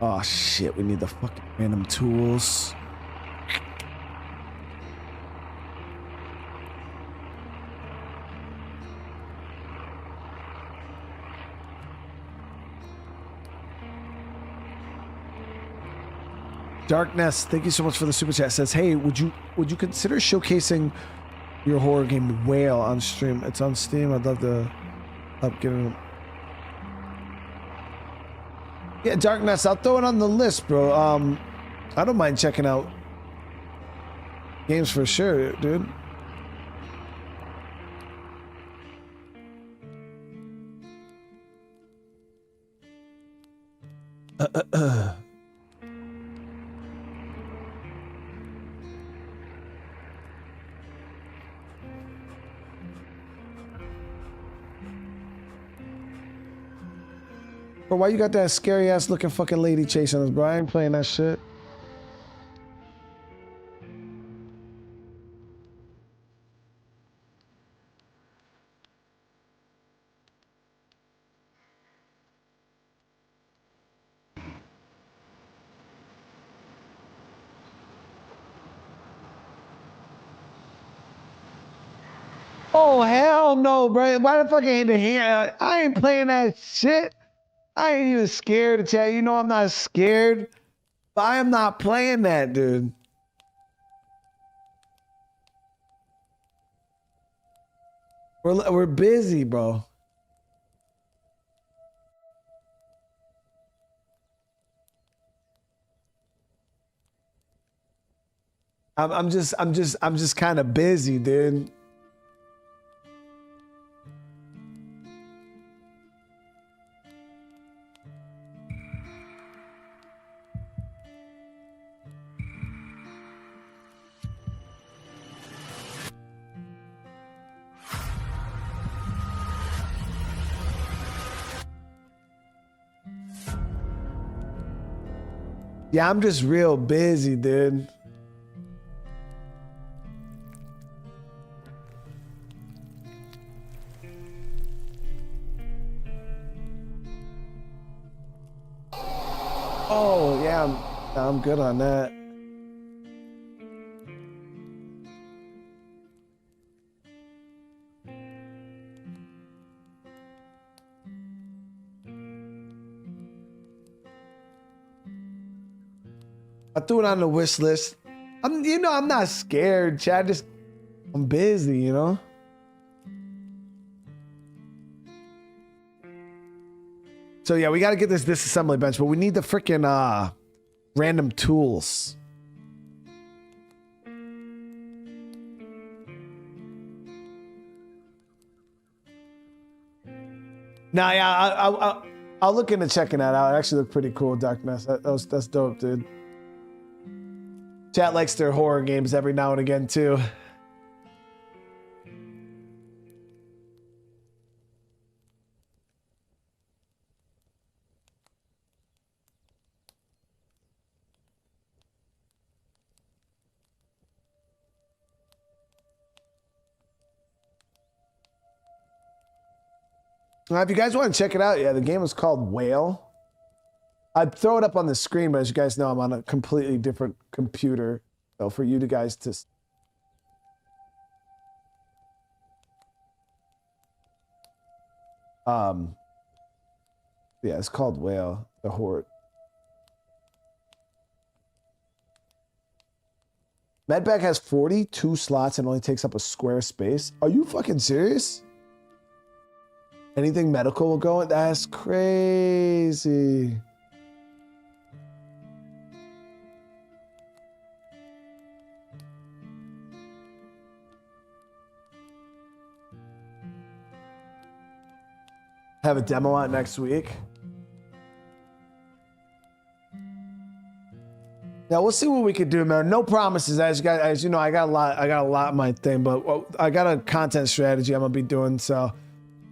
Oh shit, we need the fucking random tools. Darkness, thank you so much for the super chat. Says, hey, would you consider showcasing your horror game Whale on stream? It's on Steam. I'd love to help get it. Yeah, Darkness, I'll throw it on the list, bro. I don't mind checking out games for sure, dude. Bro, why you got that scary ass looking fucking lady chasing us, bro? I ain't playing that shit. Oh, hell no, bro. Why the fuck ain't the here? I ain't playing that shit. I ain't even scared to chat. You know I'm not scared. But I am not playing that, dude. We're busy, bro. I'm just kind of busy, dude. Yeah, I'm just real busy, dude. Oh, yeah, I'm good on that. I threw it on the wish list. I'm not scared, Chad. I'm busy, you know? So yeah, we got to get this disassembly bench, but we need the freaking random tools. Nah, yeah, I'll look into checking that out. It actually looked pretty cool, Darkness. That's dope, dude. Chat likes their horror games every now and again too. If you guys want to check it out, yeah, the game is called Whale. I'd throw it up on the screen, but as you guys know, I'm on a completely different computer. So for you guys to... Yeah, it's called Whale, the Horde. Medbag has 42 slots and only takes up a square space. Are you fucking serious? Anything medical will go in? That's crazy. Have a demo out next week. Yeah, we'll see what we could do, man. No promises, as you know, I got a lot in my thing, but I got a content strategy I'm gonna be doing, so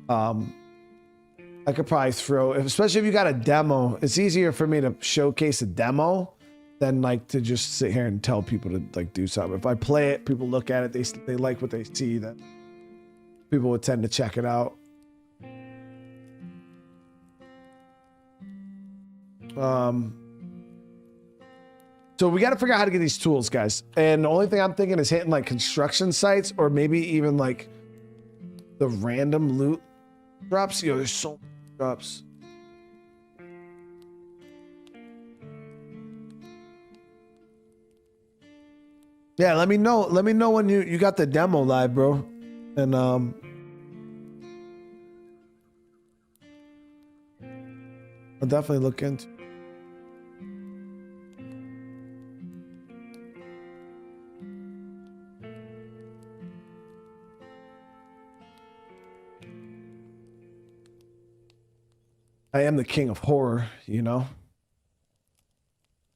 I could probably throw, especially if you got a demo, it's easier for me to showcase a demo than like to just sit here and tell people to like do something. If I play it, people look at it, they like what they see, then people would tend to check it out. So we got to figure out how to get these tools, guys. And the only thing I'm thinking is hitting like construction sites or maybe even like the random loot drops. Yo, there's so many drops. Yeah, let me know. Let me know when you got the demo live, bro. And I'll definitely look into. I am the king of horror, you know?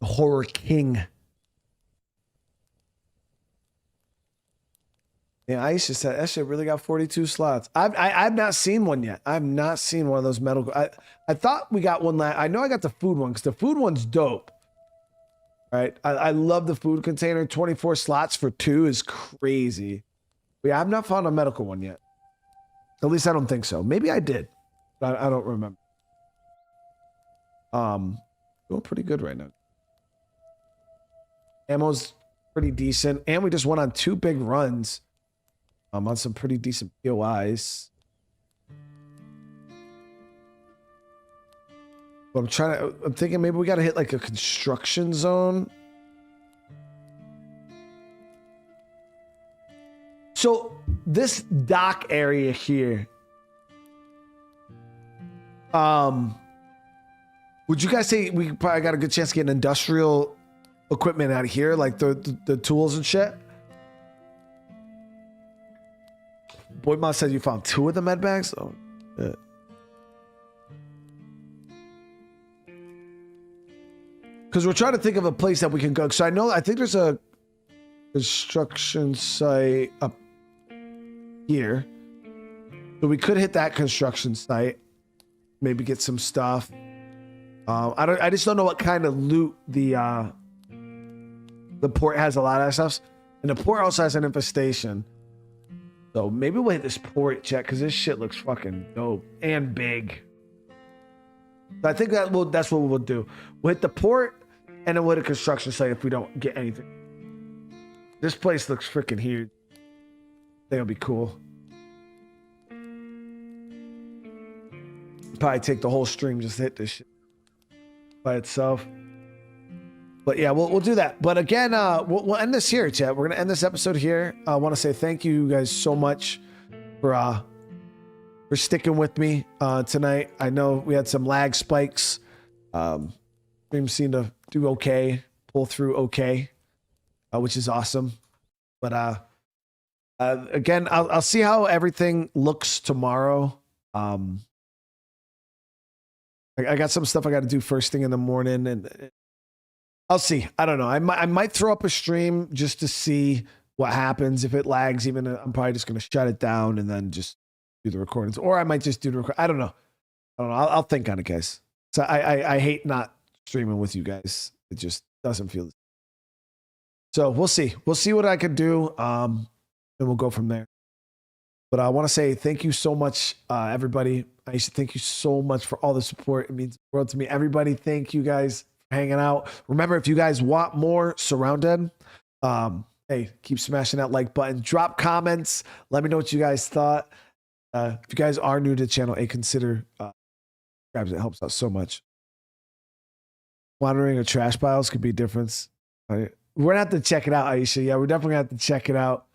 The horror king. Yeah, I used to say that shit really got 42 slots. I've not seen one yet. I've not seen one of those medical. I thought we got one last. I know I got the food one because the food one's dope. Right? I love the food container. 24 slots for 2 is crazy. But yeah, I've not found a medical one yet. At least I don't think so. Maybe I did. But I don't remember. Doing pretty good right now. Ammo's pretty decent. And we just went on 2 big runs. On some pretty decent POIs. But I'm thinking maybe we got to hit like a construction zone. So this dock area here. Would you guys say we probably got a good chance to get an industrial equipment out of here? Like the tools and shit? Boy Moss said you found 2 of the med bags? Oh, yeah. Because we're trying to think of a place that we can go. So I think there's a construction site up here. So we could hit that construction site. Maybe get some stuff. I just don't know what kind of loot the port has. A lot of that stuff. And the port also has an infestation. So maybe we'll hit this port check because this shit looks fucking dope and big. So I think that's what we'll do. We'll hit the port and then we'll hit a construction site if we don't get anything. This place looks freaking huge. I think it'll be cool. Probably take the whole stream just to hit this shit by itself. But yeah, we'll do that. But again, we'll end this here, chat. We're gonna end this episode here. I want to say thank you guys so much for sticking with me tonight. I know we had some lag spikes. Stream seemed to do okay, pull through okay, which is awesome. But again, I'll see how everything looks tomorrow. I got some stuff I got to do first thing in the morning, and I'll see. I don't know. I might throw up a stream just to see what happens. If it lags, even I'm probably just going to shut it down and then just do the recordings. Or I might just do the record. I don't know. I'll think on it, guys. So I hate not streaming with you guys. It just doesn't feel. So we'll see. We'll see what I can do. And we'll go from there. But I want to say thank you so much, everybody. Aisha, thank you so much for all the support. It means the world to me. Everybody, thank you guys for hanging out. Remember, if you guys want more SurrounDead, hey, keep smashing that like button. Drop comments. Let me know what you guys thought. If you guys are new to the channel, consider subscribing. It helps out so much. Monitoring of trash piles could be a difference. We're gonna have to check it out, Aisha. Yeah, we're definitely gonna have to check it out.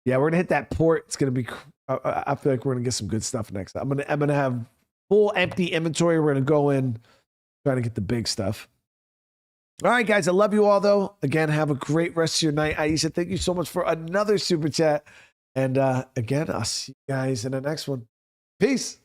Yeah, we're gonna hit that port. It's gonna be. I feel like we're gonna get some good stuff next time. I'm gonna have full empty inventory. We're gonna go in, trying to get the big stuff. All right, guys. I love you all, though. Again, have a great rest of your night. Aisha, thank you so much for another super chat. And again, I'll see you guys in the next one. Peace.